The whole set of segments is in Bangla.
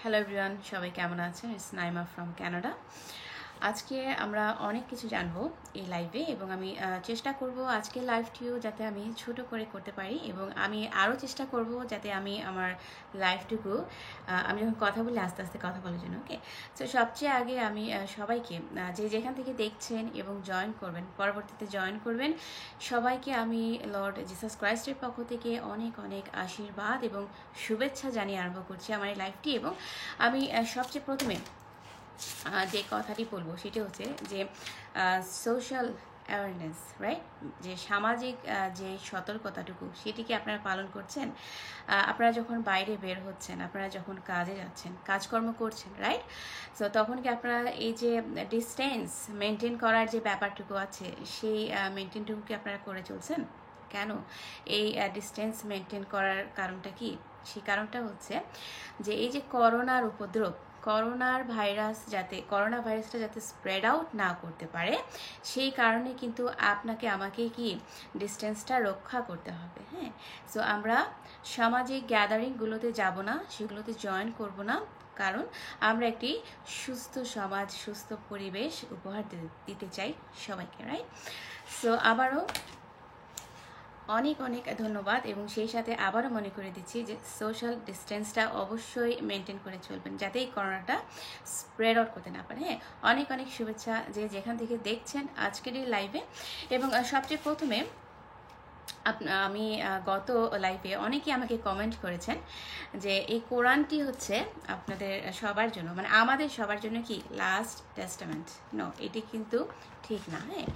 হ্যালো এভরিওয়ান, সবাই কেমন আছেন? It's Naima from Canada. আজকে আমরা অনেক কিছু জানবো এই লাইভে, এবং আমি চেষ্টা করব আজকে লাইভটিও যাতে আমি ছোট করে করতে পারি, এবং আমি আরও চেষ্টা করব যাতে আমি আমার লাইভটুকু আমি যখন কথা বলি আস্তে আস্তে কথা বলার জন্য। ওকে, সো সবচেয়ে আগে আমি সবাইকে যে যেখান থেকে দেখছেন এবং জয়েন করবেন, পরবর্তীতে জয়েন করবেন, সবাইকে আমি লর্ড জিসাস ক্রাইস্টের পক্ষ থেকে অনেক অনেক আশীর্বাদ এবং শুভেচ্ছা জানিয়ে আরম্ভ করছি আমার এই লাইভটি। এবং আমি সবচেয়ে প্রথমে যে কথাটি বলবো সেটি হচ্ছে যে সোশ্যাল অ্যাওয়ারনেস, রাইট? যে সামাজিক যে সতর্কতাটুকু সেটিকে আপনারা পালন করছেন। আপনারা যখন বাইরে বের হচ্ছেন, আপনারা যখন কাজে যাচ্ছেন, কাজকর্ম করছেন, রাইট? সো তখন কি আপনারা এই যে ডিস্টেন্স মেনটেন করার যে ব্যাপারটুকু আছে সেই মেনটেনটুকু কি আপনারা করে চলছেন? কেন এই ডিস্টেন্স মেনটেন করার কারণটা কি? সেই কারণটা হচ্ছে যে এই যে করোনার উপদ্রব, করোনা ভাইরাসটা যাতে স্প্রেড আউট না করতে পারে, সেই কারণে কিন্তু আপনাকে আমাকে কি ডিস্টেন্সটা রক্ষা করতে হবে। হ্যাঁ, সো আমরা সামাজিক গ্যাদারিংগুলোতে যাব না, সেগুলোতে জয়েন করব না, কারণ আমরা একটি সুস্থ সমাজ, সুস্থ পরিবেশ উপহার দিতে চাই সবাইকে, রাইট? সো আবারও অনেক অনেক ধন্যবাদ, এবং সেই সাথে আবারও মনে করে দিচ্ছি যে সোশ্যাল ডিস্টেন্সটা অবশ্যই মেনটেন করে চলবেন যাতে এই করোনাটা স্প্রেড আউট করতে না পারে। হ্যাঁ, অনেক অনেক শুভেচ্ছা যে যেখান থেকে দেখছেন আজকের এই লাইভে। এবং সবচেয়ে প্রথমে আমি গত লাইভে অনেকেই আমাকে কমেন্ট করেছেন যে এই কোরআনটি হচ্ছে আপনাদের সবার জন্য, মানে আমাদের সবার জন্য কি লাস্ট টেস্টামেন্ট। নো, এটি কিন্তু ঠিক না। হ্যাঁ,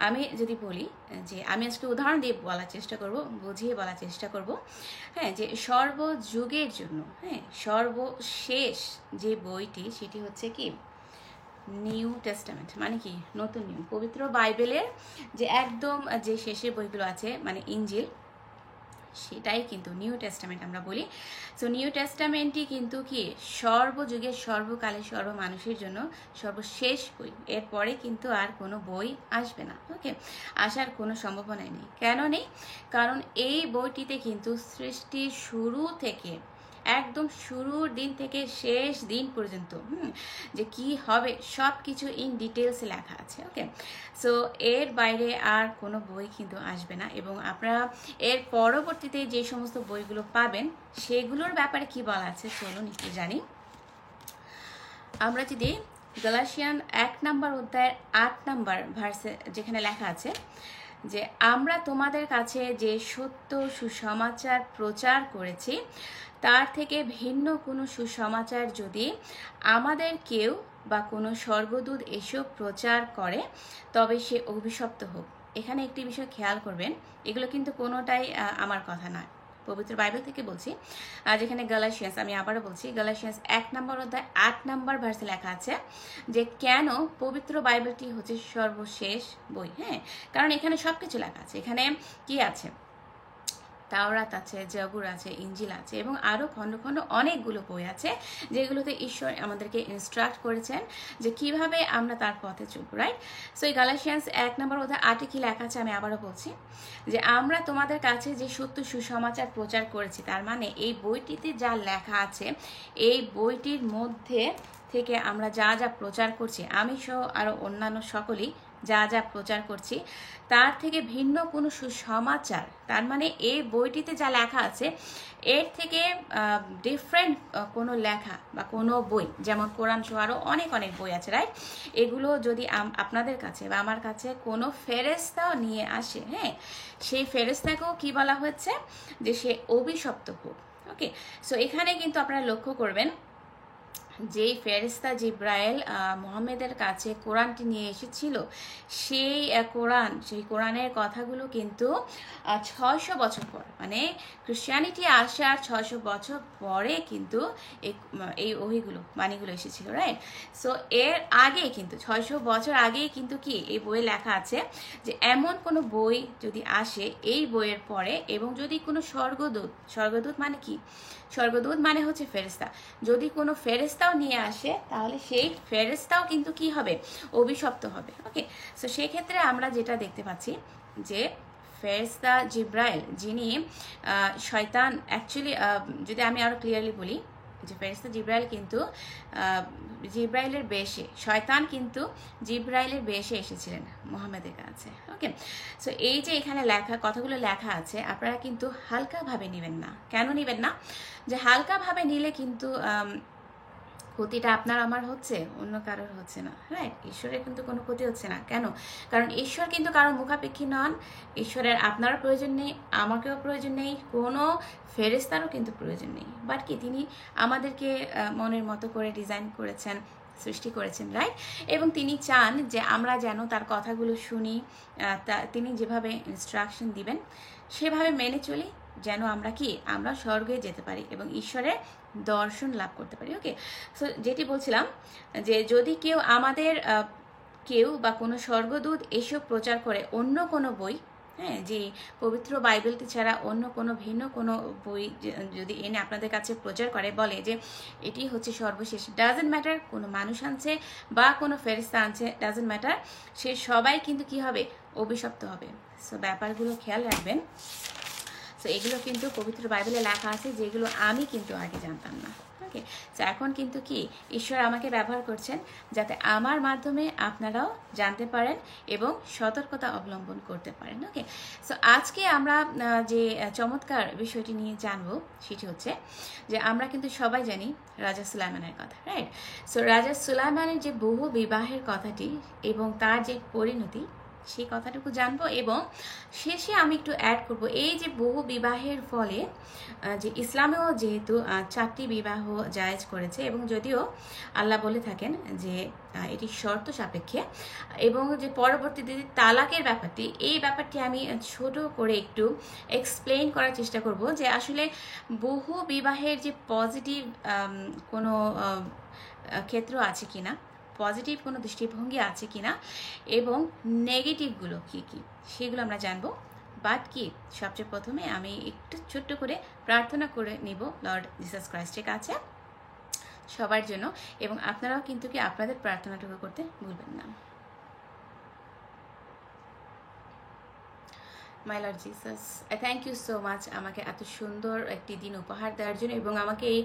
আমি যদি বলি যে আমি আজকে উদাহরণ দিয়ে বলার চেষ্টা করব, বুঝিয়ে বলার চেষ্টা করব। হ্যাঁ, যে সর্বযুগের জন্য, হ্যাঁ, সর্বশেষ যে বইটি সেটি হচ্ছে কি নিউ টেস্টামেন্ট, মানে কি নতুন নিয়ম, পবিত্র বাইবেলের যে একদম যে শেষের বইগুলো আছে, মানে ইঞ্জিল, সেটাই কিন্তু নিউ টেস্টামেন্ট আমরা বলি। সো নিউ টেস্টামেন্টই কিন্তু কি সর্বযুগের, সর্বকালে, সর্ব মানুষের জন্য সর্বশেষ বই। এরপরে কিন্তু আর কোনো বই আসবে না। ওকে, আসার কোনো সম্ভাবনাই নেই। কেন নেই? কারণ এই বইটিতে কিন্তু সৃষ্টির শুরু থেকে, একদম শুরুর দিন থেকে শেষ দিন পর্যন্ত যে কি হবে সব কিছু ইন ডিটেলসে লেখা আছে। ওকে, সো এর বাইরে আর কোনো বই কিন্তু আসবে না। এবং আপনারা এর পরবর্তীতে যে সমস্ত বইগুলো পাবেন সেগুলোর ব্যাপারে কি বলা আছে চলুন একটু জানি। আমরা যদি গালাশিয়ান 1 নম্বর অধ্যায়ের 8 নম্বর ভার্সে যেখানে লেখা আছে যে আমরা তোমাদের কাছে যে সত্য সুসমাচার প্রচার করেছি তার থেকে ভিন্ন কোনো সুসমাচার যদি আমাদের কেউ বা কোনো স্বর্গদূত এসব প্রচার করে তবে সে অভিশপ্ত হোক। এখানে একটি বিষয় খেয়াল করবেন, এগুলো কিন্তু কোনোটাই আমার কথা নয়, পবিত্র বাইবেল থেকে বলছি। যেখানে গালাশিয়ান্স, আমি আবারও বলছি, গালাশিয়ান্স 1 নম্বর অধ্যায় 8 নম্বর ভার্সে লেখা আছে যে কেন পবিত্র বাইবেলটি হচ্ছে সর্বশেষ বই। হ্যাঁ, কারণ এখানে সব কিছু লেখা আছে। এখানে কি আছে? তাওরাত আছে, জাবুর আছে, ইঞ্জিল আছে, এবং আরও খণ্ড খণ্ড অনেকগুলো বই আছে যেগুলোতে ঈশ্বর আমাদেরকে ইনস্ট্রাক্ট করেছেন যে কিভাবে আমরা তার পথে চলবো, রাইট? সো এই গালাশিয়ান্স 1 নম্বর অধ্যায় 8-এ কি লেখা আছে আমি আবারও বলছি যে আমরা তোমাদের কাছে যে সত্য সুসমাচার প্রচার করেছি, তার মানে এই বইটিতে যা লেখা আছে, এই বইটির মধ্যে থেকে আমরা যা যা প্রচার করছি, আমি সহ আরও অন্যান্য সকলেই যা যা প্রচার করছি, তার থেকে ভিন্ন কোনো সুসমাচার, তার মানে এই বইটিতে যা লেখা আছে এর থেকে ডিফারেন্ট কোনো লেখা বা কোনো বই, যেমন কোরআন সহ আরও অনেক অনেক বই আছে, রাইট? এগুলো যদি আপনাদের কাছে বা আমার কাছে কোনো ফেরেশতাও নিয়ে আসে, হ্যাঁ, সেই ফেরেশতাকেও কি বলা হচ্ছে যে সে অভিশপ্ত হোক। ওকে, সো এখানে কিন্তু আপনারা লক্ষ্য করবেন যেই ফেরেশতা জিব্রাইল মুহাম্মদের কাছে কোরআনটি নিয়ে এসেছিল, সেই কোরআনের কথাগুলো কিন্তু 600 বছর পর, মানে ক্রিশ্চিয়ানিটি আসার 600 বছর পরে কিন্তু এই বাণীগুলো এসেছিল, রাইট? সো এর আগে কিন্তু 600 বছর আগেই কিন্তু কি এই বইয়ে লেখা আছে যে এমন কোনো বই যদি আসে এই বইয়ের পরে, এবং যদি কোনো স্বর্গদূত মানে কি? স্বর্গদূত মানে হচ্ছে ফেরেশতা, যদি কোনো ফেরেশতাও নিয়ে আসে তাহলে সেই ফেরেশতাও কিন্তু কি হবে? অভিশপ্ত হবে। ওকে, সো সেই ক্ষেত্রে আমরা যেটা দেখতে পাচ্ছি যে ফেরেশতা জিব্রাইল, যিনি শয়তান, অ্যাকচুয়ালি যদি আমি আরো ক্লিয়ারলি বলি যে ফেরেশতা জিব্রাইল কিন্তু জিব্রাইলের বেশে, শয়তান কিন্তু জিব্রাইলের বেশে এসেছিলেন মুহাম্মদের কাছে। ওকে, সো এই যে এখানে লেখা কথাগুলো লেখা আছে, আপনারা কিন্তু হালকাভাবে নেবেন না। কেন নেবেন না? যে হালকাভাবে নিলে কিন্তু ক্ষতিটা আপনার আমার হচ্ছে, অন্য কারোর হচ্ছে না, রাইট? ঈশ্বরের কিন্তু কোনো ক্ষতি হচ্ছে না। কেন? কারণ ঈশ্বর কিন্তু কারোর মুখাপেক্ষী নন। ঈশ্বরের আপনারও প্রয়োজন নেই, আমাকেও প্রয়োজন নেই, কোনো ফেরেশতারও কিন্তু প্রয়োজন নেই। বাট কি, তিনি আমাদেরকে মনের মতো করে ডিজাইন করেছেন, সৃষ্টি করেছেন, রাইট? এবং তিনি চান যে আমরা যেন তার কথাগুলো শুনি, তিনি যেভাবে ইনস্ট্রাকশন দিবেন সেভাবে মেনে চলি, যেন আমরা কি, আমরা স্বর্গে যেতে পারি এবং ঈশ্বরের দর্শন লাভ করতে পারি। ওকে, সো যেটি বলছিলাম যে যদি কেউ আমাদের কেউ বা কোনো স্বর্গদূত এসব প্রচার করে অন্য কোনো বই, হ্যাঁ, যে পবিত্র বাইবেলটি ছাড়া অন্য কোনো ভিন্ন কোনো বই যদি এনে আপনাদের কাছে প্রচার করে, বলে যে এটি হচ্ছে সর্বশেষ, ডাজেন্ট ম্যাটার কোনো মানুষ আনছে বা কোনো ফেরেশতা আনছে, ডাজেন্ট ম্যাটার, সে সবাই কিন্তু কি হবে, অভিশপ্ত হবে। সো ব্যাপারগুলো খেয়াল রাখবেন। সো এগুলো কিন্তু পবিত্র বাইবেলে লেখা আছে, যেগুলো আমি কিন্তু আগে জানতাম না। ওকে, সো এখন কিন্তু কি, ঈশ্বর আমাকে ব্যবহার করছেন যাতে আমার মাধ্যমে আপনারাও জানতে পারেন এবং সতর্কতা অবলম্বন করতে পারেন। ওকে, সো আজকে আমরা যে চমৎকার বিষয়টি নিয়ে জানবো সেটি হচ্ছে যে আমরা কিন্তু সবাই জানি রাজা সুলাইমানের কথা, রাইট? সো রাজা সুলাইমানের যে বহু বিবাহের কথাটি এবং তার যে পরিণতি, সেই কথাটুকু জানবো এবং শেষে আমি একটু অ্যাড করব এই যে বহু বিবাহের ফলে যে ইসলামেও যেহেতু 4টি বিবাহ জায়েজ করেছে, এবং যদিও আল্লাহ বলে থাকেন যে এটি শর্ত সাপেক্ষে, এবং যে পরবর্তীতে তালাকের ব্যাপারটি, এই ব্যাপারটি আমি ছোট করে একটু এক্সপ্লেইন করার চেষ্টা করব যে আসলে বহু বিবাহের যে পজিটিভ কোনো ক্ষেত্র আছে কিনা, পজিটিভ কোনো দৃষ্টিভঙ্গি আছে কিনা, এবং নেগেটিভগুলো কী কী, সেগুলো আমরা জানবো। বাট কি, সবচেয়ে প্রথমে আমি একটু ছোট্ট করে প্রার্থনা করে নিব লর্ড জিসাস ক্রাইস্টের কাছে সবার জন্য, এবং আপনারাও কিন্তু কি আপনাদের প্রার্থনাটুকু করতে ভুলবেন না। My lord Jesus, thank you so much আমাকে এত সুন্দর একটি দিন উপহার দেওয়ার জন্য, এবং আমাকে এই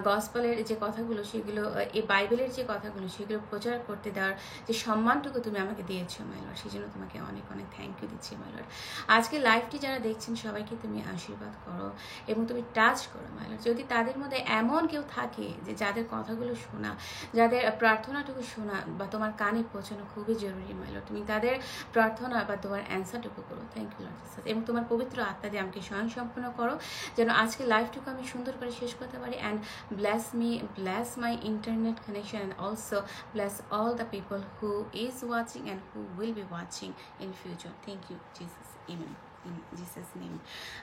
গসপেলের যে কথাগুলো সেগুলো, এই বাইবেলের যে কথাগুলো সেগুলো প্রচার করতে দেওয়ার যে সম্মানটুকু তুমি আমাকে দিয়েছো মাই লর্ড, সেই জন্য তোমাকে অনেক অনেক থ্যাংক ইউ দিচ্ছি মাই লর্ড। আজকে লাইভটি যারা দেখছেন সবাইকে তুমি আশীর্বাদ করো এবং তুমি টাচ করো মাই লর্ড। যদি তাদের মধ্যে এমন কেউ থাকে যে যাদের কথাগুলো শোনা, যাদের প্রার্থনাটুকু শোনা বা তোমার কানে পৌঁছানো খুবই জরুরি মাই লর্ড, তুমি তাদের প্রার্থনা বা তোমার অ্যান্সারটুকু করো। থ্যাংক ইউ লর্ড, এবং তোমার পবিত্র আত্মা দিয়ে আমাকে স্বয়ং সম্পূর্ণ করো যেন আজকে লাইভটুকু আমি সুন্দর করে শেষ করতে পারি। And bless me, bless my internet connection, and also bless all the people who is watching and who will be watching in future. Thank you Jesus, amen, in Jesus name.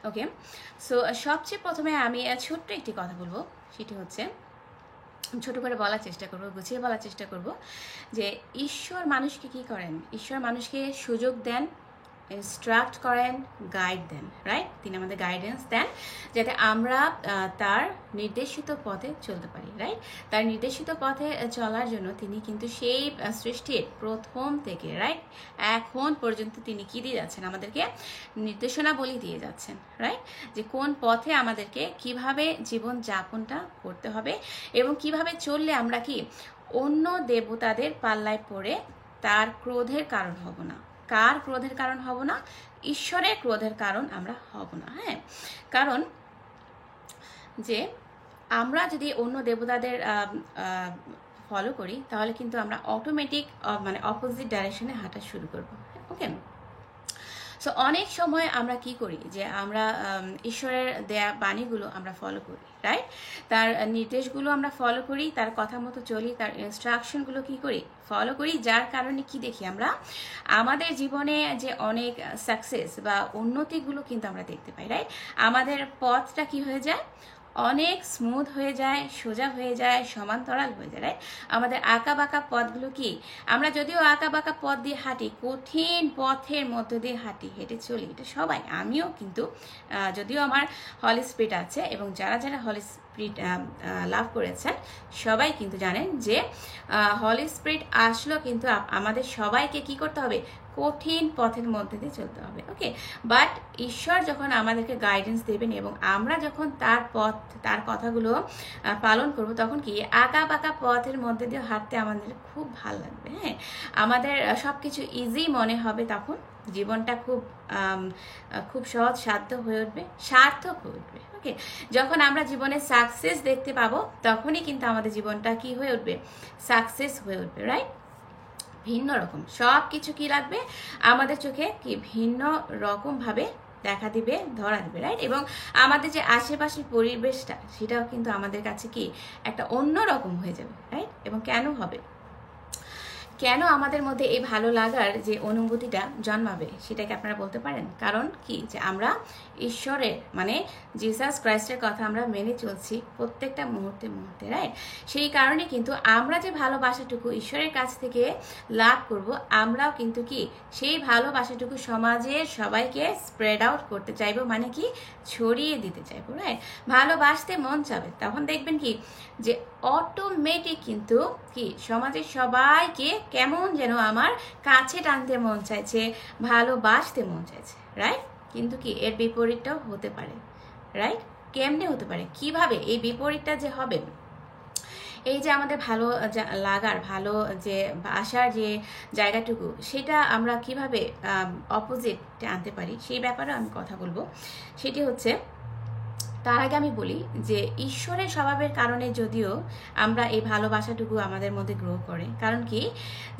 Okay, so সবচেয়ে প্রথমে আমি ছোট্ট একটি কথা বলবো, সেটি হচ্ছে ছোট করে বলার চেষ্টা করব, গুছিয়ে বলার চেষ্টা করব যে ঈশ্বর মানুষকে কি করেন, ঈশ্বর মানুষকে সুযোগ দেন, ইনস্ট্রাক্ট করেন, গাইড দেন, রাইট? তিনি আমাদের গাইডেন্স দেন যাতে আমরা তার নির্দেশিত পথে চলতে পারি, রাইট? তার নির্দেশিত পথে চলার জন্য তিনি কিন্তু সেই সৃষ্টির প্রথম থেকে রাইট এখন পর্যন্ত তিনি কি দিয়ে যাচ্ছেন, আমাদেরকে নির্দেশনাবলী দিয়ে যাচ্ছেন, রাইট? যে কোন পথে আমাদেরকে কিভাবে জীবন যাপনটা করতে হবে এবং কিভাবে চললে আমরা কি অন্য দেবতাদের পাল্লায় পড়ে তার ক্রোধের কারণ হব না। কার ক্রোধের কারণ হব না? ঈশ্বরের ক্রোধের কারণ আমরা হব না। হ্যাঁ, কারণ যে আমরা যদি অন্য দেবতাদের ফলো করি তাহলে কিন্তু আমরা অটোমেটিক মানে অপোজিট ডাইরেকশনে হাঁটা শুরু করব। ওকে, সো অনেক সময় আমরা কি করি যে আমরা ঈশ্বরের দেয়া বাণীগুলো আমরা ফলো করি, রাইট? তার নির্দেশগুলো আমরা ফলো করি, তার কথা মতো চলি, তার ইনস্ট্রাকশনগুলো কি করি, ফলো করি, যার কারণে কি দেখি আমরা আমাদের জীবনে যে অনেক সাকসেস বা উন্নতিগুলো কিন্তু আমরা দেখতে পাই, রাইট? আমাদের পথটা কি হয়ে যায়, অনেক স্মুথ হয়ে যায়, সোজা হয়ে যায়, সমান্তরাল হয়ে যায়, রাইট? আমাদের আঁকা বাঁকা পথগুলো কি, আমরা যদিও আঁকা বাঁকা পথ দিয়ে হাঁটি, কঠিন পথের মধ্য দিয়ে হেঁটে চলি, এটা সবাই, আমিও কিন্তু যদিও আমার হলি স্পিরিট আছে এবং যারা যারা হলি স্পিরিট লাভ করেছেন সবাই কিন্তু জানেন যে হলি স্পিরিট আসলেও কিন্তু আমাদের সবাইকে কি করতে হবে, কঠিন পথের মধ্যে দিয়ে চলতে হবে। ওকে, বাট ঈশ্বর যখন আমাদেরকে গাইডেন্স দেবেন এবং আমরা যখন তার পথ, তার কথাগুলো পালন করব, তখন কি আঁকা বাঁকা পথের মধ্যে দিয়ে হাঁটতে আমাদের খুব ভালো লাগবে। হ্যাঁ, আমাদের সব কিছু ইজি মনে হবে, তখন জীবনটা খুব সহজ সাধ্য হয়ে উঠবে, সার্থক হয়ে উঠবে। ওকে, যখন আমরা জীবনে সাকসেস দেখতে পাবো, তখনই কিন্তু আমাদের জীবনটা কি হয়ে উঠবে, সাকসেস হয়ে উঠবে। রাইট, ভিন্ন রকম সব কিছু কি লাগবে আমাদের চোখে, কি ভিন্ন রকম ভাবে দেখা দিবে, ধরা দিবে। রাইট, এবং আমাদের যে আশেপাশের পরিবেশটা, সেটাও কিন্তু আমাদের কাছে কি একটা অন্য রকম হয়ে যাবে। রাইট, এবং কেন হবে, কেন আমাদের মধ্যে এই ভালো লাগার যে অনুভূতিটা জন্মাবে, সেটাকে আপনারা বলতে পারেন? কারণ কি, যে আমরা ঈশ্বরের মানে জিসাস ক্রাইস্টের কথা আমরা মেনে চলছি প্রত্যেকটা মুহূর্তে মুহূর্তে। রাইট, সেই কারণে কিন্তু আমরা যে ভালোবাসাটুকু ঈশ্বরের কাছ থেকে লাভ করব, আমরাও কিন্তু কি সেই ভালোবাসাটুকু সমাজের সবাইকে স্প্রেড আউট করতে চাইবো, মানে কি ছড়িয়ে দিতে চাইবো। রাইট, ভালোবাসতে মন চাবে, তখন দেখবেন কি যে অটোমেটিক কিন্তু কি সমাজের সবাইকে কেমন যেন আমার কাছে টানতে মন চাইছে, ভালোবাসতে মন চাইছে। রাইট, কিন্তু কি এর বিপরীতটাও হতে পারে। রাইট, কেমনে হতে পারে, কিভাবে এই বিপরীতটা যে হবে, এই যে আমাদের ভালো লাগার, ভালো যে আসার যে জায়গাটুকু, সেটা আমরা কিভাবে অপোজিটে আনতে পারি, সেই ব্যাপারে আমি কথা বলবো। সেটি হচ্ছে, তার আগে আমি বলি যে ঈশ্বরের স্বভাবের কারণে যদিও আমরা এই ভালোবাসাটুকু আমাদের মধ্যে গ্রো করে, কারণ কি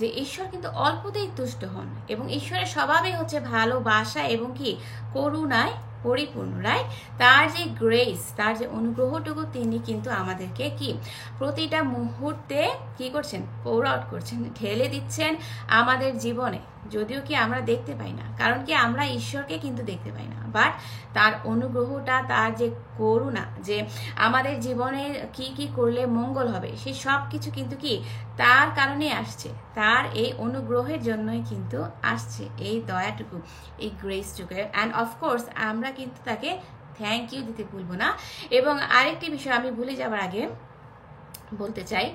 যে ঈশ্বর কিন্তু অল্পতেই তুষ্ট হন, এবং ঈশ্বরের স্বভাবই হচ্ছে ভালোবাসা এবং কি করুণায় পরিপূর্ণ। রাইট, তার যে গ্রেস, তার যে অনুগ্রহটুকু তিনি কিন্তু আমাদেরকে কি প্রতিটা মুহূর্তে কি করছেন, পোর আউট করছেন, ঢেলে দিচ্ছেন আমাদের জীবনে। যদিও কি আমরা দেখতে পাই না, কারণ কি আমরা ঈশ্বরকে কিন্তু দেখতে পাই না, বাট তার অনুগ্রহটা, তার যে করুণা, যে আমাদের জীবনে কি কি করলে মঙ্গল হবে, সেই সব কিছু কিন্তু কি তার কারণে আসছে, তার এই অনুগ্রহের জন্যই কিন্তু আসছে এই দয়াটুকু, এই গ্রেসটুকু। অ্যান্ড অফকোর্স আমরা কিন্তু তাকে থ্যাংক ইউ দিতে ভুলবো না। এবং আরেকটি বিষয় আমি ভুলে যাবার আগে বলতে চাই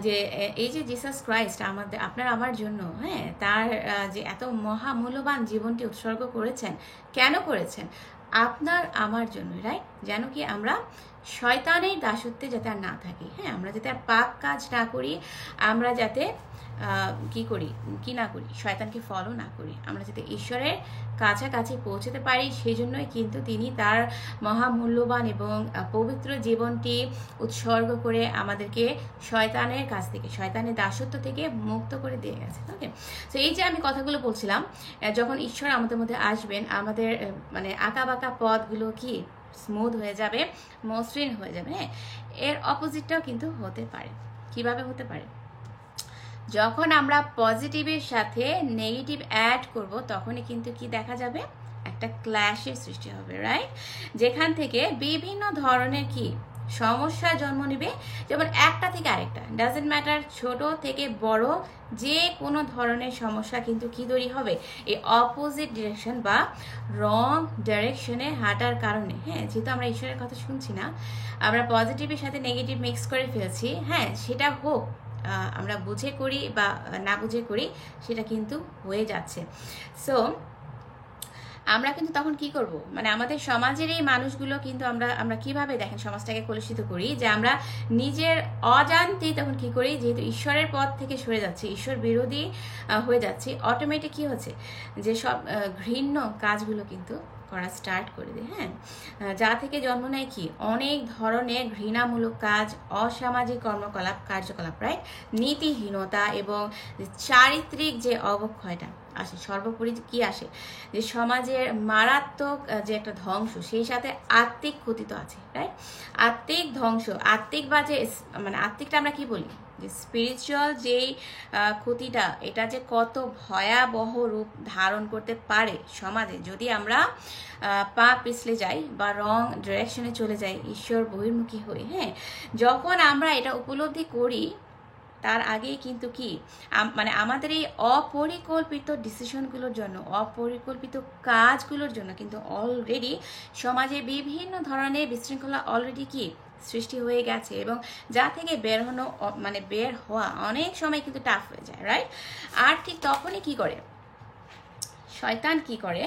যে এই যে জিসাস ক্রাইস্ট আমাদের, আপনার আমার জন্য, হ্যাঁ, তার যে এত মহামূল্যবান জীবনটি উৎসর্গ করেছেন, কেন করেছেন? আপনার আমার জন্য। রাইট, যেন কি আমরা শয়তানের দাসত্বে যাতে আর না থাকি। হ্যাঁ, আমরা যাতে আর পাপ কাজ না করি, আমরা যাতে কি না করি, শয়তানকে ফলো না করি, আমরা যাতে ঈশ্বরের কাছাকাছি পৌঁছতে পারি, সেই জন্যই কিন্তু তিনি তার মহামূল্যবান এবং পবিত্র জীবনটি উৎসর্গ করে আমাদেরকে শয়তানের কাছ থেকে, শয়তানের দাসত্ব থেকে মুক্ত করে দিয়ে গেছে। ওকে, তো এই যে আমি কথাগুলো বলছিলাম, যখন ঈশ্বর আমাদের মধ্যে আসবেন, আমাদের মানে আঁকা বাঁকা পথগুলো কি স্মুথ হয়ে যাবে, মসৃণ হয়ে যাবে। হ্যাঁ, এর অপোজিটটাও কিন্তু হতে পারে। কিভাবে হতে পারে? যখন আমরা পজিটিভের সাথে নেগেটিভ অ্যাড করব, তখনই কিন্তু কি দেখা যাবে, একটা ক্ল্যাশের সৃষ্টি হবে। রাইট, যেখান থেকে বিভিন্ন ধরনের কি সমস্যা জন্ম নেবে, যেমন একটা থেকে আরেকটা, ডাজেন্ট ম্যাটার, ছোট থেকে বড় যে কোনো ধরনের সমস্যা কিন্তু কি তৈরি হবে, এই অপোজিট ডিরেকশন বা রং ডিরেকশনে হাঁটার কারণে। হ্যাঁ, যেহেতু আমরা ঈশ্বরের কথা শুনছি না, আমরা পজিটিভের সাথে নেগেটিভ মিক্স করে ফেলছি। হ্যাঁ, সেটা হোক আমরা বুঝে করি বা না বুঝে করি, সেটা কিন্তু হয়ে যাচ্ছে। সো আমরা কিন্তু তখন কি করব, মানে আমাদের সমাজের এই মানুষগুলো কিন্তু আমরা কিভাবে দেখেন সমাজটাকে কলুষিত করি, যে আমরা নিজের অজান্তেই তখন কি করি, যেহেতু ঈশ্বরের পথ থেকে সরে যাচ্ছি, ঈশ্বর বিরোধী হয়ে যাচ্ছি, অটোমেটিক কি হচ্ছে, যে সব ঘৃণ্য কাজগুলো কিন্তু করা স্টার্ট করে দেয়। হ্যাঁ, যা থেকে জন্ম নেয় কি অনেক ধরনের ঘৃণামূলক কাজ, অসামাজিক কার্যকলাপ, রাইট, নীতিহীনতা এবং চারিত্রিক যে অবক্ষয়টা আসে, সর্বোপরি কি আসে, যে সমাজের মারাত্মক যে একটা ধ্বংস, সেই সাথে আত্মিক ক্ষতি তো আছে। রাইট, আত্মিক ধ্বংস, আত্মিক বা যে মানে আত্মিকটা আমরা কি বলি, যে স্পিরিচুয়াল যেই ক্ষতিটা, এটা যে কত ভয়াবহ রূপ ধারণ করতে পারে সমাজে, যদি আমরা পা পিছলে যাই বা রং ডিরেকশনে চলে যাই, ঈশ্বর বহির্মুখী হই। হ্যাঁ, যখন আমরা এটা উপলব্ধি করি, তার আগেই কিন্তু কি মানে আমাদের এই অপরিকল্পিত ডিসিশনগুলোর জন্য, অপরিকল্পিত কাজগুলোর জন্য কিন্তু অলরেডি সমাজে বিভিন্ন ধরনের বিশৃঙ্খলা অলরেডি কি সৃষ্টি হয়ে গেছে, এবং যা থেকে বের হওয়া অনেক সময় কিন্তু টাফ হয়ে যায়। রাইট, আর ঠিক তখনই কি করে, শয়তান কি করে,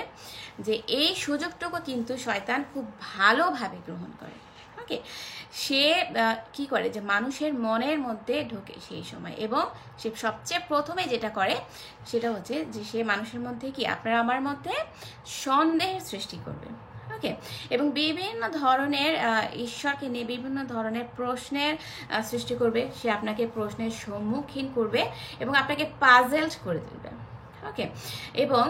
যে এই সুযোগটুকু কিন্তু শয়তান খুব ভালোভাবে গ্রহণ করে। ওকে, সে কি করে, যে মানুষের মনের মধ্যে ঢোকে সেই সময়, এবং সে সবচেয়ে প্রথমে যেটা করে সেটা হচ্ছে যে সে মানুষের মধ্যে কি, আপনার আমার মধ্যে সন্দেহের সৃষ্টি করবে। ওকে, এবং বিভিন্ন ধরনের ঈশ্বরকে নিয়ে বিভিন্ন ধরনের প্রশ্নের সৃষ্টি করবে। সে আপনাকে প্রশ্নের সম্মুখীন করবে এবং আপনাকে পাজেলড করে তুলবে। ওকে, এবং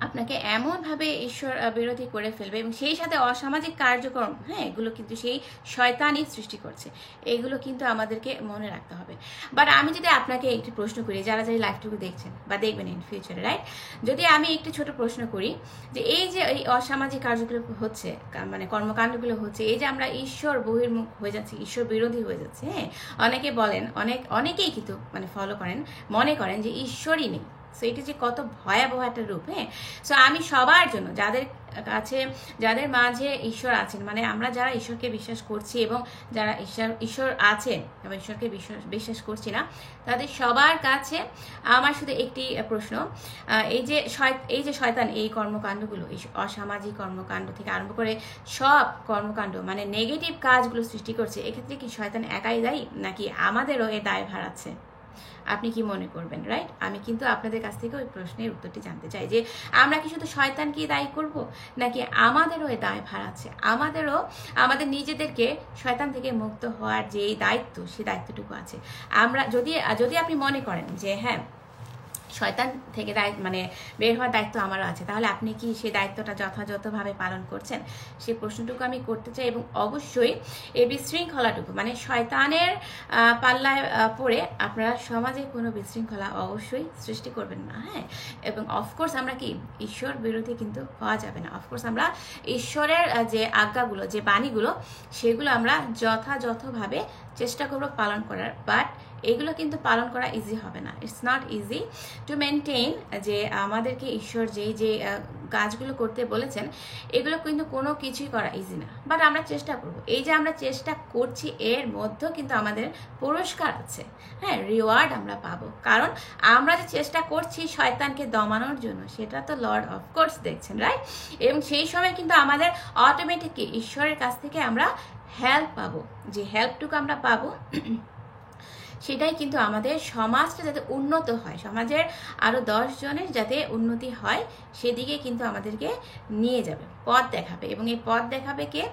আপনাকে এমনভাবে ঈশ্বর বিরোধী করে ফেলবে, এবং সেই সাথে অসামাজিক কার্যক্রম, হ্যাঁ, এগুলো কিন্তু সেই শয়তানই সৃষ্টি করছে। এগুলো কিন্তু আমাদেরকে মনে রাখতে হবে। বাট আমি যদি আপনাকে একটি প্রশ্ন করি, যারা যারা লাইভটুকু দেখছেন বা দেখবেন ইন ফিউচারে, রাইট, যদি আমি একটি ছোট প্রশ্ন করি যে এই যে এই অসামাজিক কার্যগুলো হচ্ছে, মানে কর্মকাণ্ডগুলো হচ্ছে, এই যে আমরা ঈশ্বর বহির্মুখ হয়ে যাচ্ছি, ঈশ্বর বিরোধী হয়ে যাচ্ছে, হ্যাঁ, অনেকে বলেন, অনেকেই কিন্তু মানে ফলো করেন, মনে করেন যে ঈশ্বরই নেই। সো এটি যে কত ভয়াবহ একটা রূপ। হ্যাঁ, সো আমি সবার জন্য, যাদের কাছে, যাদের মাঝে ঈশ্বর আছেন, মানে আমরা যারা ঈশ্বরকে বিশ্বাস করছি এবং যারা ঈশ্বর আছেন এবং ঈশ্বরকে বিশ্বাস করছি না, তাদের সবার কাছে আমার শুধু একটি প্রশ্ন, এই যে শয়তান এই কর্মকাণ্ডগুলো, এই অসামাজিক কর্মকাণ্ড থেকে আরম্ভ করে সব কর্মকাণ্ড, মানে নেগেটিভ কাজগুলো সৃষ্টি করছে, এক্ষেত্রে কি শয়তান একাই দায়ী, নাকি আমাদেরও এর দায়ভার আছে? আপনি কি মনে করবেন, রাইট? আমি কিন্তু আপনাদের কাছ থেকে ওই প্রশ্নের উত্তরটি জানতে চাই, যে আমরা কি শুধু শয়তানকে দায়ী করব, নাকি আমাদেরও এই দায়ভার আছে, আমাদেরও আমাদের নিজেদেরকে শয়তান থেকে মুক্ত হওয়ার যে দায়িত্ব, সেই দায়িত্বটুকু আছে। আমরা যদি আপনি মনে করেন যে হ্যাঁ, শয়তান থেকে মানে বের হওয়ার দায়িত্ব আমারও আছে, তাহলে আপনি কি সেই দায়িত্বটা যথাযথভাবে পালন করছেন? সেই প্রশ্নটুকু আমি করতে চাই। এবং অবশ্যই এই বিশৃঙ্খলাটুকু, মানে শয়তানের পাল্লায় পড়ে আপনারা সমাজে কোনো বিশৃঙ্খলা অবশ্যই সৃষ্টি করবেন না। হ্যাঁ, এবং অফকোর্স আমরা কি ঈশ্বর বিরোধী কিন্তু হওয়া যাবে না। অফকোর্স আমরা ঈশ্বরের যে আজ্ঞাগুলো, যে বাণীগুলো, সেগুলো আমরা যথাযথভাবে চেষ্টা করব পালন করার। বাট এগুলো কিন্তু পালন করা ইজি হবে না। It's not easy to maintain, যে আমাদেরকে ঈশ্বর যে কাজগুলো করতে বলেছেন, এগুলো কিন্তু কোনো কিছুই করা ইজি না। বাট আমরা চেষ্টা করব। এই যে আমরা চেষ্টা করছি, এর মধ্যেও কিন্তু আমাদের পুরস্কার আছে। হ্যাঁ, রিওয়ার্ড আমরা পাবো, কারণ আমরা যে চেষ্টা করছি শয়তানকে দমানোর জন্য, সেটা তো লর্ড অফকোর্স দেখছেন, রাইট? এবং সেই সময় কিন্তু আমাদের অটোমেটিকলি ঈশ্বরের কাছ থেকে আমরা হেল্প পাবো। যে হেল্পটুকু আমরা পাবো, সেটাই কিন্তু আমাদের সমাজটা যাতে উন্নত হয়, সমাজের আরও 10 জনের যাতে উন্নতি হয়, সেদিকে কিন্তু আমাদেরকে নিয়ে যাবে, পথ দেখাবে। এবং এই পথ দেখাবে কে?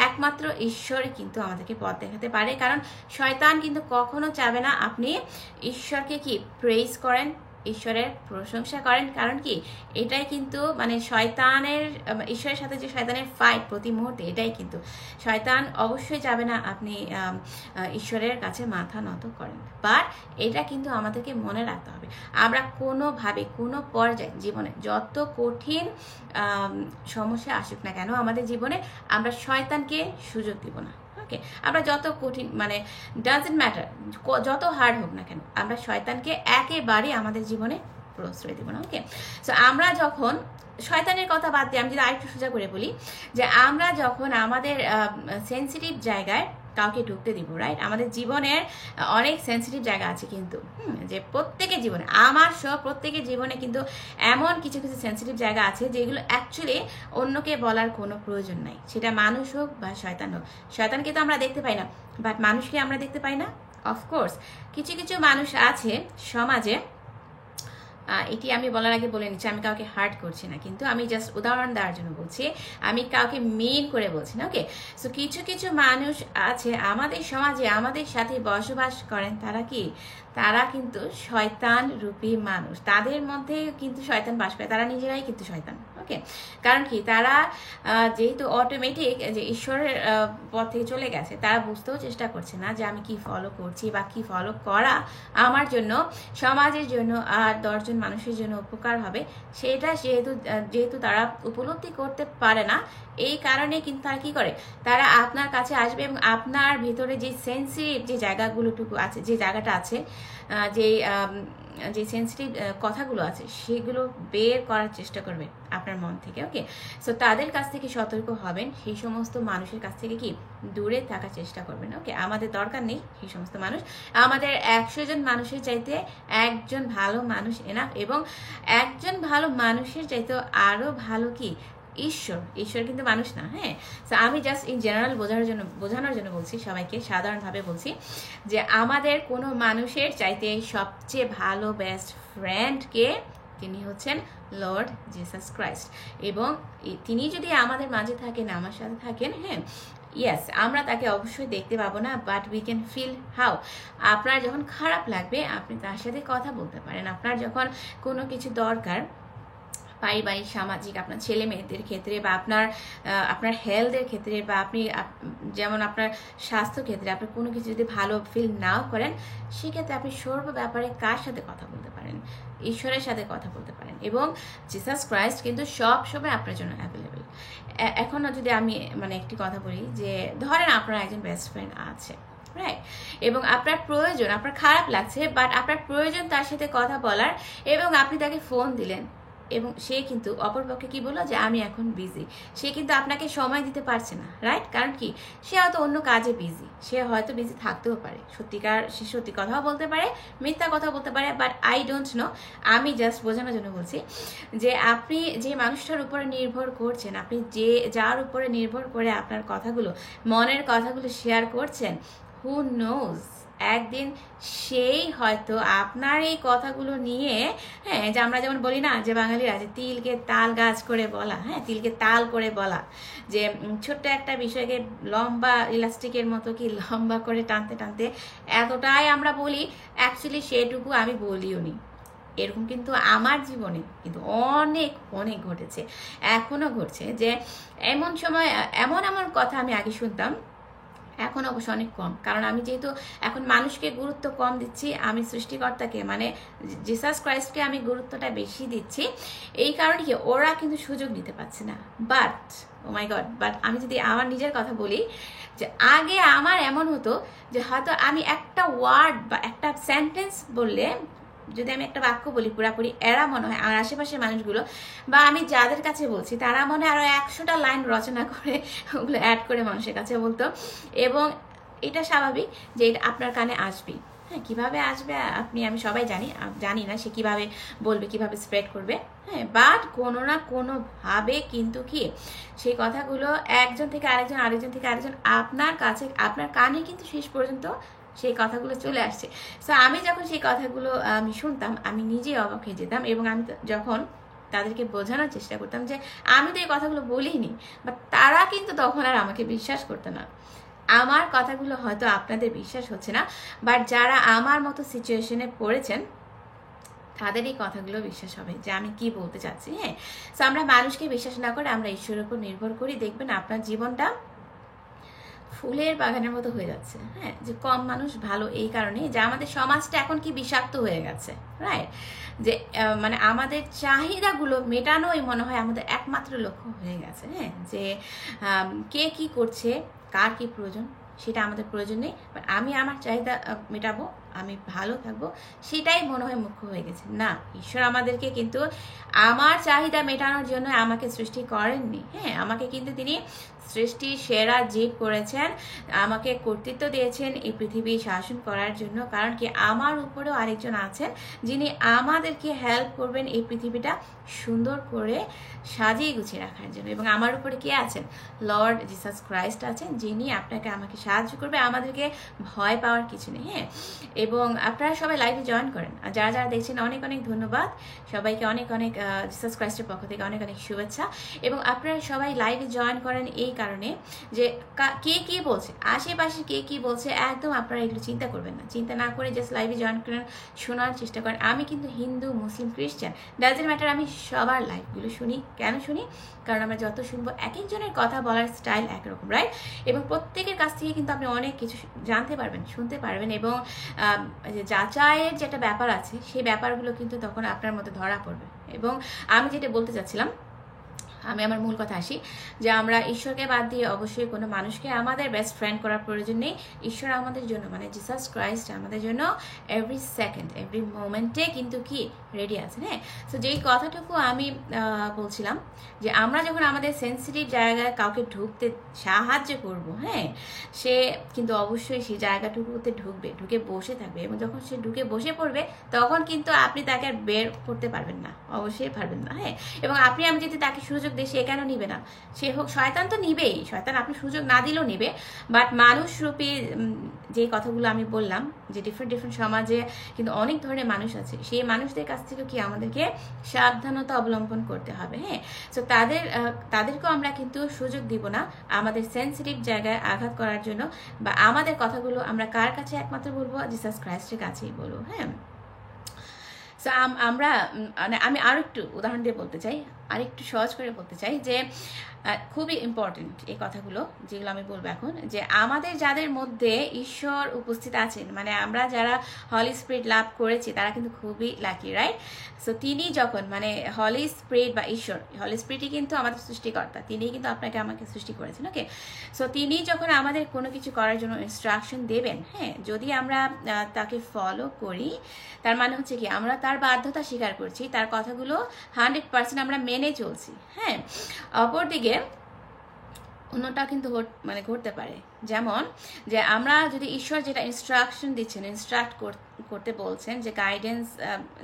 একমাত্র ঈশ্বরই কিন্তু আমাদেরকে পথ দেখাতে পারে। কারণ শয়তান কিন্তু কখনো চাবে না আপনি ঈশ্বরকে কি প্রেইজ করেন, ঈশ্বরের প্রশংসা করেন। কারণ কি, এটাই কিন্তু মানে শয়তানের, ঈশ্বরের সাথে যে শয়তানের ফাইট প্রতি মুহূর্তে, এটাই কিন্তু শয়তান অবশ্যই চাবে না আপনি ঈশ্বরের কাছে মাথা নত করেন। বাট এটা কিন্তু আমাদেরকে মনে রাখতে হবে, আমরা কোনোভাবে কোনো পর্যায়ে জীবনে যত কঠিন সমস্যা আসুক না কেন আমাদের জীবনে, আমরা শয়তানকে সুযোগ দিব না। ওকে, আমরা যত কঠিন, মানে ডাজন্ট ম্যাটার, যত হার্ড হোক না কেন, আমরা শয়তানকে একেবারে আমাদের জীবনে প্রশ্রয় দিব না। ওকে, সো আমরা যখন শয়তানের কথা বাদ দিয়ে আমি যদি আরেকটু সোজা করে বলি, যে আমরা যখন আমাদের সেন্সিটিভ জায়গায় কাউকে ঢুকতে দিব, রাইট? আমাদের জীবনের অনেক সেন্সিটিভ জায়গা আছে কিন্তু, যে প্রত্যেকের জীবনে, আমার সব প্রত্যেকের জীবনে কিন্তু এমন কিছু কিছু সেন্সিটিভ জায়গা আছে যেগুলো অ্যাকচুয়ালি অন্যকে বলার কোনো প্রয়োজন নাই। সেটা মানুষ হোক বা শয়তান হোক। শয়তানকে তো আমরা দেখতে পাই না, বাট মানুষকে আমরা দেখতে পাই না। অফকোর্স কিছু কিছু মানুষ আছে সমাজে, এটি আমি বলার আগে বলে নিচ্ছি, আমি কাউকে হার্ট করছি না, কিন্তু আমি জাস্ট উদাহরণ দেওয়ার জন্য বলছি, আমি কাউকে মেন করে বলছি না। ওকে, সো কিছু কিছু মানুষ আছে আমাদের সমাজে আমাদের সাথে বসবাস করেন, তারা কিন্তু শয়তান রূপী মানুষ, তাদের মধ্যে কিন্তু শয়তান বাস করে, তারা নিজেরাই কিন্তু শয়তান। ওকে, কারণ কি, তারা যেহেতু অটোমেটিক যে ঈশ্বরের পথ থেকে চলে গেছে, তারা বুঝতেও চেষ্টা করছে না যে আমি কি ফলো করছি বা কি ফলো করা আমার জন্য, সমাজের জন্য আর 10 জন মানুষের জন্য উপকার হবে, সেটা যেহেতু তারা উপলব্ধি করতে পারে না, এই কারণে কিন্তু তারা কি করে, তারা আপনার কাছে আসবে এবং আপনার ভিতরে যে সেন্সিটিভ যে জায়গাগুলোটুকু আছে, যে জায়গাটা আছে, যে সেন্সিটিভ কথাগুলো আছে সেগুলো বের করার চেষ্টা করবে আপনার মন থেকে। ওকে, সো তাদের কাছ থেকে সতর্ক হবেন, সেই সমস্ত মানুষের কাছ থেকে কি দূরে থাকার চেষ্টা করবেন। ওকে, আমাদের দরকার নেই সেই সমস্ত মানুষ। আমাদের 100 জন মানুষের চাইতে একজন ভালো মানুষ এনাফ, এবং একজন ভালো মানুষের চাইতে আরো ভালো কি ঈশ্বর কিন্তু মানুষ না। হ্যাঁ, তো আমি জাস্ট ইন জেনারেল বোঝানোর জন্য বলছি সবাইকে, সাধারণভাবে বলছি যে আমাদের কোনো মানুষের চাইতে সবচেয়ে ভালো বেস্ট ফ্রেন্ড কে, তিনি হচ্ছেন লর্ড জিসাস ক্রাইস্ট। এবং তিনি যদি আমাদের মাঝে থাকেন, আমার সাথে থাকেন, হ্যাঁ, ইয়েস, আমরা তাকে অবশ্যই দেখতে পাবো না, but we can feel how. আপনার যখন খারাপ লাগবে আপনি তার সাথে কথা বলতে পারেন। আপনার যখন কোনো কিছু দরকার, পারিবারিক, সামাজিক, আপনার ছেলে মেয়েদের ক্ষেত্রে, বা আপনার হেলথের ক্ষেত্রে, বা আপনি যেমন আপনার স্বাস্থ্য ক্ষেত্রে আপনার কোনো কিছু যদি ভালো ফিল নাও করেন, সেক্ষেত্রে আপনি সর্ব ব্যাপারে কার সাথে কথা বলতে পারেন? ঈশ্বরের সাথে কথা বলতে পারেন। এবং জিসাস ক্রাইস্ট কিন্তু সব সময় আপনার জন্য অ্যাভেলেবেল। এখনও যদি আমি একটি কথা বলি, যে ধরেন আপনার একজন বেস্ট ফ্রেন্ড আছে, রাইট, এবং আপনার প্রয়োজন, আপনার খারাপ লাগছে, বাট আপনার প্রয়োজন তার সাথে কথা বলার, এবং আপনি তাকে ফোন দিলেন, এবং সে কিন্তু অপরপক্ষে কি বললো যে আমি এখন বিজি, সে কিন্তু আপনাকে সময় দিতে পারছে না, রাইট? কারণ কি, সে হয়তো অন্য কাজে বিজি, সে হয়তো বিজি থাকতেও পারে, সে সত্যি কথাও বলতে পারে, মিথ্যা কথাও বলতে পারে, বাট আই ডোন্ট নো। আমি জাস্ট বোঝানোর জন্য বলছি যে আপনি যে মানুষটার উপরে নির্ভর করছেন, আপনি যার উপরে নির্ভর করে আপনার কথাগুলো, মনের কথাগুলো শেয়ার করছেন, হু নোজ, একদিন সেই হয়তো আপনার এই কথাগুলো নিয়ে, হ্যাঁ, যে আমরা যেমন বলি না, যে বাঙালিরা যে তিলকে তাল গাছ করে বলা, হ্যাঁ, তিলকে তাল করে বলা, যে ছোট্ট একটা বিষয়কে লম্বা ইলাস্টিকের মতো কি লম্বা করে টানতে টানতে এতটাই আমরা বলি, অ্যাকচুয়ালি সেটুকু আমি বলিও নি। এরকম কিন্তু আমার জীবনে কিন্তু অনেক অনেক ঘটেছে, এখনো ঘটছে, যে এমন সময় এমন কথা আমি আগে শুনতাম, এখন অবশ্য অনেক কম, কারণ আমি যেহেতু এখন মানুষকে গুরুত্ব কম দিচ্ছি, আমি সৃষ্টিকর্তাকে জিসাস ক্রাইস্টকে আমি গুরুত্বটা বেশি দিচ্ছি, এই কারণে কি ওরা কিন্তু সুযোগ নিতে পারছে না। But oh my god, but আমি যদি আমার নিজের কথা বলি, যে আগে আমার এমন হতো যে হয়তো আমি একটা ওয়ার্ড বা একটা সেন্টেন্স বললে, যদি আমি একটা বাক্য বলি পুরাপুরি, এরা মনে হয় আমার আশেপাশের মানুষগুলো, বা আমি যাদের কাছে বলছি, তারা মনে হয় আরো 100টা লাইন রচনা করে ওগুলো অ্যাড করে মানুষের কাছে বলতো। এবং এটা স্বাভাবিক যে এটা আপনার কানে আসবেই। হ্যাঁ, কিভাবে আসবে আমি সবাই জানি না সে কিভাবে বলবে, কিভাবে স্প্রেড করবে, হ্যাঁ, বাট কোনো না কোনোভাবে কিন্তু কি সেই কথাগুলো একজন থেকে আরেকজন, আরেকজন থেকে আরেকজন আপনার কাছে, আপনার কানে কিন্তু শেষ পর্যন্ত সেই কথাগুলো চলে আসছে। সো আমি যখন সেই কথাগুলো আমি শুনতাম, আমি নিজেই অবাক হয়ে যেতাম, এবং আমি যখন তাদেরকে বোঝানোর চেষ্টা করতাম যে আমি তো এই কথাগুলো বলিনি, বাট তারা কিন্তু তখন আর আমাকে বিশ্বাস করতো না। আমার কথাগুলো হয়তো আপনাদের বিশ্বাস হচ্ছে না, বাট যারা আমার মতো সিচুয়েশনে পড়েছেন তাদের এই কথাগুলো বিশ্বাস হবে যে আমি কি বলতে চাচ্ছি। হ্যাঁ, সো আমরা মানুষকে বিশ্বাস না করে আমরা ঈশ্বরের উপর নির্ভর করি, দেখবেন আপনার জীবনটা ফুলের বাগানের মতো হয়ে যাচ্ছে। হ্যাঁ, যে কম মানুষ ভালো এই কারণে যে আমাদের সমাজটা এখন কি বিষাক্ত হয়ে গেছে, রাইট? যে আমাদের চাহিদাগুলো মেটানোই মনে হয় আমাদের একমাত্র লক্ষ্য হয়ে গেছে। হ্যাঁ, যে কে কি করছে, কার কি প্রয়োজন সেটা আমাদের প্রয়োজন নেই, বাট আমি আমার চাহিদা মেটাবো, আমি ভালো থাকবো, সেটাই মনে হয় মুখ্য হয়ে গেছে। না, ঈশ্বর আমাদেরকে কিন্তু আমার চাহিদা মেটানোর জন্য আমাকে সৃষ্টি করেননি। হ্যাঁ, আমাকে কিন্তু তিনি সৃষ্টির সেরা জীব করেছেন, আমাকে কর্তৃত্ব দিয়েছেন এই পৃথিবী শাসন করার জন্য। কারণ কি, আমার উপরেও আরেকজন আছেন যিনি আমাদেরকে হেল্প করবেন এই পৃথিবীটা সুন্দর করে সাজিয়ে গুছিয়ে রাখার জন্য। এবং আমার উপরে কে আছেন? লর্ড জিসাস ক্রাইস্ট আছেন, যিনি আপনাকে আমাকে সাহায্য করবে, আমাদেরকে ভয় পাওয়ার কিছু নেই। হ্যাঁ, এবং আপনারা সবাই লাইভে জয়েন করেন, আর যারা যারা দেখছেন অনেক অনেক ধন্যবাদ সবাইকে, অনেক অনেক জিসাস ক্রাইস্টের পক্ষ থেকে অনেক অনেক শুভেচ্ছা। এবং আপনারা সবাই লাইভে জয়েন করেন এই কারণে যে কে কি বলছে, আশেপাশে কে কি বলছে একদম আপনারা এগুলো চিন্তা করবেন না, চিন্তা না করে জাস্ট লাইভে জয়েন করেন, শোনার চেষ্টা করেন। আমি কিন্তু হিন্দু, মুসলিম, খ্রিস্টান, ডাজেন্ট ম্যাটার, আমি সবার লাইভগুলো শুনি। কেন শুনি? কারণ আমরা যত শুনবো, এক একজনের কথা বলার স্টাইল একরকম, রাইট? এবং প্রত্যেকের কাছ থেকে কিন্তু আপনি অনেক কিছু জানতে পারবেন, শুনতে পারবেন, এবং যে যাচাইয়ের যেটা ব্যাপার আছে সেই ব্যাপারগুলো কিন্তু তখন আপনার মধ্যে ধরা পড়বে। এবং আমি যেটা বলতে চাচ্ছিলাম, আমি আমার মূল কথা আসি যে আমরা ঈশ্বরকে বাদ দিয়ে অবশ্যই কোনো মানুষকে আমাদের বেস্ট ফ্রেন্ড করার প্রয়োজন নেই। ঈশ্বর আমাদের জন্য মানে জিসাস ক্রাইস্ট আমাদের জন্য এভরি সেকেন্ড এভরি মোমেন্টে কিন্তু কি রেডি আছেন। হ্যাঁ, সো যেই কথাটুকু আমি বলছিলাম যে আমরা যখন আমাদের সেন্সিটিভ জায়গায় কাউকে ঢুকতে সাহায্য করব, হ্যাঁ, সে কিন্তু অবশ্যই সেই জায়গাটুকুতে ঢুকে বসে থাকবে, এবং যখন সে ঢুকে বসে পড়বে তখন কিন্তু আপনি তাকে আর বের করতে পারবেন না, অবশ্যই পারবেন না। হ্যাঁ, এবং আপনি আমি যদি তাকে সুযোগ দিই সে কেন নিবে না? সে হোক শয়তান, তো নিবেই, শয়তান আপনি সুযোগ না দিলেও নিবে। বাট মানুষরূপী যে কথাগুলো আমি বললাম যে ডিফারেন্ট সমাজে কিন্তু অনেক ধরনের মানুষ আছে, সেই মানুষদের কাছ থেকে কি আমাদেরকে সাবধানতা অবলম্বন করতে হবে। হ্যাঁ, সো তাদেরকেও আমরা কিন্তু সুযোগ দিব না আমাদের সেন্সিটিভ জায়গায় আঘাত করার জন্য, বা আমাদের কথাগুলো আমরা কার কাছে একমাত্র বলবো? জিসাস ক্রাইস্টের কাছেই বলবো। হ্যাঁ, সো আমরা মানে আমি আরও একটু উদাহরণ দিয়ে বলতে চাই, আরেকটু সহজ করে বলতে চাই যে খুবই ইম্পর্টেন্ট এই কথাগুলো যেগুলো আমি বলবো এখন, যে আমাদের যাদের মধ্যে ঈশ্বর উপস্থিত আছেন, মানে আমরা যারা হলি স্পিরিট লাভ করেছি তারা কিন্তু খুবই লাকি, রাইট? সো তিনি যখন মানে হলি স্পিরিট বা ঈশ্বর, হলি স্পিরিটই কিন্তু আমাদের সৃষ্টিকর্তা, তিনিই কিন্তু আপনাকে আমাকে সৃষ্টি করেছেন। ওকে, সো তিনি যখন আমাদের কোনো কিছু করার জন্য ইনস্ট্রাকশন দেবেন, হ্যাঁ, যদি আমরা তাকে ফলো করি তার মানে হচ্ছে কি আমরা তার বাধ্যতা স্বীকার করছি, তার কথাগুলো 100% আমরা মেনে চলছি। হ্যাঁ, অপরদিকে অন্যটা কিন্তু মানে ঘটতে পারে, যেমন যে আমরা যদি ঈশ্বর যেটা ইনস্ট্রাকশন দিচ্ছেন, ইনস্ট্রাক্ট করতে বলছেন, যে গাইডেন্স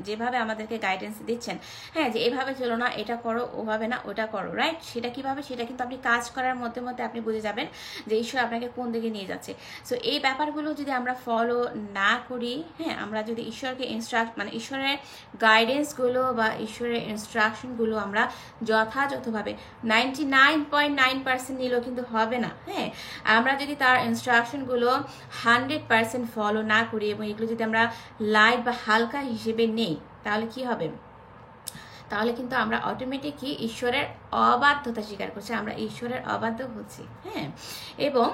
যেভাবে আমাদেরকে গাইডেন্স দিচ্ছেন, হ্যাঁ, যে এভাবে চলো না, এটা করো, ওভাবে না ওটা করো, রাইট? সেটা কিভাবে, সেটা কিন্তু আপনি কাজ করার মধ্যে আপনি বুঝে যাবেন যে ঈশ্বর আপনাকে কোন দিকে নিয়ে যাচ্ছে। সো এই ব্যাপারগুলো যদি আমরা ফলো না করি, হ্যাঁ, আমরা যদি ঈশ্বরকে মানে ঈশ্বরের গাইডেন্সগুলো বা ঈশ্বরের ইনস্ট্রাকশনগুলো আমরা যথাযথভাবে 99.9% নিলেও কিন্তু হবে না। হ্যাঁ, আমরা যদি তার ইনস্ট্রাকশনগুলো 100% ফলো না করি এবং এগুলো যদি আমরা লাইট বা হালকা হিসেবে নেই, তাহলে কি হবে? তাহলে কিন্তু আমরা অটোমেটিকই ঈশ্বরের অবাধ্যতা স্বীকার করছি, আমরা ঈশ্বরের অবাধ্য হচ্ছি। হ্যাঁ, এবং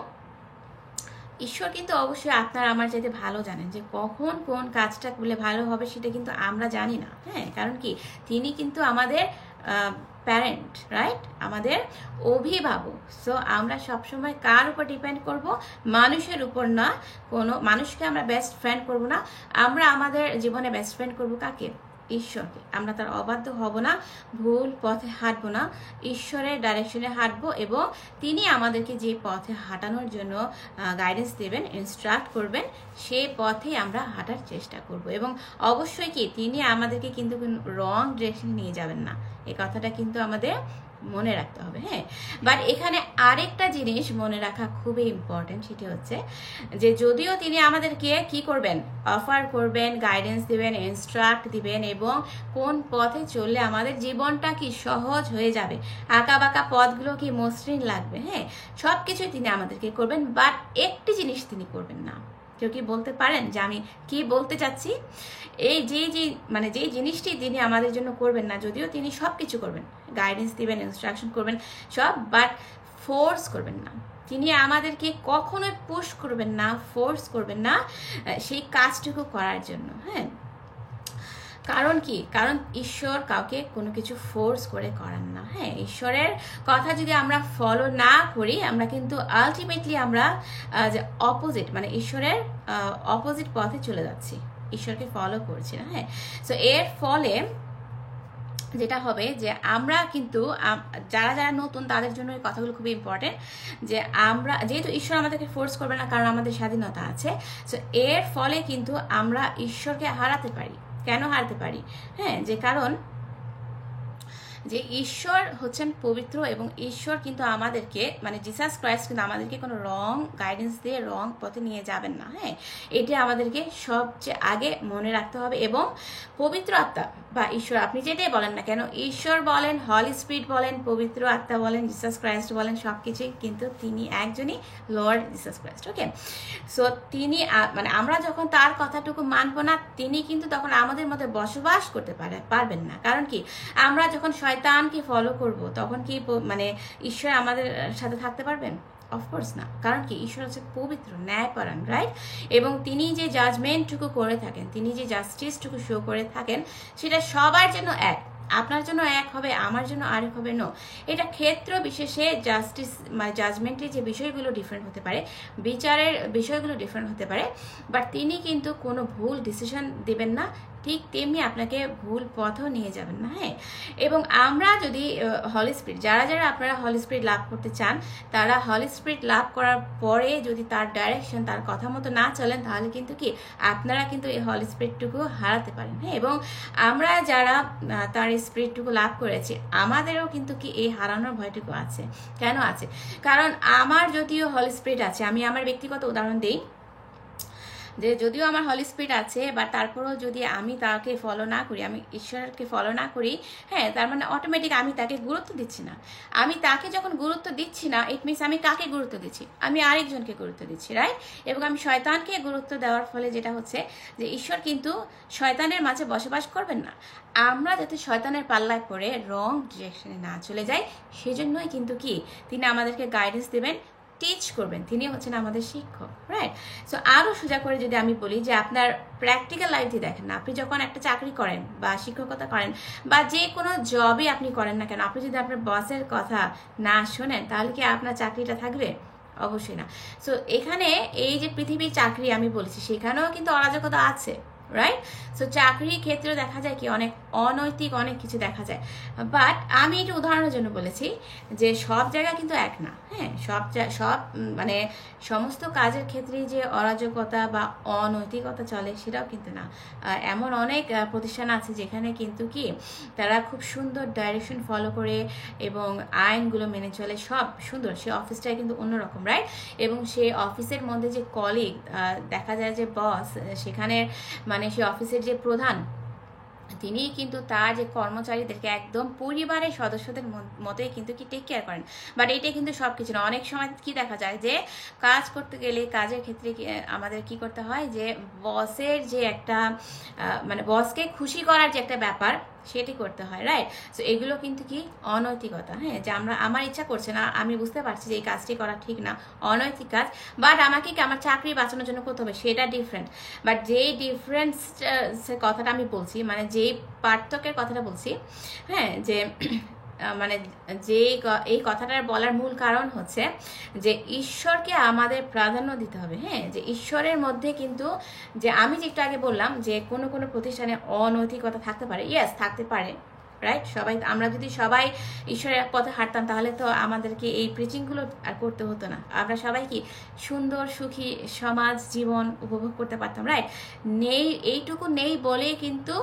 ঈশ্বর কিন্তু অবশ্যই আপনার আমার চাইতে ভালো জানেন যে কখন কোন কাজটা করলে ভালো হবে, সেটা কিন্তু আমরা জানি না। হ্যাঁ, কারণ কি তিনি কিন্তু আমাদের প্যারেন্ট, রাইট? আমাদের অভিভাবক। সো আমরা সবসময় কার উপর ডিপেন্ড করব? মানুষের উপর না। কোনো মানুষকে আমরা বেস্ট ফ্রেন্ড করব না, আমরা আমাদের জীবনে বেস্ট ফ্রেন্ড করব কাকে? ঈশ্বরকে। আমরা তার অবাধ্য হব না, ভুল পথে হাঁটবো না, ঈশ্বরের ডাইরেকশনে হাঁটবো, এবং তিনি আমাদেরকে যে পথে হাঁটানোর জন্য গাইডেন্স দেবেন, ইনস্ট্রাক্ট করবেন, সেই পথেই আমরা হাঁটার চেষ্টা করব। এবং অবশ্যই কি তিনি আমাদেরকে কিন্তু রং ডিরেকশন নিয়ে যাবেন না, এই কথাটা কিন্তু আমাদের মনে রাখতে হবে। হ্যাঁ, বাট এখানে আরেকটা জিনিস মনে রাখা খুবই ইম্পর্টেন্ট, সেটি হচ্ছে যে যদিও তিনি আমাদেরকে কি করবেন? অফার করবেন, গাইডেন্স দিবেন, ইনস্ট্রাক্ট দিবেন, এবং কোন পথে চললে আমাদের জীবনটা কি সহজ হয়ে যাবে, আঁকা বাঁকা পথগুলো কি মসৃণ লাগবে, হ্যাঁ, সব কিছুই তিনি আমাদেরকে করবেন। বাট একটি জিনিস তিনি করবেন না। কেউ কি বলতে পারেন যে আমি কি বলতে চাচ্ছি? এই যে জিনিসটি তিনি আমাদের জন্য করবেন না, যদিও তিনি সব কিছু করবেন, গাইডেন্স দিবেন, ইনস্ট্রাকশন করবেন সব, বাট ফোর্স করবেন না। তিনি আমাদেরকে কখনোই পুশ করবেন না, ফোর্স করবেন না সেই কাজটুকু করার জন্য। হ্যাঁ, কারণ কি? কারণ ঈশ্বর কাউকে কোনো কিছু ফোর্স করে করান না। হ্যাঁ, ঈশ্বরের কথা যদি আমরা ফলো না করি, আমরা কিন্তু আলটিমেটলি আমরা যে অপোজিট মানে ঈশ্বরের অপোজিট পথে চলে যাচ্ছি, ঈশ্বরকে ফলো করছি না। হ্যাঁ, সো এর ফলে যেটা হবে যে আমরা কিন্তু যারা নতুন তাদের জন্য এই কথাগুলো খুবই ইম্পর্টেন্ট, যে আমরা যেহেতু ঈশ্বর আমাদেরকে ফোর্স করবে না, কারণ আমাদের স্বাধীনতা আছে। সো এর ফলে কিন্তু আমরা ঈশ্বরকে হারাতে পারি। কেন হারাতে পারি? হ্যাঁ, যে কারণ যে ঈশ্বর হচ্ছেন পবিত্র, এবং ঈশ্বর কিন্তু আমাদেরকে মানে জিসাস ক্রাইস্ট কিন্তু আমাদেরকে কোনো রং গাইডেন্স দিয়ে রং পথে নিয়ে যাবেন না। হ্যাঁ, এটা আমাদেরকে সবচেয়ে আগে মনে রাখতে হবে। এবং পবিত্র আত্মা বা ঈশ্বর, আপনি যেটাই বলেন না কেন, ঈশ্বর বলেন, হলি স্পিরিট বলেন, পবিত্র আত্মা বলেন, জিসাস ক্রাইস্ট বলেন, সব কিছুই কিন্তু তিনি একজনই, লর্ড জিসাস ক্রাইস্ট। ওকে, সো তিনি মানে আমরা যখন তার কথাটুকু মানবো না, তিনি কিন্তু তখন আমাদের মধ্যে বসবাস করতে পারবেন না। কারণ কি? আমরা যখন শয়তানকে ফলো করব, তখন কি মানে ঈশ্বর আমাদের সাথে থাকতে পারবেন? অফকোর্স না। কারণ কি? ঈশ্বর হচ্ছে পবিত্র, ন্যায়পরায়ণ, রাইট? এবং তিনি যে জাজমেন্টটুকু করে থাকেন, তিনি যে জাস্টিসটুকু শো করে থাকেন, সেটা সবার জন্য এক। আপনার জন্য এক হবে, আমার জন্য আরেক হবে, নো। এটা ক্ষেত্র বিশেষে জাস্টিস মানে জাজমেন্টের যে বিষয়গুলো ডিফারেন্ট হতে পারে, বিচারের বিষয়গুলো ডিফারেন্ট হতে পারে, বাট তিনি কিন্তু কোনো ভুল ডিসিশন দেবেন না, ঠিক তেমনি আপনাকে ভুল পথও নিয়ে যাবেন না। হ্যাঁ, এবং আমরা যদি হলি স্পিরিট, যারা যারা আপনারা হলি স্পিরিট লাভ করতে চান, তারা হলি স্পিরিট লাভ করার পরে যদি তার ডাইরেকশন, তার কথা মতো না চলেন, তাহলে কিন্তু কি আপনারা কিন্তু এই হলি স্পিরিটটুকু হারাতে পারেন। হ্যাঁ, এবং আমরা যারা তার এই স্পিরিটটুকু লাভ করেছি, আমাদেরও কিন্তু কি এই হারানোর ভয়টুকু আছে। কেন আছে? কারণ আমার যদিও হলি স্পিরিট আছে, আমি আমার ব্যক্তিগত উদাহরণ দিই, যে যদিও আমার হলি স্পিরিট আছে, বা তারপরেও যদি আমি তাকে ফলো না করি, আমি ঈশ্বরকে ফলো না করি, হ্যাঁ, তার মানে অটোমেটিক আমি তাকে গুরুত্ব দিচ্ছি না। আমি তাকে যখন গুরুত্ব দিচ্ছি না, ইট মিনস আমি কাকে গুরুত্ব দিচ্ছি? আমি আরেকজনকে গুরুত্ব দিচ্ছি, রাইট? এবং আমি শয়তানকে গুরুত্ব দেওয়ার ফলে যেটা হচ্ছে যে ঈশ্বর কিন্তু শয়তানের মাঝে বসবাস করবেন না। আমরা যাতে শয়তানের পাল্লায় পড়ে রং ডিরেকশনে না চলে যাই, সেজন্যই কিন্তু কি তিনি আমাদেরকে গাইডেন্স দেবেন, টিচ করবেন, তিনি হচ্ছেন আমাদের শিক্ষক, রাইট? সো আরও সোজা করে যদি আমি বলি যে আপনার প্র্যাকটিক্যাল লাইফে দেখেন না, আপনি যখন একটা চাকরি করেন বা শিক্ষকতা করেন বা যে কোনো জবে আপনি করেন না কেন, আপনি যদি আপনার বসের কথা না শোনেন, তাহলে কি আপনার চাকরিটা থাকবে? অবশ্যই না। সো এখানে এই যে পৃথিবীর চাকরি আমি বলেছি, সেখানেও কিন্তু অরাজকতা আছে, রাইট? সো চাকরির ক্ষেত্রেও দেখা যায় কি অনেক অনৈতিক অনেক কিছু দেখা যায়, বাট আমি এটা উদাহরণের জন্য বলেছি যে সব জায়গা কিন্তু এক না। হ্যাঁ, সব মানে সমস্ত কাজের ক্ষেত্রেই যে অরাজকতা বা অনৈতিকতা চলে সেটাও কিন্তু না। এমন অনেক প্রতিষ্ঠান আছে যেখানে কিন্তু কি তারা খুব সুন্দর ডাইরেকশন ফলো করে এবং আইনগুলো মেনে চলে, সব সুন্দর। সে অফিসটাই কিন্তু অন্যরকম, রাইট? এবং সেই অফিসের মধ্যে যে কলিগ, দেখা যায় যে বস, সেখানে মানে সে অফিসের যে প্রধান, তিনি কিন্তু তার যে কর্মচারীদেরকে একদম পরিবারের সদস্যদের মতোই কিন্তু কি টেক কেয়ার করেন। বাট এটা কিন্তু সব কিছু না। অনেক সময় কি দেখা যায় যে কাজ করতে গেলে, কাজের ক্ষেত্রে আমাদের কি করতে হয় যে বসের যে একটা মানে বসকে খুশি করার যে একটা ব্যাপার, সেটি করতে হয়, রাইট? সো এগুলো কিন্তু কি অনৈতিকতা। হ্যাঁ, যে আমার ইচ্ছা করছে না, আমি বুঝতে পারছি যে এই কাজটি করা ঠিক না, অনৈতিক কাজ, বাট আমাকে কি আমার চাকরি বাঁচানোর জন্য করতে হবে, সেটা ডিফারেন্ট। বাট যেই ডিফারেন্সের কথাটা আমি বলছি, মানে যেই পার্থক্যের কথাটা বলছি, হ্যাঁ, যে মানে যে এই কথাটার বলার মূল কারণ হচ্ছে যে ঈশ্বরকে আমাদের প্রাধান্য দিতে হবে। হ্যাঁ, যে ঈশ্বরের মধ্যে কিন্তু, যে আমি যে একটু আগে বললাম যে কোনো কোনো প্রতিষ্ঠানে অনৈতিকতা থাকতে পারে, ইয়েস থাকতে পারে, রাইট? আমরা যদি সবাই ঈশ্বরের পথে হাঁটতাম, তাহলে তো আমাদেরকে এই প্রিচিংগুলো আর করতে হতো না। আমরা সবাই কি সুন্দর সুখী সমাজ জীবন উপভোগ করতে পারতাম, রাইট? নেই, এইটুকু নেই বলেই কিন্তু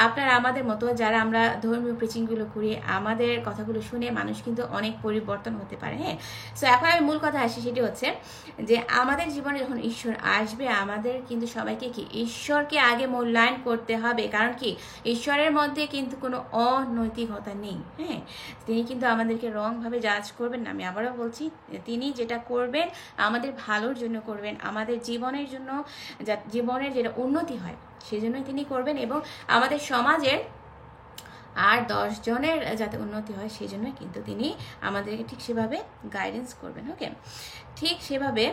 আপনার আমাদের মতো যারা আমরা ধর্মীয় প্রিচিংগুলো করি, আমাদের কথাগুলো শুনে মানুষ কিন্তু অনেক পরিবর্তন হতে পারে। হ্যাঁ, সো এখন আমি মূল কথা আসি, সেটি হচ্ছে যে আমাদের জীবনে যখন ঈশ্বর আসবে, আমাদের কিন্তু সবাইকে কি ঈশ্বরকে আগে মূল্যায়ন করতে হবে। কারণ কি ঈশ্বরের মধ্যে কিন্তু কোনো অনৈতিকতা নেই। হ্যাঁ, তিনি কিন্তু আমাদেরকে রংভাবে জাজ করবেন না। আমি আবারও বলছি, তিনি যেটা করবেন আমাদের ভালোর জন্য করবেন, আমাদের জীবনের জন্য, জীবনের যেটা উন্নতি হয় সেজন্যই তিনি করবেন, এবং আমাদের সমাজের আর 10 জনের যাতে উন্নতি হয় সেই জন্যই কিন্তু তিনি আমাদেরকে ঠিক সেভাবে গাইডেন্স করবেন। ওকে, ঠিক সেভাবে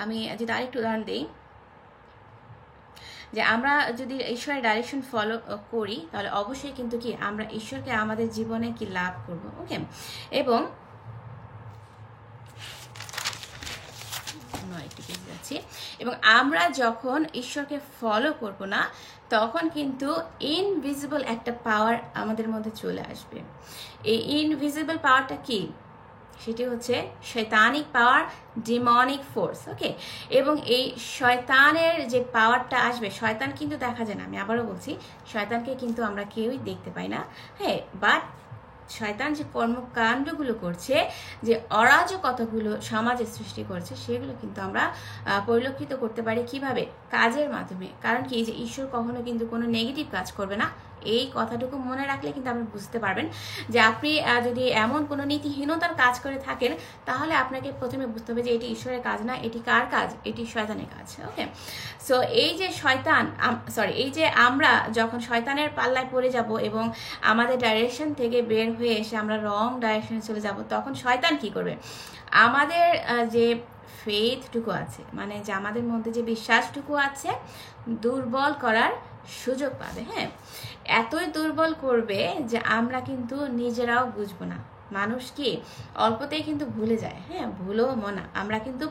আমি যদি আরেকটু উদাহরণ দিই, যে আমরা যদি ঈশ্বরের ডাইরেকশন ফলো করি, তাহলে অবশ্যই কিন্তু কি আমরা ঈশ্বরকে আমাদের জীবনে কি লাভ করব। ওকে, এবং এবং আমরা যখন ঈশ্বরকে ফলো করব না, তখন কিন্তু ইনভিজিবল একটা পাওয়ার আমাদের মধ্যে চলে আসবে। এই ইনভিজিবল পাওয়ারটা কি? সেটি হচ্ছে শয়তানিক পাওয়ার, ডিমনিক ফোর্স। ওকে, এবং এই শয়তানের যে পাওয়ারটা আসবে, শয়তান কিন্তু দেখা যায় না। আমি আবারও বলছি, শয়তানকে কিন্তু আমরা কেউই দেখতে পাই না। হ্যাঁ, বাট শয়তান যে কর্মকাণ্ডগুলো করছে, যে অরাজকতাগুলো সমাজে সৃষ্টি করছে, সেগুলো কিন্তু আমরা পরিলক্ষিত করতে পারি কিভাবে? কাজের মাধ্যমে। কারণ কি, যে ঈশ্বর কখনো কিন্তু কোনো নেগেটিভ কাজ করবে না। এই কথাটুকু মনে রাখলে কিন্তু আপনি বুঝতে পারবেন যে আপনি যদি এমন কোনো নীতিহীনতার কাজ করে থাকেন, তাহলে আপনাকে প্রথমে বুঝতে হবে যে এটি ঈশ্বরের কাজ না, এটি কার কাজ? এটি শয়তানের কাজ। ওকে, সো এই যে এই যে আমরা যখন শয়তানের পাল্লায় পড়ে যাব এবং আমাদের ডাইরেকশন থেকে বের হয়ে এসে আমরা রং ডাইরেকশনে চলে যাব, তখন শয়তান কি করবে? আমাদের যে ফেথটুকু আছে, মানে যে আমাদের মধ্যে যে বিশ্বাসটুকু আছে, দুর্বল করার সুযোগ পাবে। হ্যাঁ, এতই দুর্বল করবে যে আমরা কিন্তু নিজেরাও বুঝবো না। মানুষ কি অল্পতেই কিন্তু ভুলে যায়। হ্যাঁ, ভুলো মনা, আমরা কিন্তু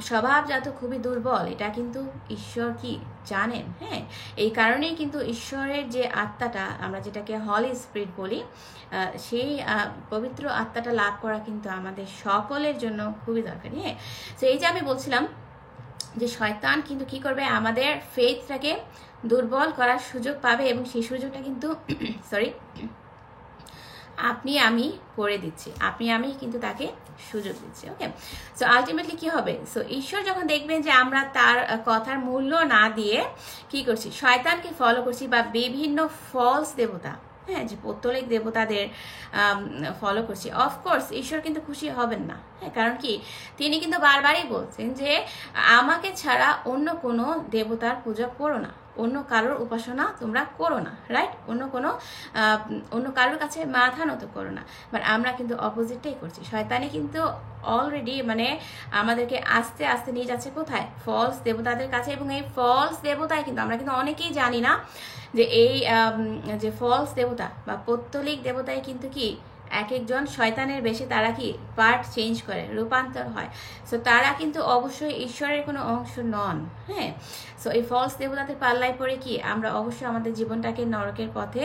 স্বভাবজাত খুবই দুর্বল, এটা কিন্তু ঈশ্বর কি জানেন। হ্যাঁ, এই কারণেই কিন্তু ঈশ্বরের যে আত্মাটা, আমরা যেটাকে হলি স্পিরিট বলি, সেই পবিত্র আত্মাটা লাভ করা কিন্তু আমাদের সকলের জন্য খুবই দরকারি। হ্যাঁ, তো এই যে আমি বলছিলাম যে শয়তান কিন্তু কি করবে, আমাদের ফেথটাকে দুর্বল করার সুযোগ পাবে, এবং সেই সুযোগটা কিন্তু সরি আপনি আমি করে দিচ্ছি, আপনি আমি কিন্তু তাকে সুযোগ দিচ্ছি। ওকে, সো আলটিমেটলি কি হবে, সো ঈশ্বর যখন দেখবেন যে আমরা তার কথার মূল্য না দিয়ে কি করছি, শয়তানকে ফলো করছি, বা বিভিন্ন ফলস দেবতা, হ্যাঁ, যে পৌত্তলিক দেবতাদের ফলো করছি, অফকোর্স ঈশ্বর কিন্তু খুশি হবেন না। হ্যাঁ, কারণ কি তিনি কিন্তু বারবারই বলছেন যে আমাকে ছাড়া অন্য কোনো দেবতার পূজা করো না, অন্য কারোর উপাসনা তোমরা করো না, রাইট? অন্য কারোর কাছে মাথা নত করো না। বাট আমরা কিন্তু অপোজিটটাই করছি। শয়তানি কিন্তু অলরেডি মানে আমাদেরকে আস্তে আস্তে নিয়ে যাচ্ছে কোথায়, ফলস দেবতাদের কাছে। এবং এই ফলস দেবতায় কিন্তু আমরা কিন্তু অনেকেই জানি না যে এই যে ফলস দেবতা বা পৌত্তলিক দেবতায় কিন্তু কি এক একজন শয়তানের বেশি তারা কি পার্ট চেঞ্জ করে, রূপান্তর হয়। সো তারা কিন্তু অবশ্যই ঈশ্বরের কোনো অংশ নন। হ্যাঁ, সো এই ফলস দেবতাদের পাল্লায় পড়ে কি আমরা অবশ্যই আমাদের জীবনটাকে নরকের পথে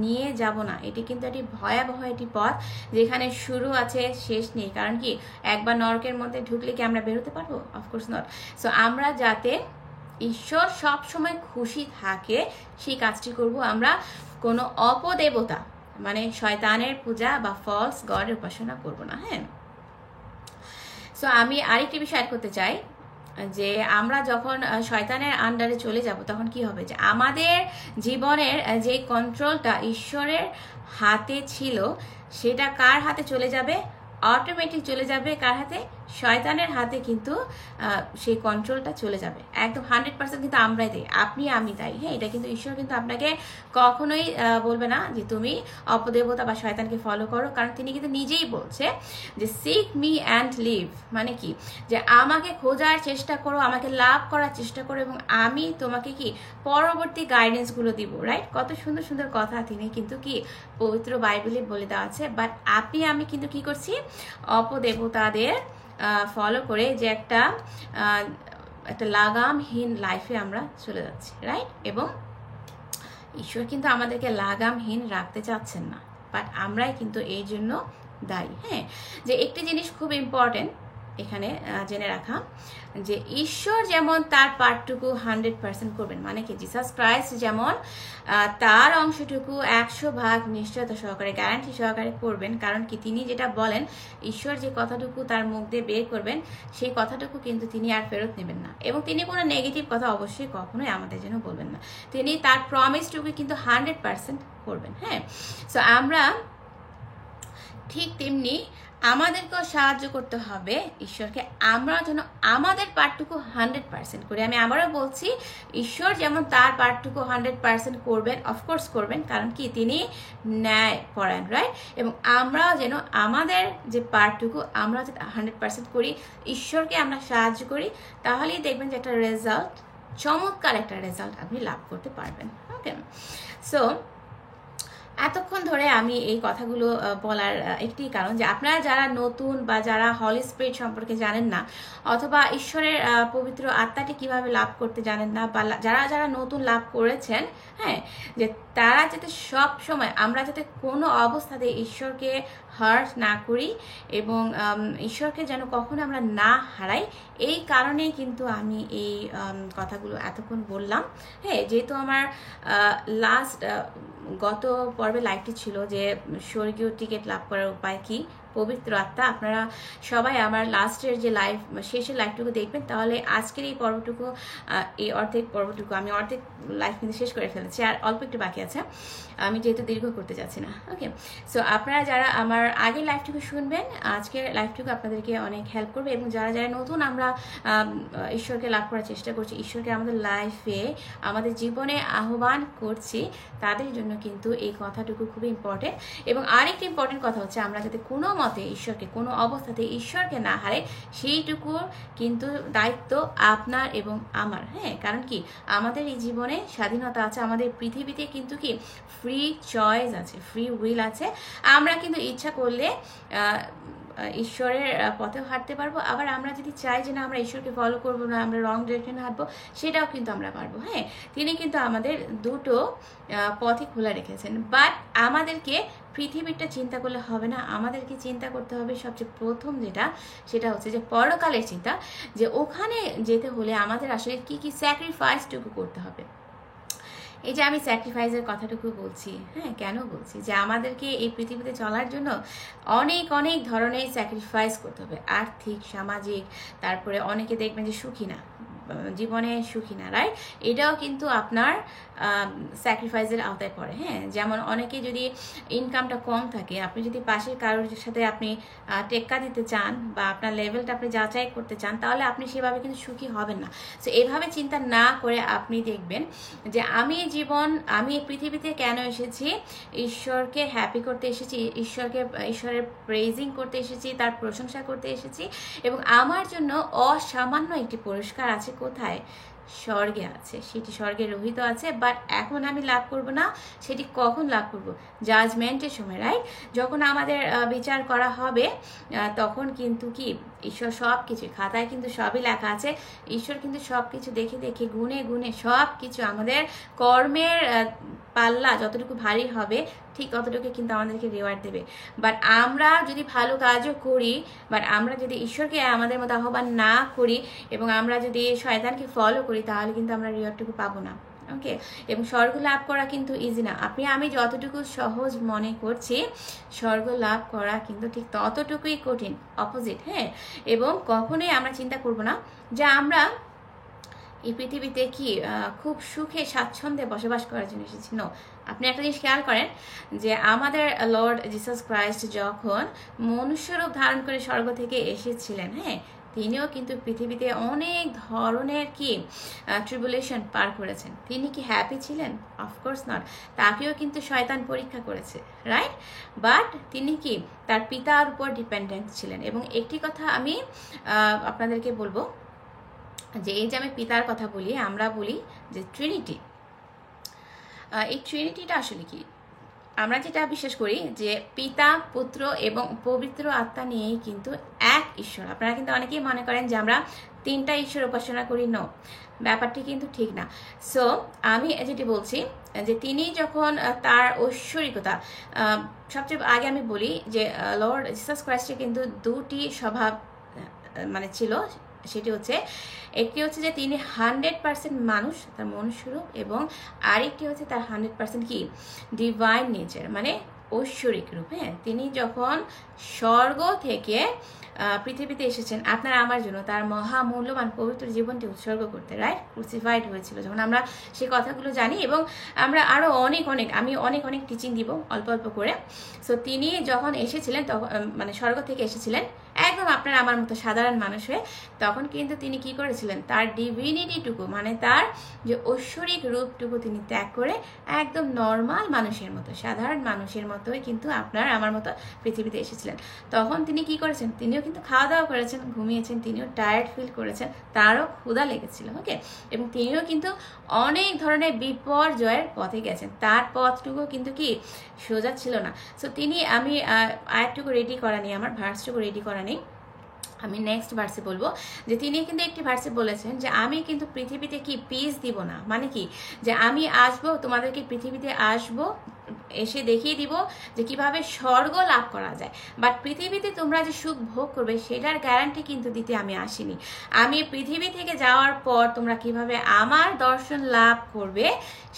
নিয়ে যাব না। এটি কিন্তু একটি ভয়াবহ একটি পথ, যেখানে শুরু আছে শেষ নেই। কারণ কি একবার নরকের মধ্যে ঢুকলে কি আমরা বেরোতে পারবো? Of course not. সো আমরা যাতে ঈশ্বর সব সময় খুশি থাকে সেই কাজটি করব। আমরা কোনো অপদেবতা মানে শয়তানের পূজা বা ফলস গডের উপাসনা করব না। হ্যাঁ, সো আমি আরেকটি বিষয় অ্যাড করতে চাই যে আমরা যখন শয়তানের আন্ডারে চলে যাব তখন কি হবে, যে আমাদের জীবনের যে কন্ট্রোলটা ঈশ্বরের হাতে ছিল সেটা কার হাতে চলে যাবে, অটোমেটিক চলে যাবে কার হাতে, শয়তানের হাতে কিন্তু সেই কন্ট্রোলটা চলে যাবে। একদম 100% কিন্তু আমরাই দেই, আপনি আমি তাই। হ্যাঁ, এটা কিন্তু ঈশ্বর কিন্তু আপনাকে কখনোই বলবে না যে তুমি অপদেবতা বা শয়তানকে ফলো করো, কারণ তিনি কিন্তু নিজেই বলছে যে সিক মি অ্যান্ড লিভ, মানে কি যে আমাকে খোঁজার চেষ্টা করো, আমাকে লাভ করার চেষ্টা করো, এবং আমি তোমাকে কি পরবর্তী গাইডেন্সগুলো দিব। রাইট, কত সুন্দর সুন্দর কথা তিনি কিন্তু কি পবিত্র বাইবেলে বলে দেওয়া আছে। বাট আপনি আমি কিন্তু কি করছি, অপদেবতাদের ফলো করে যে একটা লাগামহীন লাইফে আমরা চলে যাচ্ছি। রাইট, এবং ঈশ্বর কিন্তু আমাদেরকে লাগামহীন রাখতে চাচ্ছেন না, বাট আমরাই কিন্তু এই জন্য দায়ী। হ্যাঁ, যে একটি জিনিস খুব ইম্পর্টেন্ট এখানে জেনে রাখা, যে ঈশ্বর যেমন তার পার্টটুকু 100% করবেন, মানে কি জিসাস ক্রাইস্ট যেমন তার অংশটুকু 100% নিশ্চয়তা সহকারে গ্যারান্টি সহকারে করবেন। কারণ কি তিনি যেটা বলেন, ঈশ্বর যে কথাটুকু তার মুখ দিয়ে বের করবেন সেই কথাটুকু কিন্তু তিনি আর ফেরত নেবেন না, এবং তিনি কোনো নেগেটিভ কথা অবশ্যই কখনোই আমাদের জন্য বলবেন না। তিনি তার প্রমিসটুকু কিন্তু 100% করবেন। হ্যাঁ, সো আমরা ঠিক তেমনি আমাদেরকেও সাহায্য করতে হবে ঈশ্বরকে, আমরা যেন আমাদের পার্টটুকু 100% করি। আমি আবারও বলছি, ঈশ্বর যেমন তার পার্টটুকু 100% করবেন, অফকোর্স করবেন, কারণ কি তিনি ন্যায় পরায়ণ, রাইট? এবং আমরাও যেন আমাদের যে পার্টটুকু আমরা যাতে 100% করি, ঈশ্বরকে আমরা সাহায্য করি, তাহলেই দেখবেন যে একটা রেজাল্ট, চমৎকার একটা রেজাল্ট আপনি লাভ করতে পারবেন। ওকে, সো এতক্ষণ ধরে আমি এই কথাগুলো বলার একটি কারণ, যে আপনারা যারা নতুন বা যারা হলি স্পিরিট সম্পর্কে জানেন না, অথবা ঈশ্বরের পবিত্র আত্মাটি কিভাবে লাভ করতে জানেন না, বা যারা যারা নতুন লাভ করেছেন, হ্যাঁ, যে তারা যাতে সব সময় আমরা যাতে কোনো অবস্থাতে ঈশ্বরকে হার্ট না করি, এবং ঈশ্বরকে যেন কখনো আমরা না হারাই, এই কারণেই কিন্তু আমি এই কথাগুলো এতক্ষণ বললাম। হ্যাঁ, যেহেতু আমার লাস্ট গত পর্বে লাইভটি ছিল যে স্বর্গীয় টিকিট লাভ করার উপায় কি, পবিত্র আত্মা। আপনারা সবাই আমার লাস্টের যে লাইভ, শেষের লাইভটুকু দেখবেন, তাহলে আজকের এই পর্বটুকু, এই অর্ধেক পর্বটুকু আমি অর্ধেক লাইভ কিন্তু শেষ করে ফেলেছি, আর অল্প একটু বাকি আছে, আমি যেহেতু দীর্ঘ করতে চাচ্ছি না। ওকে, সো আপনারা যারা আমার আগের লাইভটুকু শুনবেন, আজকের লাইভটুকু আপনাদেরকে অনেক হেল্প করবে। এবং যারা যারা নতুন আমরা ঈশ্বরকে লাভ করার চেষ্টা করছি, ঈশ্বরকে আমাদের লাইফে আমাদের জীবনে আহ্বান করছি, তাদের জন্য কিন্তু এই কথাটুকু খুবই ইম্পর্টেন্ট। এবং আরেকটি ইম্পর্টেন্ট কথা হচ্ছে, আমরা যাতে কোনো মতে ঈশ্বরকে, কোনো অবস্থাতে ঈশ্বরকে না হারে, সেইটুকুর কিন্তু দায়িত্ব আপনার এবং আমার। হ্যাঁ, কারণ কি আমাদের এই জীবনে স্বাধীনতা আছে, আমাদের পৃথিবীতে কিন্তু কি ফ্রি চয়েস আছে, ফ্রি উইল আছে। আমরা কিন্তু ইচ্ছা করলে ঈশ্বরের পথেও হাঁটতে পারবো, আবার আমরা যদি চাই যে না আমরা ঈশ্বরকে ফলো করবো না, আমরা রং ডিরেকশনে হাঁটবো, সেটাও কিন্তু আমরা পারবো। হ্যাঁ, তিনি কিন্তু আমাদের দুটো পথই খোলা রেখেছেন। বাট আমাদেরকে পৃথিবীটা চিন্তা করলে হবে না, আমাদেরকে চিন্তা করতে হবে সবচেয়ে প্রথম যেটা, সেটা হচ্ছে যে পরকালের চিন্তা, যে ওখানে যেতে হলে আমাদের আসলে কি কি স্যাক্রিফাইসটুকু করতে হবে। এই যে আমি স্যাক্রিফাইসের কথাটুকু বলছি, হ্যাঁ কেন বলছি, যে আমাদেরকে এই পৃথিবীতে চলার জন্য অনেক অনেক ধরনের স্যাক্রিফাইস করতে হবে, আর্থিক, সামাজিক, তারপরে অনেকে দেখবেন যে সুখী না, জীবনে সুখী না, রাইট? এটাও কিন্তু আপনার স্যাক্রিফাইসের আওতায় পড়ে। হ্যাঁ, যেমন অনেকে যদি ইনকামটা কম থাকে, আপনি যদি পাশের কারোর সাথে আপনি টেক্কা দিতে চান বা আপনার লেভেলটা আপনি যাচাই করতে চান, তাহলে আপনি সেভাবে কিন্তু সুখী হবেন না। সো এভাবে চিন্তা না করে আপনি দেখবেন যে আমি এই পৃথিবীতে কেন এসেছি, ঈশ্বরকে হ্যাপি করতে এসেছি, ঈশ্বরের প্রেজিং করতে এসেছি, তার প্রশংসা করতে এসেছি, এবং আমার জন্য অসামান্য একটি পুরস্কার আছে। কোথায়? স্বর্গে আছে, সেটি স্বর্গে রহিত আছে। বাট এখন আমি লাভ করব না, সেটি কখন লাভ করব? জাজমেন্টের সময়, রাইট? যখন আমাদের বিচার করা হবে, তখন কিন্তু কি ঈশ্বর সব কিছু, খাতায় কিন্তু সবই লেখা আছে, ঈশ্বর কিন্তু সব কিছু দেখে দেখে গুনে গুনে সব কিছু আমাদের কর্মের পাল্লা যতটুকু ভারী হবে ঠিক ততটুকু কিন্তু আমাদেরকে রিওয়ার্ড দেবে। বাট আমরা যদি ভালো কাজও করি, বাট আমরা যদি ঈশ্বরকে আমাদের মতো আহ্বান না করি এবং আমরা যদি শয়তানকে ফলো করি, তাহলে কিন্তু আমরা রিওয়ার্ডটুকু পাবো না। ওকে, এবং স্বর্গ লাভ করা কিন্তু ইজি না। আমি যতটুকু সহজ মনে করছি, স্বর্গ লাভ করা কিন্তু ঠিক ততটুকুই কঠিন, অপোজিট। হ্যাঁ, এবং কখনোই আমরা চিন্তা করব না যে আমরা এই পৃথিবীতে কি খুব সুখে স্বাচ্ছন্দ্যে বসবাস করার জন্য এসেছি। নো, আপনি একটা জিনিস খেয়াল করেন যে আমাদের লর্ড জিসাস ক্রাইস্ট যখন মনুষ্যরূপ ধারণ করে স্বর্গ থেকে এসেছিলেন, হ্যাঁ, তিনিও কিন্তু পৃথিবীতে অনেক ধরনের কি ট্রিবুলেশন পার করেছেন। তিনি কি হ্যাপি ছিলেন? Of course not. তাকেও কিন্তু শয়তান পরীক্ষা করেছে, রাইট? বাট তিনি কি তার পিতার উপর ডিপেন্ডেন্ট ছিলেন। এবং একটি কথা আমি আপনাদেরকে বলবো, যে এই যে আমি পিতার কথা বলি, আমরা বলি যে ট্রিনিটি, এই ট্রিনিটিটা আসলে কি? আমরা যেটা বিশ্বাস করি যে পিতা, পুত্র এবং পবিত্র আত্মা নিয়েই কিন্তু এক ঈশ্বর। আপনারা কিন্তু অনেকেই মনে করেন যে আমরা তিনটা ঈশ্বর উপাসনা করি। নো, ব্যাপারটি কিন্তু ঠিক না। সো আমি যেটি বলছি যে তিনি যখন তার ঐশ্বরিকতা, সবচেয়ে আগে আমি বলি যে লর্ড জিসাস ক্রাইস্টের কিন্তু দুটি স্বভাব মানে ছিল। সেটি হচ্ছে, একটি হচ্ছে যে তিনি 100% মানুষ, তার মনুষ্যরূপ, এবং আরেকটি হচ্ছে তার 100% কি ডিভাইন নেচার, মানে ঐশ্বরিক রূপ। হ্যাঁ, তিনি যখন স্বর্গ থেকে পৃথিবীতে এসেছেন আপনার আমার জন্য তার মহামূল্যবান পবিত্র জীবনটি উৎসর্গ করতে, রাইট? ক্রুসিফাইড হয়েছিল যখন, আমরা সেই কথাগুলো জানি, এবং আমরা আরও আমি অনেক অনেক টিচিং দিব অল্প অল্প করে। সো তিনি যখন এসেছিলেন, তখন মানে স্বর্গ থেকে এসেছিলেন একদম আপনার আমার মতো সাধারণ মানুষ হয়ে, তখন কিন্তু তিনি কি করেছিলেন, তার ডিভিনিটিটুকু, মানে তার যে ঐশ্বরিক রূপটুকু তিনি ত্যাগ করে একদম নর্মাল মানুষের মতো, সাধারণ মানুষের মতোই কিন্তু আপনার আমার মতো পৃথিবীতে এসেছিলেন। তখন তিনি কি করেছেন? তিনিও কিন্তু খাওয়া দাওয়া করেছেন, ঘুমিয়েছেন, তিনিও টায়ার্ড ফিল করেছেন, তারও ক্ষুধা লেগেছিল। ওকে, এবং তিনিও কিন্তু অনেক ধরনের বিপর্যয়ের পথে গেছেন, তার পথটুকু কিন্তু কি সোজা ছিল না। সো তিনি, আমি আয়াতটুকু রেডি করা নেই, আমার ভার্সটুকু রেডি করা নেই, আমি নেক্সট ভার্সে বলবো যে তিনি কিন্তু একটি ভার্সে বলেছেন যে আমি কিন্তু পৃথিবীতে কি পিস দিব না, মানে কি যে আমি আসবো, তোমাদেরকে পৃথিবীতে আসবো, এসে দেখিয়ে দিব যে কিভাবে স্বর্গ লাভ করা যায়, বাট পৃথিবীতে তোমরা যে সুখ ভোগ করবে সেটার গ্যারান্টি কিন্তু দিতে আমি আসিনি। আমি পৃথিবী থেকে যাওয়ার পর তোমরা কিভাবে আমার দর্শন লাভ করবে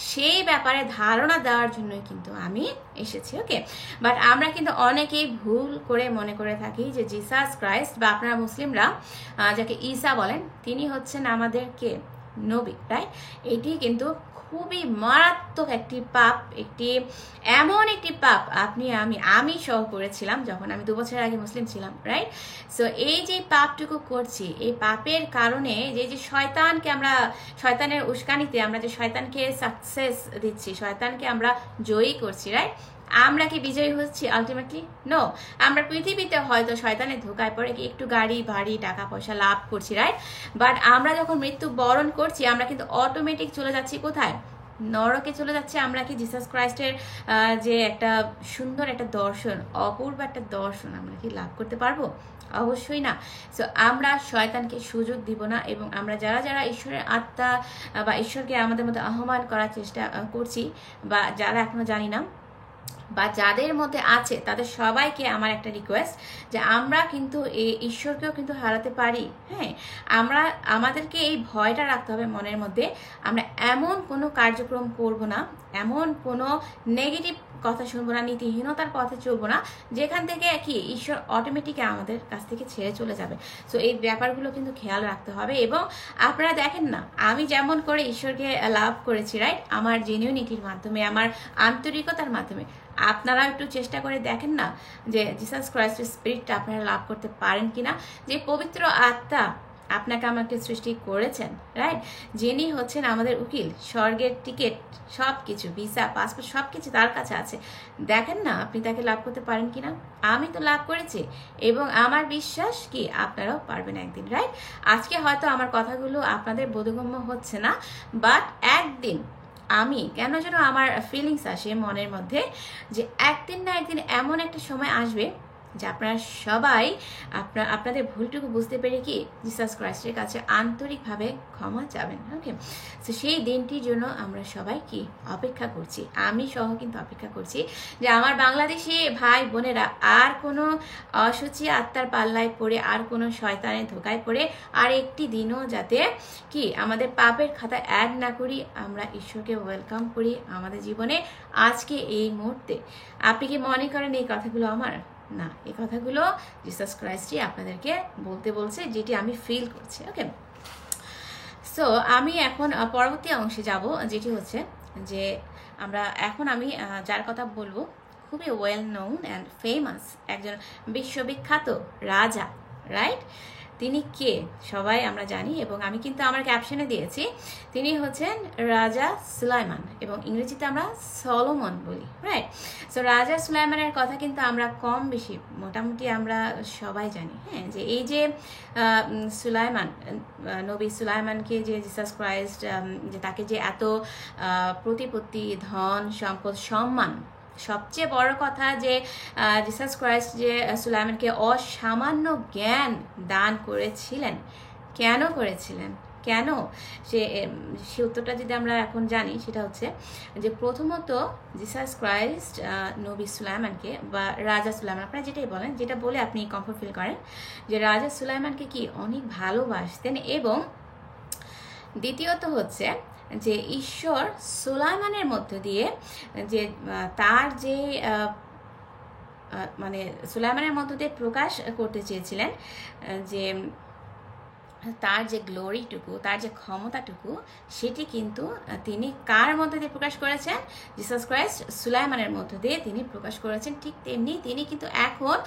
সেই ব্যাপারে ধারণা দেওয়ার জন্যই কিন্তু আমি এসেছি। ওকে, বাট আমরা কিন্তু অনেকেই ভুল করে মনে করে থাকি যে জিসাস ক্রাইস্ট, বা আপনারা মুসলিমরা যাকে ঈসা বলেন, তিনি হচ্ছেন আমাদেরকে নবী, রাইট? এটি কিন্তু খুবই মারাত্মক একটি পাপ, এমন একটি পাপ আমি সহ করেছিলাম যখন আমি 2 বছর আগে মুসলিম ছিলাম, রাইট? সো এই যে পাপটুকু করছি, এই পাপের কারণে যে শয়তানের উস্কানিতে আমরা যে শয়তানকে সাকসেস দিচ্ছি, শয়তানকে আমরা জয়ী করছি, রাইট? আমরা কি বিজয়ী হচ্ছি আলটিমেটলি? নো। আমরা পৃথিবীতে হয়তো শয়তানের ধোকায় পড়ে কি একটু গাড়ি বাড়ি টাকা পয়সা লাভ করছি, রাইট? বাট আমরা যখন মৃত্যু বরণ করছি আমরা কিন্তু অটোমেটিক চলে যাচ্ছি কোথায়? নরকে চলে যাচ্ছে। আমরা কি জিসাস ক্রাইস্টের যে একটা সুন্দর একটা দর্শন, অপূর্ব একটা দর্শন আমরা কি লাভ করতে পারবো? অবশ্যই না। সো আমরা শয়তানকে সুযোগ দিব না, এবং আমরা যারা যারা ঈশ্বরের আত্মা বা ঈশ্বরকে আমাদের মধ্যে আহ্বান করার চেষ্টা করছি, বা যারা এখনো জানি না বা যাদের মধ্যে আছে, তাদের সবাইকে আমার একটা রিকোয়েস্ট যে আমরা কিন্তু এই ঈশ্বরকেও কিন্তু হারাতে পারি। হ্যাঁ, আমাদেরকে এই ভয়টা রাখতে হবে মনের মধ্যে। আমরা এমন কোনো কার্যক্রম করব না, এমন কোনো নেগেটিভ কথা শুনবো না, নীতিহীনতার পথে চলবো না, যেখান থেকে কি ঈশ্বর অটোমেটিক আমাদের কাছ থেকে ছেড়ে চলে যাবে। সো এই ব্যাপারগুলো কিন্তু খেয়াল রাখতে হবে। এবং আপনারা দেখেন না, আমি যেমন করে ঈশ্বরকে লাভ করেছি, রাইট, আমার জেনুইনিটির মাধ্যমে, আমার আন্তরিকতার মাধ্যমে, আপনারা একটু চেষ্টা করে দেখেন না যে জিসাস ক্রাইস্টের স্পিরিটটা আপনারা লাভ করতে পারেন কিনা। যে পবিত্র আত্মা আপনাকে আমাকে সৃষ্টি করেছেন, রাইট, যিনি হচ্ছেন আমাদের উকিল, স্বর্গের টিকিট, সব কিছু, ভিসা, পাসপোর্ট, সব কিছু তার কাছে আছে। দেখেন না আপনি তাকে লাভ করতে পারেন কিনা। আমি তো লাভ করেছি, এবং আমার বিশ্বাস কি আপনারাও পারবেন একদিন, রাইট? আজকে হয়তো আমার কথাগুলো আপনাদের বোধগম্য হচ্ছে না, বাট একদিন আমি কেন যেন আমার ফিলিংস আসে মনের মধ্যে যে একদিন না একদিন এমন একটা সময় আসবে যে আপনারা সবাই আপনাদের ভুলটুকু বুঝতে পেরে কি জিসাস ক্রাইস্টের কাছে আন্তরিকভাবে ক্ষমা চাবেন। ওকে, তো সেই দিনটির জন্য আমরা সবাই কি অপেক্ষা করছি, আমি সহ কিন্তু অপেক্ষা করছি যে আমার বাংলাদেশি ভাই বোনেরা আর কোনো অসুচি আত্মার পাল্লায় পড়ে, আর কোনো শয়তানের ধোকায় পড়ে আর একটি দিনও যাতে কি আমাদের পাপের খাতা অ্যাড না করি, আমরা ঈশ্বরকে ওয়েলকাম করি আমাদের জীবনে আজকে এই মুহূর্তে। আপনি কি মনে করেন এই কথাগুলো আমার না? এই কথাগুলো জিসাস ক্রাইস্টই আপনাদেরকে বলতে বলছে, যেটি আমি ফিল করছি। ওকে, সো আমি এখন পরবর্তী অংশে যাব, যেটি হচ্ছে যে আমি যার কথা বলবো খুবই ওয়েল নোন অ্যান্ড ফেমাস একজন বিশ্ববিখ্যাত রাজা, রাইট? তিনি কে সবাই আমরা জানি, এবং আমি কিন্তু আমার ক্যাপশনে দিয়েছি তিনি হচ্ছেন রাজা সুলাইমান, এবং ইংরেজিতে আমরা সলোমন বলি, রাইট? সো রাজা সুলাইমানের কথা কিন্তু আমরা কম বেশি মোটামুটি আমরা সবাই জানি। হ্যাঁ, যে এই যে সুলাইমান, নবী সুলাইমানকে যে জিসাস ক্রাইস্ট যে তাকে যে এত প্রতিপত্তি, ধন সম্পদ, সম্মান, সবচেয়ে বড় কথা যে জিসাস ক্রাইস্ট যে সুলাইমানকে অসামান্য জ্ঞান দান করেছিলেন। কেন করেছিলেন? কেন? সে উত্তরটা যদি আমরা এখন জানি, সেটা হচ্ছে যে প্রথমত জিসাস ক্রাইস্ট নবী সুলাইমানকে বা রাজা সুলাইমান, আপনারা যেটাই বলেন, যেটা বলে আপনি কমফোর্ট ফিল করেন, যে রাজা সুলাইমানকে কি অনেক ভালোবাসতেন। এবং দ্বিতীয়ত হচ্ছে যে ঈশ্বর সুলাইমানের মধ্য দিয়ে যে তার যে মানে সুলাইমানের মধ্য দিয়ে প্রকাশ করতে চেয়েছিলেন যে তার যে গ্লোরিটুকু, তার যে ক্ষমতাটুকু, সেটি কিন্তু তিনি কার মধ্যে দিয়ে প্রকাশ করেছেন? জিসাস ক্রাইস্ট সুলাইমানের মধ্য দিয়ে তিনি প্রকাশ করেছেন। ঠিক তেমনি তিনি কিন্তু এখন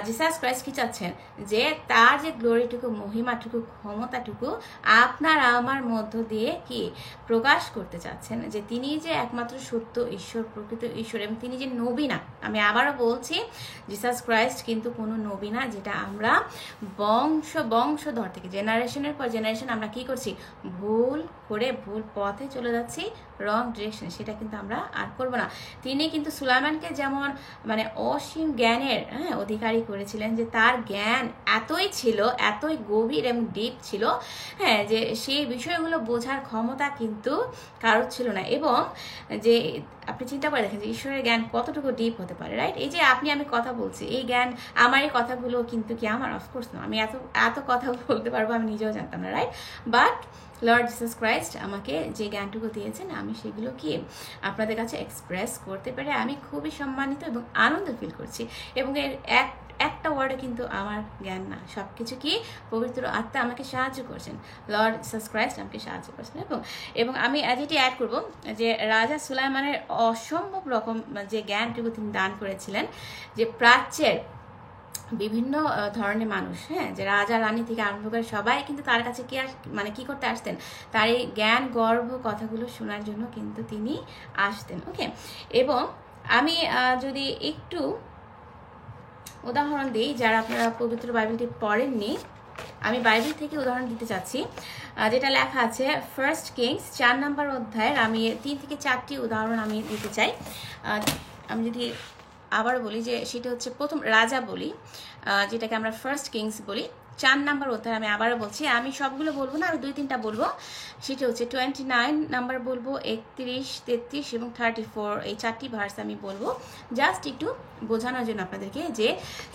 জিসাস ক্রাইস্ট কি চাচ্ছেন? যে তার যে গ্লোরিটুকু, মহিমাটুকু, ক্ষমতাটুকু আপনার আমার মধ্য দিয়ে কি প্রকাশ করতে চাচ্ছেন, যে তিনি যে একমাত্র সত্য ঈশ্বর, প্রকৃত ঈশ্বর, এবং তিনি যে নবী না। আমি আবারও বলছি, জিসাস ক্রাইস্ট কিন্তু কোনো নবী না, যেটা আমরা বংশধর থেকে জেনারেশনের পর জেনারেশন আমরা কি করছি? ভুল করে ভুল পথে চলে যাচ্ছি, রং ডিরেকশনে। সেটা কিন্তু আমরা আর করব না। তিনি কিন্তু সুলাইমানকে যেমন মানে অসীম জ্ঞানের অধিকারী করেছিলেন, যে তার জ্ঞান এতই ছিল, এতই গভীর এবং ডিপ ছিল, হ্যাঁ, যে সেই বিষয়গুলো বোঝার ক্ষমতা কিন্তু কারোর ছিল না। এবং যে আপনি চিন্তা করে দেখেন যে ঈশ্বরের জ্ঞান কতটুকু ডিপ হতে পারে, রাইট? এই যে আমি কথা বলছি, এই জ্ঞান, আমার এই কথাগুলো কিন্তু কি আমার, অফকোর্স না, আমি এত কথা বলতে পারবো আমি নিজেও জানতাম না, right? But Lord Jesus Christ আমাকে যে জ্ঞানটুকু দিয়েছেন, আমি সেগুলো কি আপনাদের কাছে এক্সপ্রেস করতে পেরে আমি খুবই সম্মানিত এবং আনন্দ ফিল করছি। এবং এর একটা ওয়ার্ডে কিন্তু আমার জ্ঞান না, সব কিছু কি পবিত্র আত্মা আমাকে সাহায্য করছেন, লর্ড জিসাস ক্রাইস্ট আমাকে সাহায্য করছেন। এবং আমি যেটি অ্যাড করব, যে রাজা সুলাইমানের অসম্ভব রকম যে জ্ঞানটুকু তিনি দান করেছিলেন, যে প্রাচ্যের বিভিন্ন ধরনের মানুষ, হ্যাঁ, যে রাজা রানী থেকে আরম্ভ করে সবাই কিন্তু তার কাছে কি করতে আসতেন? তার এই জ্ঞান গর্ভ কথাগুলো শোনার জন্য কিন্তু তিনি আসতেন। ওকে, এবং আমি যদি একটু উদাহরণ দিই, যারা আপনারা পবিত্র বাইবেলটি পড়েননি, আমি বাইবেল থেকে উদাহরণ দিতে চাচ্ছি, যেটা লেখা আছে 1 কিংস 4 নম্বর অধ্যায়ের। আমি 3 থেকে 4টি উদাহরণ আমি দিতে চাই। আমি যদি আবার বলি যে সেটা হচ্ছে প্রথম রাজা বলি, যেটাকে আমরা 1 কিংস বলি, 4 নম্বর অধ্যায়। আমি আবারও বলছি, আমি সবগুলো বলবো না, আমি 2-3টা বলবো। সেটা হচ্ছে 29 নাম্বার বলবো, 31, 33 এবং 34, এই 4টি ভার্স আমি বলবো, জাস্ট একটু বোঝানোর জন্য আপনাদেরকে যে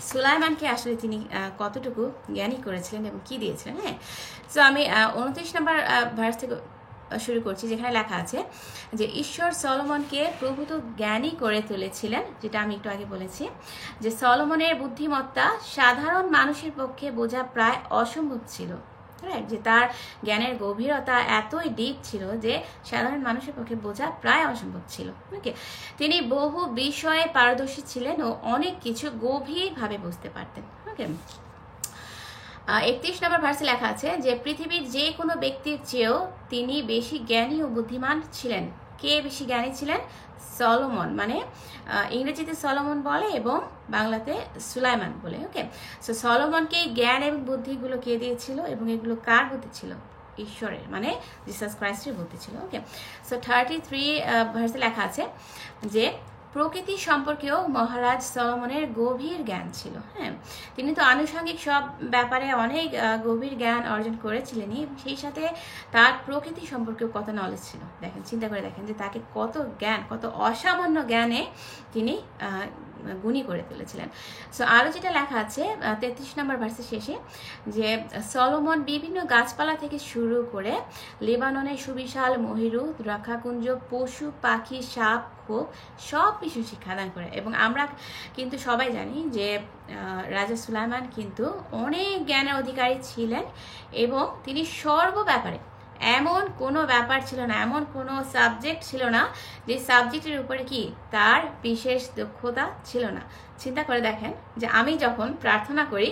সুলাইমানকে আসলে তিনি কতটুকু জ্ঞানী করেছিলেন এবং কি দিয়েছিলেন। হ্যাঁ, সো আমি 29 নম্বর ভার্স থেকে শুরু করছি, যেখানে লেখা আছে যে ঈশ্বর সলোমনকে প্রভূত জ্ঞানী করে তুলেছিলেন, যেটা আমি একটু আগে বলেছি, যে সলোমনের বুদ্ধিমত্তা সাধারণ মানুষের পক্ষে বোঝা প্রায় অসম্ভব ছিল। রাইট, যে তার জ্ঞানের গভীরতা এতই ডিপ ছিল যে সাধারণ মানুষের পক্ষে বোঝা প্রায় অসম্ভব ছিল। ওকে, তিনি বহু বিষয়ে পারদর্শী ছিলেন ও অনেক কিছু গভীরভাবে বুঝতে পারতেন। ওকে, 31 নম্বর ভার্সে লেখা আছে যে পৃথিবীর যে কোনো ব্যক্তির চেয়েও তিনি বেশি জ্ঞানী ও বুদ্ধিমান ছিলেন। কে বেশি জ্ঞানী ছিলেন? সলোমন, মানে ইংরেজিতে সলোমন বলে এবং বাংলাতে সুলাইমান বলে। ওকে, সো সলোমনকে জ্ঞান এবং বুদ্ধিগুলো কে দিয়েছিল এবং এগুলো কার বুদ্ধি ছিল? ঈশ্বরের, মানে জিসাস ক্রাইস্টের বুদ্ধি ছিল। ওকে, সো 33 ভার্সে লেখা আছে যে প্রকৃতি সম্পর্কেও মহারাজ সলোমনের গভীর জ্ঞান ছিল। হ্যাঁ, তিনি তো আনুষঙ্গিক সব ব্যাপারে অনেক গভীর জ্ঞান অর্জন করেছিলেনই, সেই সাথে তার প্রকৃতি সম্পর্কেও কত নলেজ ছিল। দেখেন, চিন্তা করে দেখেন যে তাকে কত জ্ঞান, কত অসামান্য জ্ঞানে তিনি গুণী করে তুলেছিলেন। সো আরও যেটা লেখা আছে 33 নম্বর ভার্সের শেষে, যে সলোমন বিভিন্ন গাছপালা থেকে শুরু করে লেবাননের সুবিশাল মহিরু, দ্রাক্ষাকুঞ্জ, পশু পাখি, সাপ, খোপ সব কিছু শিক্ষাদান করে। এবং আমরা কিন্তু সবাই জানি যে রাজা সুলাইমান কিন্তু অনেক জ্ঞানের অধিকারী ছিলেন এবং তিনি সর্ব ব্যাপারে, এমন কোনো ব্যাপার ছিল না, এমন কোনো সাবজেক্ট ছিল না যে সাবজেক্টের উপরে কি তার বিশেষ দক্ষতা ছিল না। চিন্তা করে দেখেন যে আমি যখন প্রার্থনা করি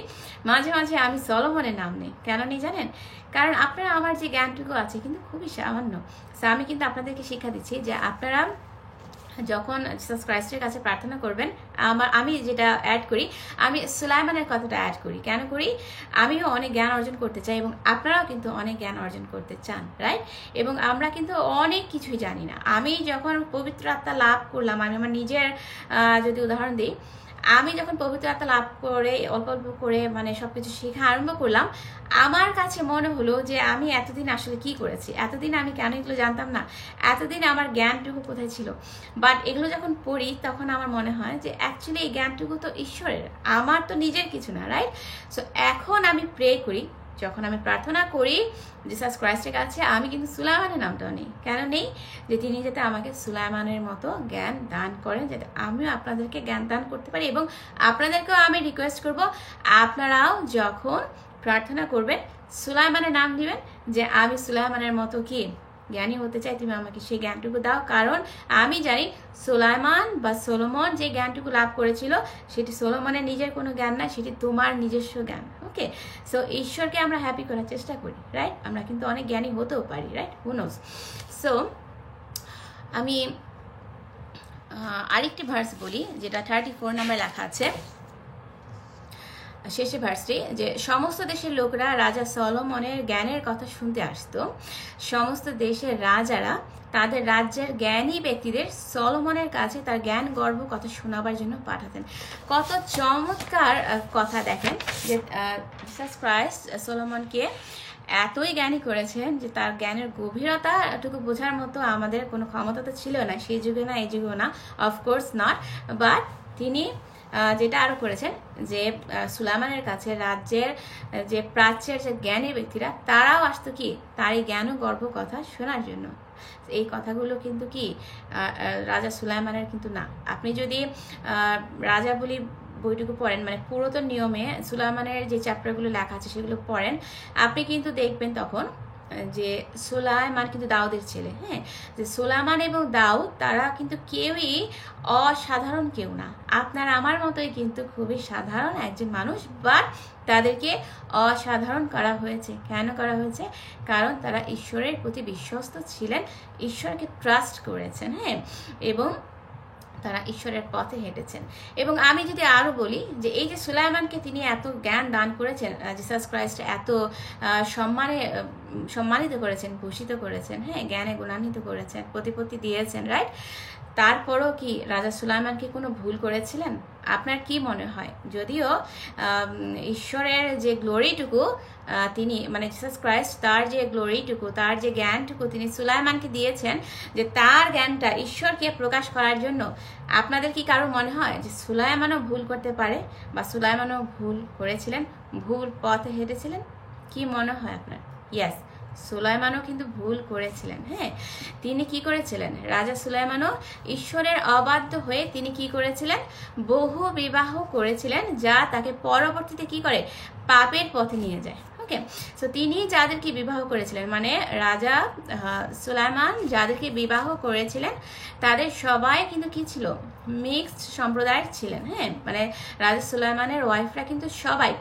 মাঝে মাঝে আমি সলোমনের নাম নিই। কেন নিই জানেন? কারণ আপনারা, আমার যে জ্ঞানটুকু আছে কিন্তু খুবই সামান্য। সো আমি কিন্তু আপনাদেরকে শিক্ষা দিচ্ছি যে আপনারা যখন জিসাস ক্রাইস্টের কাছে প্রার্থনা করবেন, আমি যেটা অ্যাড করি, আমি সুলাইমানের কথাটা অ্যাড করি। কেন করি? আমিও অনেক জ্ঞান অর্জন করতে চাই এবং আপনারাও কিন্তু অনেক জ্ঞান অর্জন করতে চান, রাইট? এবং আমরা কিন্তু অনেক কিছুই জানি না। আমি যখন পবিত্র আত্মা লাভ করলাম, আমি আমার নিজের যদি উদাহরণ দিই, আমি যখন পবিত্র আত্মা লাভ করে অল্প অল্প করে মানে সবকিছু শেখা আরম্ভ করলাম, আমার কাছে মনে হলো যে আমি এতদিন আসলে কি করেছি, এতদিন আমি কেন এগুলো জানতাম না, এতদিন আমার জ্ঞানটুকু কোথায় ছিল। বাট এগুলো যখন পড়ি তখন আমার মনে হয় যে অ্যাকচুয়ালি এই জ্ঞানটুকু তো ঈশ্বরের, আমার তো নিজের কিছু না, রাইট? সো এখন আমি প্রে করি, যখন আমি প্রার্থনা করি জিসাস ক্রাইস্টের কাছে, আমি কিন্তু সুলাইমানের নামটাও নেই। কেন নেই? যে তিনি যাতে আমাকে সুলাইমানের মতো জ্ঞান দান করেন, যাতে আমিও আপনাদেরকে জ্ঞান দান করতে পারি। এবং আপনাদেরকেও আমি রিকোয়েস্ট করব, আপনারাও যখন প্রার্থনা করবেন সুলাইমানের নাম দিবেন, যে আমি সুলাইমানের মতো কি জ্ঞানী হতে চাই, তুমি আমাকে সেই জ্ঞানটুকু দাও। কারণ আমি জানি সুলাইমান বা সলোমন যে জ্ঞানটুকু লাভ করেছিল সেটি সলোমনের নিজের কোনো জ্ঞান না, সেটি তোমার নিজস্ব জ্ঞান। ওকে, সো ঈশ্বরকে আমরা হ্যাপি করার চেষ্টা করি, রাইট? আমরা কিন্তু অনেক জ্ঞানী হতেও পারি, রাইট? হু নোস। সো আমি আরেকটি ভার্স বলি, যেটা 34 নাম্বার লেখা আছে শেষে ভার্সটি, যে সমস্ত দেশের লোকরা রাজা সলোমনের জ্ঞানের কথা শুনতে আসতো। সমস্ত দেশের রাজারা তাদের রাজ্যের জ্ঞানী ব্যক্তিদের সলোমনের কাছে তার জ্ঞান গর্ব কথা শোনাবার জন্য পাঠাতেন। কত চমৎকার কথা! দেখেন যে জিসাস ক্রাইস্ট সলোমনকে এতই জ্ঞানী করেছেন যে তার জ্ঞানের গভীরতা এটুকু বোঝার মতো আমাদের কোনো ক্ষমতা তো ছিল না, সেই যুগে না, এই যুগেও না, অফকোর্স নট। বাট তিনি যেটা আরও করেছেন যে সুলাইমানের কাছে রাজ্যের যে প্রাচ্যের যে জ্ঞানী ব্যক্তিরা তারাও আসতো কি তার এই জ্ঞান ও গর্ব কথা শোনার জন্য। এই কথাগুলো কিন্তু কি রাজা সুলাইমানের কিন্তু না। আপনি যদি রাজাবলী বইটুকু পড়েন, মানে পুরাতন নিয়মে সুলাইমানের যে চ্যাপ্টারগুলো লেখা আছে সেগুলো পড়েন, আপনি কিন্তু দেখবেন তখন যে সুলাইমান কিন্তু দাউদের ছেলে। হ্যাঁ, যে সুলাইমান এবং দাউদ তারা কিন্তু কেউই অসাধারণ কেউ না, আপনার আমার মতোই কিন্তু খুবই সাধারণ একজন মানুষ, বাট তাদেরকে অসাধারণ করা হয়েছে। কেন করা হয়েছে? কারণ তারা ঈশ্বরের প্রতি বিশ্বস্ত ছিলেন, ঈশ্বরকে ট্রাস্ট করেছেন। হ্যাঁ, এবং তারা ঈশ্বরের পথে হেঁটেছেন। এবং আমি যদি আরও বলি যে এই যে সুলাইমানকে তিনি এত জ্ঞান দান করেছেন, জিসাস ক্রাইস্ট এত সম্মানিত করেছেন, ভূষিত করেছেন, হ্যাঁ, জ্ঞানে গুণান্বিত করেছেন, প্রতিপত্তি দিয়েছেন, রাইট? তারপরও কি রাজা সুলাইমান কি কোনো ভুল করেছিলেন? আপনার কি মনে হয়? যদিও ঈশ্বরের যে গ্লোরিটুকু তিনি মানে জিসাস ক্রাইস্ট তার যে গ্লোরিটুকু, তার যে জ্ঞানটুকু তিনি সুলাইমানকে দিয়েছেন, যে তার জ্ঞানটা ঈশ্বরকে প্রকাশ করার জন্য, আপনাদের কি কারো মনে হয় যে সুলাইমানও ভুল করতে পারে বা সুলাইমানও ভুল করেছিলেন, ভুল পথে হেঁটেছিলেন? কি মনে হয় আপনার? ইয়েস, সুলাইমানও কিন্তু ভুল করেছিলেন। হ্যাঁ, তিনি কি করেছিলেন? রাজা সুলাইমানও ঈশ্বরের অবাধ্য হয়ে তিনি কি করেছিলেন? বহু বিবাহ করেছিলেন, যা তাকে পরবর্তীতে কি করে? পাপের পথে নিয়ে যায়। ওকে, সো তিনি যাদেরকে বিবাহ করেছিলেন, মানে রাজা সুলাইমান যাদেরকে বিবাহ করেছিলেন, তাদের সবাই কিন্তু কি ছিল? মিক্সড সম্প্রদায়ের ছিলেন। হ্যাঁ, মানে রাজা সুলাইমানের ওয়াইফরা কিন্তু সবাই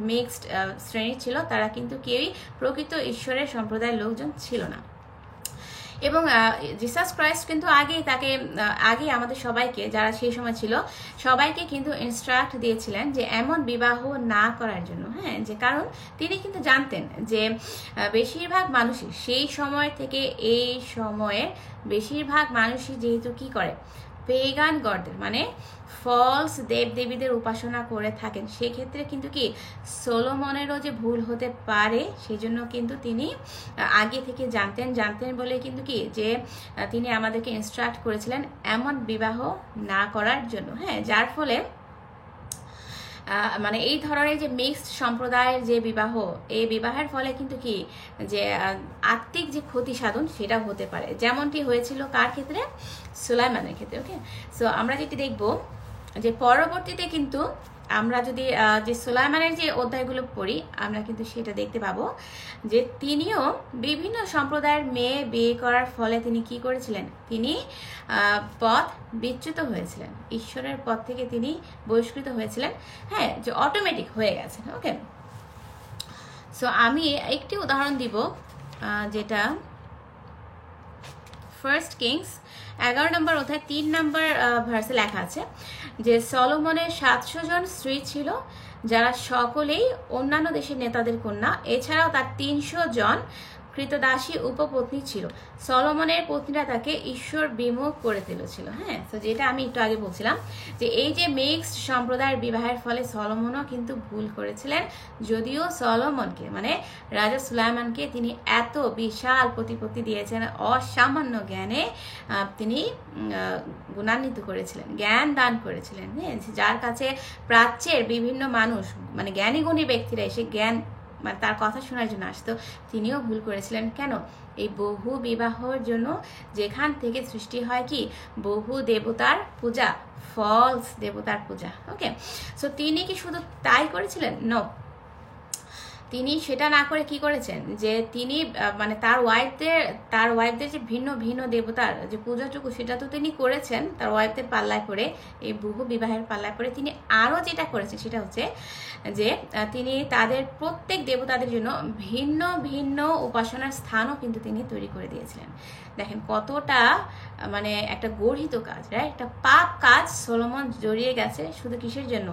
মিক্সড শ্রেণীর ছিল, তারা কিন্তু কেউই প্রকৃত ঈশ্বরের সম্প্রদায়ের লোকজন ছিল না। এবং জিসাস ক্রাইস্ট কিন্তু আগে আমাদের সবাইকে, যারা সেই সময় ছিল সবাইকে কিন্তু ইনস্ট্রাক্ট দিয়েছিলেন যে এমন বিবাহ না করার জন্য। হ্যাঁ, যে কারণ তিনি কিন্তু জানতেন যে বেশিরভাগ মানুষই সেই সময় থেকে এই সময়ে বেশিরভাগ মানুষই যেহেতু কি করে? পেগান গডদের মানে ফলস দেবদেবীদের উপাসনা করে থাকেন, সেক্ষেত্রে কিন্তু কি সলোমনেরও যে ভুল হতে পারে, সেই জন্য কিন্তু তিনি আগে থেকে জানতেন বলে কিন্তু কি যে তিনি আমাদেরকে ইনস্ট্রাক্ট করেছিলেন এমন বিবাহ না করার জন্য। হ্যাঁ, যার ফলে মানে এই ধরনের যে মিক্সড সম্প্রদায়ের যে বিবাহ, এই বিবাহের ফলে কিন্তু কি যে আত্মিক যে ক্ষতি সাধন সেটা হতে পারে, যেমনটি হয়েছিল কার ক্ষেত্রে? সুলাইমানের ক্ষেত্রে। ওকে, সো আমরা যেটি দেখব যে পরবর্তীতে কিন্তু আমরা যদি যে সুলাইমানের যে অধ্যায়গুলো পড়ি, আমরা কিন্তু সেটা দেখতে পাবো যে তিনিও বিভিন্ন সম্প্রদায়ের মেয়ে বিয়ে করার ফলে তিনি কি করেছিলেন? তিনি পথ বিচ্যুত হয়েছিলেন, ঈশ্বরের পথ থেকে তিনি বহিষ্কৃত হয়েছিলেন। হ্যাঁ, যে অটোমেটিক হয়ে গেছেন। ওকে, সো আমি একটি উদাহরণ দিব, যেটা ফার্স্ট কিংস 11 নম্বর অধ্যায় 3 নম্বর ভার্সে লেখা আছে যে সলোমনের 700 জন স্ত্রী ছিল, যারা সকলেই অন্যান্য দেশের নেতাদের কন্যা। এছাড়াও তার 300 জন কৃতদাসী উপপত্নী ছিল। সলোমনের পত্নীরা তাকে ঈশ্বর বিমুখ করে তুলেছিল। হ্যাঁ, তো যেটা আমি একটু আগে বলছিলাম যে এই যে মিক্সড সম্প্রদায়ের বিবাহের ফলে সলোমনও কিন্তু ভুল করেছিলেন, যদিও সলোমনকে মানে রাজা সুলাইমানকে তিনি এত বিশাল প্রতিপত্তি দিয়েছেন, অসামান্য জ্ঞানে তিনি গুণান্বিত করেছিলেন, জ্ঞান দান করেছিলেন। হ্যাঁ, যার কাছে প্রাচ্যের বিভিন্ন মানুষ মানে জ্ঞানী গুণী ব্যক্তিরা এসে জ্ঞান মানে তার কথা শোনার জন্য আসতো, তিনিও ভুল করেছিলেন। কেন? এই বহু বিবাহর জন্য, যেখান থেকে সৃষ্টি হয় কি বহু দেবতার পূজা, ফলস দেবতার পূজা। ওকে, সো তিনি কি শুধু তাই করেছিলেন? নো, তিনি সেটা না করে কি করেছেন যে তিনি মানে তার ওয়াইফদের যে ভিন্ন ভিন্ন দেবতার যে পূজাটুকু সেটা তো তিনি করেছেন তার ওয়াইফদের পাল্লায় পড়ে, এই বহু বিবাহের পাল্লায় পড়ে। তিনি আরও যেটা করেছেন সেটা হচ্ছে যে তিনি তাদের প্রত্যেক দেবতাদের জন্য ভিন্ন ভিন্ন উপাসনার স্থানও কিন্তু তিনি তৈরি করে দিয়েছিলেন। দেখেন কতটা মানে একটা গর্হিত কাজ, রাইট? একটা পাপ কাজ সলোমন জড়িয়ে গেছে শুধু কিসের জন্য?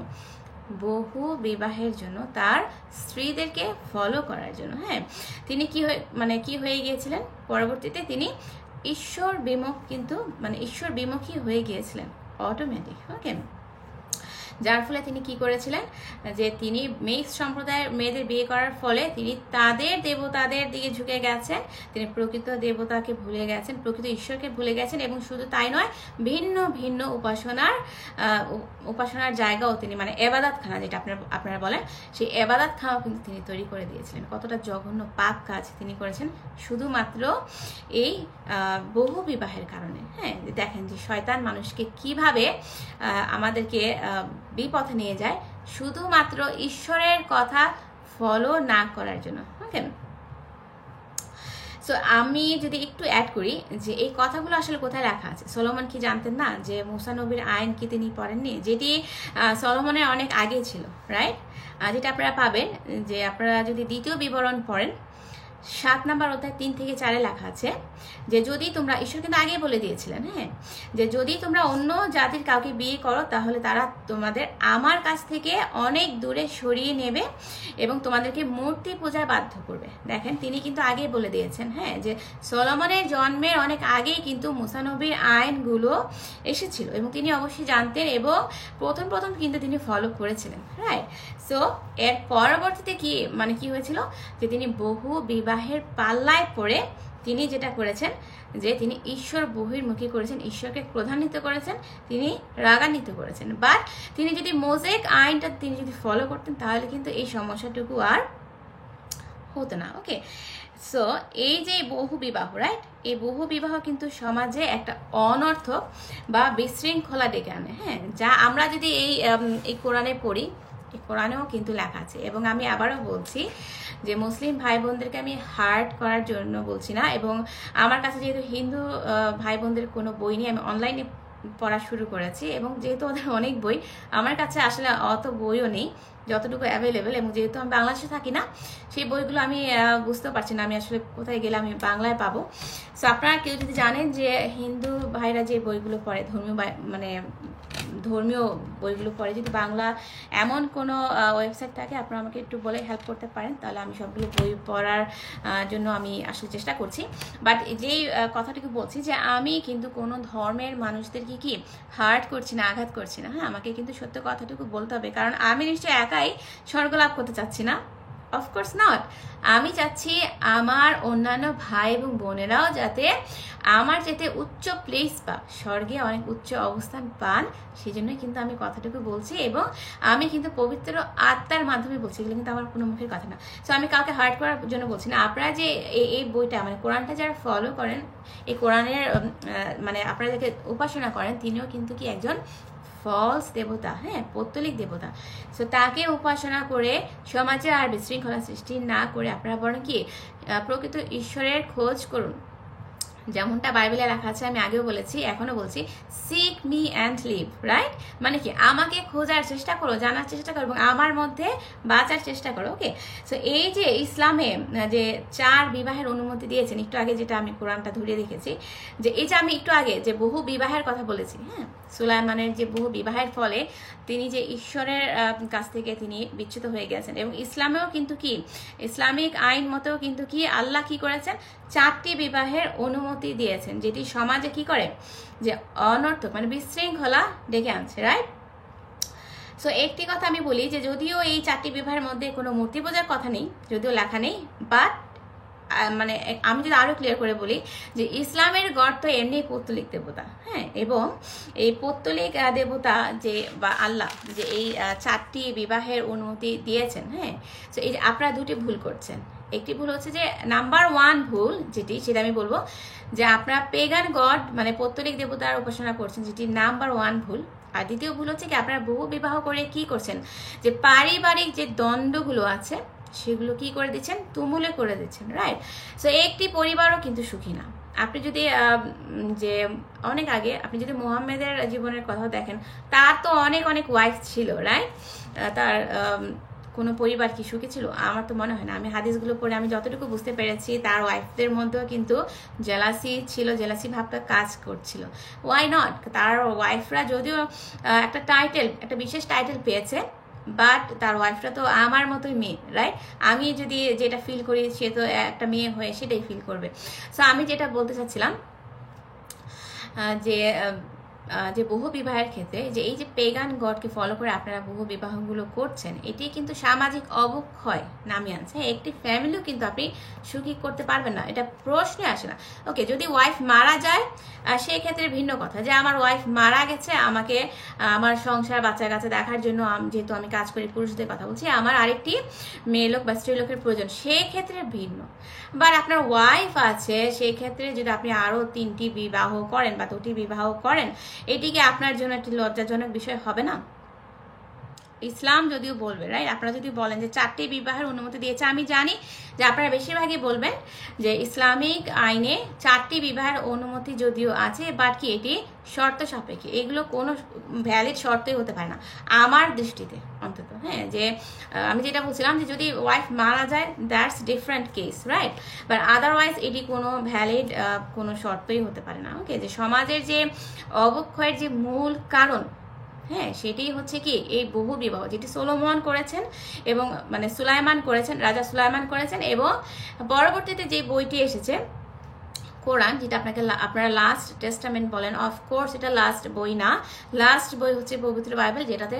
বহু বিবাহের জন্য, তার স্ত্রীদেরকে ফলো করার জন্য। হ্যাঁ, তিনি কি হয়ে গিয়েছিলেন? পরবর্তীতে তিনি ঈশ্বর বিমুখী হয়ে গিয়েছিলেন অটোমেটিক। ওকে, যার ফলে তিনি কি করেছিলেন যে তিনি মিক্স সম্প্রদায়ের মেয়েদের বিয়ে করার ফলে তিনি তাদের দেবতাদের দিকে ঝুঁকে গেছেন, তিনি প্রকৃত দেবতাকে ভুলে গেছেন, প্রকৃত ঈশ্বরকে ভুলে গেছেন। এবং শুধু তাই নয়, ভিন্ন ভিন্ন উপাসনার জায়গাও তিনি মানে এবাদতখানা যেটা আপনারা বলেন, সেই এবাদতখানাও কিন্তু তিনি তৈরি করে দিয়েছিলেন। কতটা জঘন্য পাপ কাজ তিনি করেছেন শুধুমাত্র এই বহু বিবাহের কারণে। হ্যাঁ, দেখেন যে শয়তান মানুষকে কিভাবে আমাদেরকে বিপথে নিয়ে যায় শুধুমাত্র ঈশ্বরের কথা ফলো না করার জন্য। ওকে, সো আমি যদি একটু অ্যাড করি যে এই কথাগুলো আসলে কোথায় লেখা আছে। সলোমন কি জানতেন না যে মুসা নবীর আইন কি তিনি পড়েননি, যেটি সলোমনের অনেক আগে ছিল, রাইট? যেটা আপনারা পাবেন যে আপনারা যদি দ্বিতীয় বিবরণ পড়েন 7 নম্বর অধ্যায় 3 থেকে 4 লেখা আছে যে যদি তোমরা, ঈশ্বর কিন্তু আগেই বলে দিয়েছিলেন, হ্যাঁ, যে যদি তোমরা অন্য জাতির কাউকে বিয়ে করো তাহলে তারা তোমাদের আমার কাছ থেকে অনেক দূরে সরিয়ে নেবে এবং তোমাদেরকে মূর্তি পূজায় বাধ্য করবে। দেখেন, তিনি কিন্তু আগেই বলে দিয়েছেন, হ্যাঁ, যে সলোমনের জন্মের অনেক আগেই কিন্তু মুসা নবীর আইনগুলো এসেছিল এবং তিনি অবশ্যই জানতেন এবং প্রথম কিন্তু তিনি ফলো করেছিলেন, রাইট। সো এর পরবর্তীতে কি হয়েছিল যে তিনি বহু বিবাহের পাল্লায় পড়ে তিনি যেটা করেছেন যে তিনি ঈশ্বর বহির্মুখী করেছেন, ঈশ্বরকে ক্রোধান্বিত করেছেন, তিনি রাগান্বিত করেছেন। বাট তিনি যদি মোজাইক আইনটা তিনি যদি ফলো করতেন তাহলে কিন্তু এই সমস্যাটুকু আর হতো না। ওকে, সো এই যে বহু বিবাহ, রাইট, এই বহু বিবাহ কিন্তু সমাজে একটা অনর্থক বা বিশৃঙ্খলা ডেকে আনে, হ্যাঁ, যা আমরা যদি এই কোরআনে পড়ি, এই কোরআনেও কিন্তু লেখা আছে। এবং আমি আবারও বলছি যে মুসলিম ভাই বোনদেরকে আমি হার্ট করার জন্য বলছি না, এবং আমার কাছে যেহেতু হিন্দু ভাই বোনদের কোনো বই নেই, আমি অনলাইনে পড়া শুরু করেছি এবং যেহেতু ওদের অনেক বই, আমার কাছে আসলে অত বইও নেই যতটুকু অ্যাভেলেবেল, এবং যেহেতু আমি বাংলাদেশে থাকি না, সেই বইগুলো আমি বুঝতেও পারছি না আমি আসলে কোথায় গেলে আমি বাংলায় পাবো। সো আপনারা কেউ যদি জানেন যে হিন্দু ভাইরা যে বইগুলো পড়ে, ধর্মীয় বইগুলো পড়ে, যদি বাংলা এমন কোনো ওয়েবসাইট থাকে আপনারা আমাকে একটু বলে হেল্প করতে পারেন, তাহলে আমি সবগুলো বই পড়ার জন্য আমি আসলে চেষ্টা করছি। বাট যেই কথাটুকু বলছি যে আমি কিন্তু কোনো ধর্মের মানুষদেরকে হার্ট করছি না, আঘাত করছি না, হ্যাঁ, আমাকে কিন্তু সত্য কথাটুকু বলতে হবে, কারণ আমি নিশ্চয়ই একাই স্বর্গ লাভ করতে চাচ্ছি না, অফকোর্স নট। আমি চাচ্ছি আমার অন্যান্য ভাই এবং বোনেরাও যাতে আমার যাতে উচ্চ প্লেস বা স্বর্গে অনেক উচ্চ অবস্থান পান, সেই জন্যই কিন্তু আমি কথাটুকু বলছি এবং আমি কিন্তু পবিত্র আত্মার মাধ্যমে বলছি, এগুলো কিন্তু আমার কোনো মুখের কথা না। সো আমি কাউকে হার্ট করার জন্য বলছি না। আপনারা যে এই বইটা মানে কোরআনটা যারা ফলো করেন, এই কোরআনের মানে আপনারা যাকে উপাসনা করেন, তিনিও কিন্তু একজন ফলস দেবতা, হ্যাঁ, পৌত্তলিক দেবতা। সো তাকে উপাসনা করে সমাজে আর বিশৃঙ্খলা সৃষ্টি না করে আপনারা বরং প্রকৃত ঈশ্বরের খোঁজ করুন, যেমনটা বাইবেলে লেখা আছে। আমি আগেও বলেছি, এখনো বলছি, seek me and live, right, মানে আমাকে খোঁজার চেষ্টা করো, জানার চেষ্টা করো এবং আমার মধ্যে বাঁচার চেষ্টা করো। ওকে, সো এই যে ইসলামে যে 4 বিবাহের অনুমতি দিয়েছেন, একটু আগে যেটা আমি কোরআনটা ধরিয়ে রেখেছি, যে এই যে আমি একটু আগে যে বহু বিবাহের কথা বলেছি, হ্যাঁ, সুলাইমানের যে বহু বিবাহের ফলে তিনি যে ঈশ্বরের কাছ থেকে তিনি বিচ্যুত হয়ে গেছেন, এবং ইসলামেও কিন্তু ইসলামিক আইন মতেও কিন্তু আল্লাহ করেছেন 4টি বিবাহের অনুমতি দিয়েছেন, যেটি সমাজে করে যে অনর্থক মানে বিশৃঙ্খলা ডেকে আনছে, রাইট। সো একটি কথা আমি বলি যে যদিও এই 4টি বিবাহের মধ্যে কোনো মূর্তি পূজার কথা নেই, যদিও লেখা নেই, বাট মানে আমি যদি আরো ক্লিয়ার করে বলি যে ইসলামের গড় তো এমনি পৌত্তলিক দেবতা, হ্যাঁ, এবং এই পৌত্তলিক দেবতা যে বা আল্লাহ যে এই 4টি বিবাহের অনুমতি দিয়েছেন, হ্যাঁ। তো এই যে আপনারা 2টি ভুল করছেন। একটি ভুল হচ্ছে যে নাম্বার 1 ভুল সেটা আমি বলবো যে আপনারা পেগান গড মানে পৌত্তলিক দেবতার উপাসনা করছেন, যেটি নাম্বার 1 ভুল। আর দ্বিতীয় ভুল হচ্ছে আপনারা বহু বিবাহ করে করছেন যে পারিবারিক যে দ্বন্দ্বগুলো আছে সেগুলো করে দিচ্ছেন, তুমুলে করে দিচ্ছেন, রাইট। সো একটি পরিবারও কিন্তু সুখী না। আপনি যদি যে অনেক আগে আপনি যদি মুহাম্মদের জীবনের কথা দেখেন, তার তো অনেক ওয়াইফ ছিল, রাইট। তার কোনো পরিবার কি সুখী ছিল? আমার তো মনে হয় না। আমি হাদিসগুলো পড়ে আমি যতটুকু বুঝতে পেরেছি তার ওয়াইফদের মধ্যেও কিন্তু জেলাসি ছিল, জেলাসি ভাবটা কাজ করছিল। Why not? তার ওয়াইফরা যদিও একটা বিশেষ টাইটেল পেয়েছে, বাট তার ওয়াইফটা তো আমার মতোই মেয়ে, রাইট। আমি যদি যেটা ফিল করি সে তো একটা মেয়ে হয়ে সেটাই ফিল করবে। সো আমি যেটা বলতে চাচ্ছিলাম যে বহু বিবাহের ক্ষেত্রে যে এই যে পেগান গডকে ফলো করে আপনারা বহু বিবাহগুলো করছেন, এটি কিন্তু সামাজিক অবক্ষয় নামিয়ে আনছে। একটি ফ্যামিলিও কিন্তু আপনি সুখী করতে পারবেন না, এটা প্রশ্নে আসে না। ওকে, যদি ওয়াইফ মারা যায় সেই ক্ষেত্রে ভিন্ন কথা, যে আমার ওয়াইফ মারা গেছে, আমাকে আমার সংসার বাচ্চা কাছে দেখার জন্য যেহেতু আমি কাজ করি, পুরুষদের কথা বলছি, আমার আরেকটি মেয়ে লোক বা স্ত্রী লোকের প্রয়োজন, সেই ক্ষেত্রে ভিন্ন। বাট আপনার ওয়াইফ আছে, সেই ক্ষেত্রে যদি আপনি আরো 3টি বিবাহ করেন বা 2টি বিবাহ করেন, এটিকে আপনার জন্য একটি লজ্জাজনক বিষয় হবে না? ইসলাম যদিও বলবে, রাইট, আপনারা যদি বলেন যে 4টি বিবাহের অনুমতি দিয়েছে, আমি জানি যে আপনারা বেশিরভাগই বলবেন যে ইসলামিক আইনে 4টি বিবাহের অনুমতি যদিও আছে, বাট কি এটি শর্ত সাপেক্ষে, এগুলো কোনো ভ্যালিড শর্তই হতে পারে না আমার দৃষ্টিতে অন্তত। হ্যাঁ, যে আমি যেটা বলছিলাম যে যদি ওয়াইফ মারা যায় that's different case, right, but otherwise এটি কোনো ভ্যালিড কোনো শর্তই হতে পারে না। ওকে, যে সমাজের যে অবক্ষয়ের যে মূল কারণ, হ্যাঁ, সেটাই হচ্ছে কি এই বহু বিবাহ, যেটি সোলোমন করেছেন এবং মানে সুলাইমান করেছেন, রাজা সুলাইমান করেছেন। এবং পরবর্তীতে যে বইটি এসেছে কোরআন, যেটা আপনারা লাস্ট টেস্টামেন্ট বলেন, অফকোর্স এটা লাস্ট বই না, লাস্ট বই হচ্ছে পবিত্র বাইবেল, যেটাতে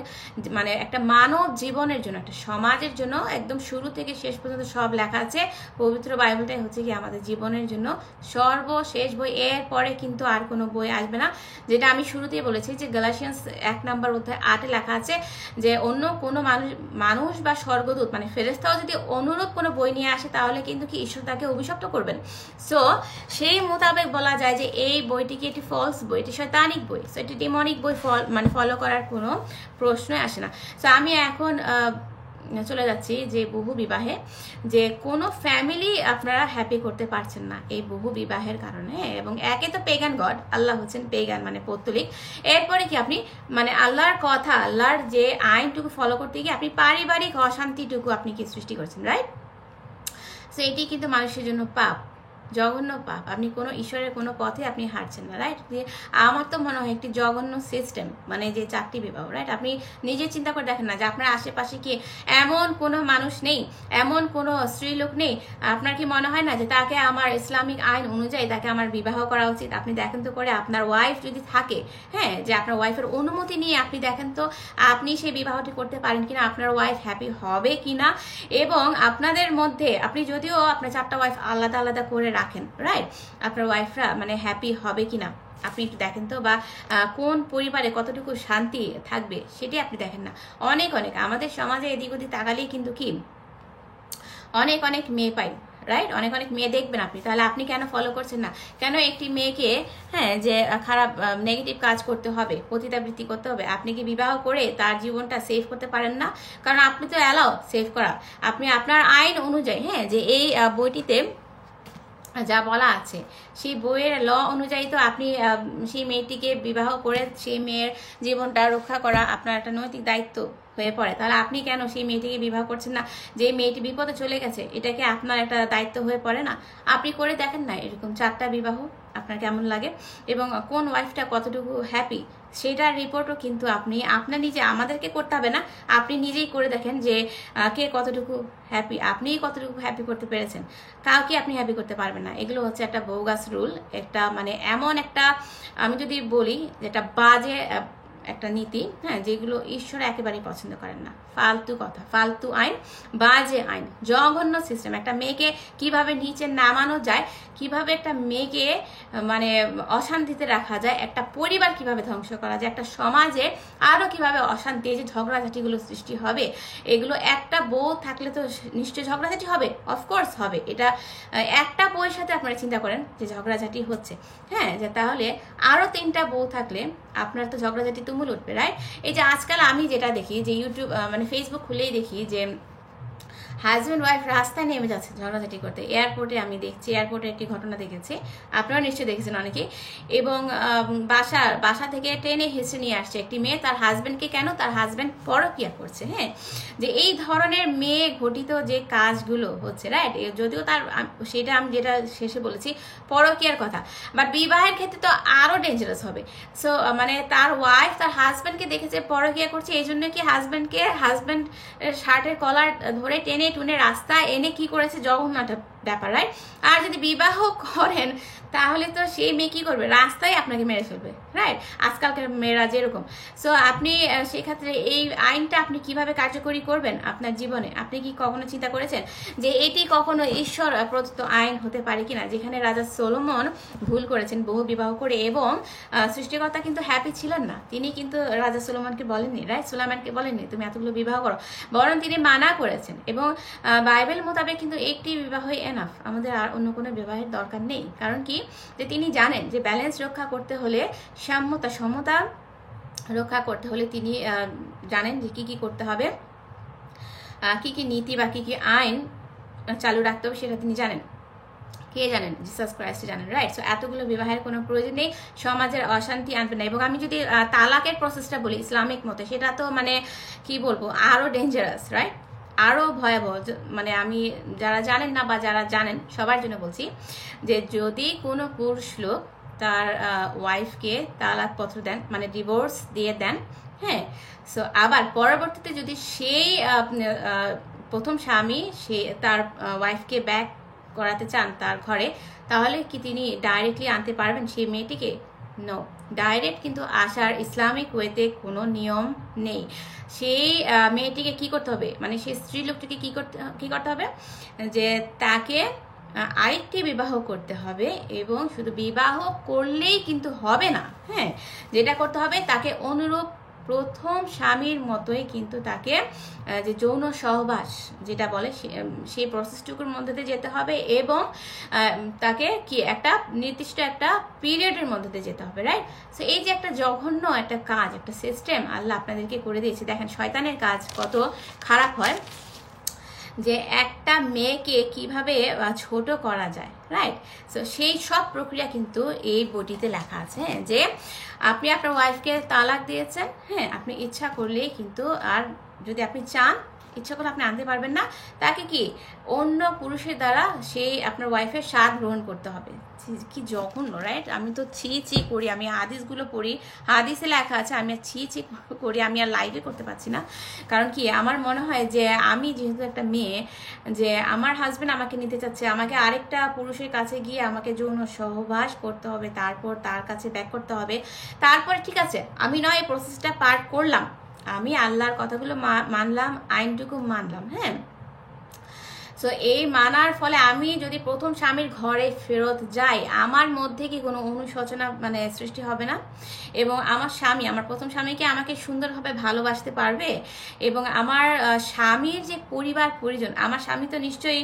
মানে একটা মানব জীবনের জন্য, একটা সমাজের জন্য একদম শুরু থেকে শেষ পর্যন্ত সব লেখা আছে। পবিত্র বাইবেলটাই হচ্ছে কি আমাদের জীবনের জন্য সর্বশেষ বই, এর পরে কিন্তু আর কোনো বই আসবে না। যেটা আমি শুরুতেই বলেছি যে গালাশিয়ান্স 1 নম্বর অধ্যায় 8-এ লেখা আছে যে অন্য কোনো মানুষ বা স্বর্গদূত মানে ফেরেশতাও যদি অনুরূপ কোনো বই নিয়ে আসে তাহলে কিন্তু কি ঈশ্বর তাকে অভিশপ্ত করবেন। সো সেই মোতাবেক বলা যায় যে এই বইটি কি একটি ফলস বই, এটি শয়তানিক বই, সো এটি ডিমনিক বই, মানে ফলো করার কোনো প্রশ্নই আসে না। সো আমি এখন চলে যাচ্ছি যে বহু বিবাহে, যে কোনো ফ্যামিলি আপনারা হ্যাপি করতে পারছেন না এই বহু বিবাহের কারণে। এবং একে তো পেগান গড, আল্লাহ হচ্ছেন পেগান মানে পৌত্তলিক, এরপরে কি আপনি মানে আল্লাহর কথা, আল্লাহর যে আইনটুকু ফলো করতে গিয়ে আপনি পারিবারিক অশান্তিটুকু আপনি কি সৃষ্টি করছেন, রাইট। সো এটি কিন্তু মানুষের জন্য পাপ, জঘন্য পাপ। আপনি কোনো ঈশ্বরের কোনো পথে আপনি হাঁটছেন না, রাইট। আমার তো মনে হয় একটি জঘন্য সিস্টেম, মানে যে 4টি বিবাহ, রাইট। আপনি নিজে চিন্তা করে দেখেন না যে আপনার আশেপাশে কি এমন কোনো মানুষ নেই, এমন কোনো স্ত্রীলোক নেই, আপনার কি মনে হয় না যে তাকে আমার ইসলামিক আইন অনুযায়ী তাকে আমার বিবাহ করা উচিত? আপনি দেখেন তো করে, আপনার ওয়াইফ যদি থাকে, হ্যাঁ, যে আপনার ওয়াইফের অনুমতি নিয়ে আপনি দেখেন তো আপনি সেই বিবাহটি করতে পারেন কিনা, আপনার ওয়াইফ হ্যাপি হবে কিনা। এবং আপনাদের মধ্যে আপনি যদিও আপনার 4টা ওয়াইফ আলাদা আলাদা করে রাখেন, রাইট, আপনার ওয়াইফরা মানে হ্যাপি হবে কিনা আপনি একটু দেখেন তো, বা কোন পরিবারে কতটুকু শান্তি থাকবে সেটি আপনি দেখেন না। অনেক আমাদের সমাজে এদিক ওদিক তাকালেই কিন্তু কি অনেক মেয়ে পাই, রাইট, অনেক মেয়ে দেখবেন আপনি, তাহলে আপনি কেন ফলো করছেন না? কেন একটি মেয়েকে, হ্যাঁ, যে খারাপ নেগেটিভ কাজ করতে হবে, পতিতাবৃত্তি করতে হবে? আপনি কি বিবাহ করে তার জীবনটা সেভ করতে পারেন না? কারণ আপনি তো অ্যালাও সেভ করা, আপনি আপনার আইন অনুযায়ী, হ্যাঁ, যে এই বইটিতে যা বলা আছে সেই বইয়ের ল অনুযায়ী তো আপনি সেই মেয়েটিকে বিবাহ করে সেই মেয়ের জীবনটা রক্ষা করা আপনার একটা নৈতিক দায়িত্ব হয়ে পড়ে। তাহলে আপনি কেন সেই মেয়েটিকে বিবাহ করছেন না? যে মেয়েটি বিপদে চলে গেছে এটাকে আপনার একটা দায়িত্ব হয়ে পড়ে না? আপনি করে দেখেন না এরকম 4টা বিবাহ, আপনার কেমন লাগে এবং কোন ওয়াইফটা কতটুকু হ্যাপি সেটার রিপোর্টও কিন্তু আপনি আপনার নিজে, আমাদেরকে করতে হবে না, আপনি নিজেই করে দেখেন যে কে কতটুকু হ্যাপি, আপনি কতটুকু হ্যাপি করতে পেরেছেন। কাউকে আপনি হ্যাপি করতে পারবেন না। এগুলো হচ্ছে একটা বোগাস রুল, একটা মানে এমন একটা, আমি যদি বলি যেটা বাজে একটা নীতি, হ্যাঁ, যেগুলো ঈশ্বর একেবারেই পছন্দ করেন না। ফালতু কথা, ফালতু আইন, বাজে আইন, জঘন্য সিস্টেম। একটা মেয়েকে কিভাবে নিচে নামানো যায়, কিভাবে একটা মেয়েকে মানে অশান্তিতে রাখা যায়, একটা পরিবার কিভাবে ধ্বংস করা যায়, একটা সমাজে আরও কিভাবে অশান্তি, যে ঝগড়াঝাটিগুলো সৃষ্টি হবে, এগুলো একটা বউ থাকলে তো নিশ্চয়ই ঝগড়াঝাটি হবে, অফকোর্স হবে। এটা একটা বউয়ের সাথে আপনারা চিন্তা করেন যে ঝগড়াঝাটি হচ্ছে, হ্যাঁ, যে তাহলে আরও 3টা বউ থাকলে আপনার তো ঝগড়াঝাটি তুমুল উঠবে, রাইট। এই যে আজকাল আমি যেটা দেখি যে ইউটিউব মানে ফেসবুক খুলেই দেখি যে হাজব্যান্ড ওয়াইফ রাস্তায় নেমে যাচ্ছে ঝগড়াঝাটি করতে। এয়ারপোর্টে আমি দেখছি, এয়ারপোর্টে একটি ঘটনা দেখেছি, আপনারা নিশ্চয়ই দেখেছেন অনেকে। এবং বাসা থেকে ট্রেনে হেসে নিয়ে আসছে একটি মেয়ে তার হাজব্যান্ডকে, কেন? তার হাজব্যান্ড পরকীয়া করছে। হ্যাঁ, যে এই ধরনের মেয়ে ঘটিত যে কাজগুলো হচ্ছে, রাইট, যদিও তার সেটা আমি যেটা শেষে বলেছি পরকীয়ার কথা, বাট বিবাহের ক্ষেত্রে তো আরও ডেঞ্জারাস হবে। সো মানে তার ওয়াইফ তার হাজব্যান্ডকে দেখেছে পরকীয়া করছে, এই জন্য কি হাজব্যান্ড শার্টের কলার ধরে টেনে টুনে রাস্তায় এনে কি করেছে, জঘন্য একটা ব্যাপার, রাইট। আর যদি বিবাহ করেন তাহলে তো সেই মেয়ে কি করবে, রাস্তায় আপনাকে মেরে ফেলবে, রাইট, আজকালকার মেয়েরা যেরকম। সো আপনি সেক্ষেত্রে এই আইনটা আপনি কিভাবে কার্যকরী করবেন আপনার জীবনে? আপনি কি কখনো চিন্তা করেছেন যে এটি কখনো ঈশ্বর প্রদত্ত আইন হতে পারে কিনা? যেখানে রাজা সলোমন ভুল করেছেন বহু বিবাহ করে, এবং সৃষ্টিকর্তা কিন্তু হ্যাপি ছিলেন না। তিনি কিন্তু রাজা সলোমনকে বলেননি, রাইট, সুলাইমানকে বলেননি তুমি এতগুলো বিবাহ করো, বরং তিনি মানা করেছেন। এবং বাইবেল মোতাবেক কিন্তু একটি বিবাহই এনাফ, আমাদের আর অন্য কোনো বিবাহের দরকার নেই। কারণ কি, যে তিনি জানেন যে ব্যালেন্স রক্ষা করতে হলে সমতা রক্ষা করতে হলে তিনি জানেন যে কী কী করতে হবে, কী কী নীতি বা কী কী আইন চালু রাখতে হবে সেটা তিনি জানেন। কে জানেন? জিসাস ক্রাইস্ট জানেন, রাইট? সো এতগুলো বিবাহের কোনো প্রয়োজন নেই, সমাজের অশান্তি আনবে না। এবং আমি যদি তালাকের প্রসেসটা বলি ইসলামিক মতে, সেটা তো মানে কি বলবো, আরও ডেঞ্জারাস, রাইট? আরও ভয়াবহ। মানে আমি যারা জানেন না বা যারা জানেন সবার জন্য বলছি যে যদি কোনো পুরুষ লোক তার ওয়াইফকে তালাকপত্র দেন, মানে ডিভোর্স দিয়ে দেন, হ্যাঁ, সো আবার পরবর্তীতে যদি সেই প্রথম স্বামী সে তার ওয়াইফকে ব্যাক করাতে চান তার ঘরে, তাহলে কি তিনি ডাইরেক্টলি আনতে পারবেন সেই মেয়েটিকে? নো, ডাইরেক্ট কিন্তু আসার ইসলামিক ওয়েতে কোনো নিয়ম নেই। সেই মেয়েটিকে কি করতে হবে, মানে সেই স্ত্রী লোকটিকে কি করতে হবে, যে তাকে আরেকটি বিবাহ করতে হবে। এবং শুধু বিবাহ করলেই কিন্তু হবে না, হ্যাঁ, যেটা করতে হবে তাকে অনুরূপ প্রথম স্বামীর মতোই কিন্তু তাকে যে যৌন সহবাস যেটা বলে সেই প্রসেসটুকুর মধ্যে দিয়ে যেতে হবে, এবং তাকে কি একটা নির্দিষ্ট একটা পিরিয়ডের মধ্যে দিয়ে যেতে হবে, রাইট? সো এই যে একটা জঘন্য একটা কাজ, একটা সিস্টেম আল্লাহ আপনাদেরকে করে দিয়েছে। দেখেন শয়তানের কাজ কত খারাপ হয়, যে একটা মেয়েকে কিভাবে ছোট করা যায়, রাইট? সো সেই সব প্রক্রিয়া কিন্তু এই বইটিতে লেখা আছে, যে আপনি আপনার ওয়াইফকে তালাক দিয়েছেন, হ্যাঁ, আপনি ইচ্ছা করলেই কিন্তু, আর যদি আপনি চান ইচ্ছা করে আপনি আনতে পারবেন না, তাকে কি অন্য পুরুষের দ্বারা সেই আপনার ওয়াইফের স্বাদ গ্রহণ করতে হবে। কি জঘন্য, রাইট? আমি তো ছি করি, আমি হাদিসগুলো পড়ি, হাদিসে লেখা আছে, আমি আর ছি করি, আমি আর লাইভে করতে পারছি না। কারণ কি আমার মনে হয় যে আমি যেহেতু একটা মেয়ে, যে আমার হাজবেন্ড আমাকে নিতে চাচ্ছে, আমাকে আরেকটা পুরুষের কাছে গিয়ে আমাকে যৌন সহবাস করতে হবে, তারপর তার কাছে ব্যাক করতে হবে, তারপরে ঠিক আছে আমি নয় এই প্রসেসটা পার করলাম, আমি আল্লাহর কথাগুলো মানলাম, আইনটুকু মানলাম, হ্যাঁ। সো এই মানার ফলে আমি যদি প্রথম স্বামীর ঘরে ফেরত যাই, আমার মধ্যে কি কোনো অনুশোচনা মানে সৃষ্টি হবে না? এবং আমার স্বামী, আমার প্রথম স্বামীকে আমাকে সুন্দরভাবে ভালোবাসতে পারবে, এবং আমার স্বামীর যে পরিবার পরিজন, আমার স্বামী তো নিশ্চয়ই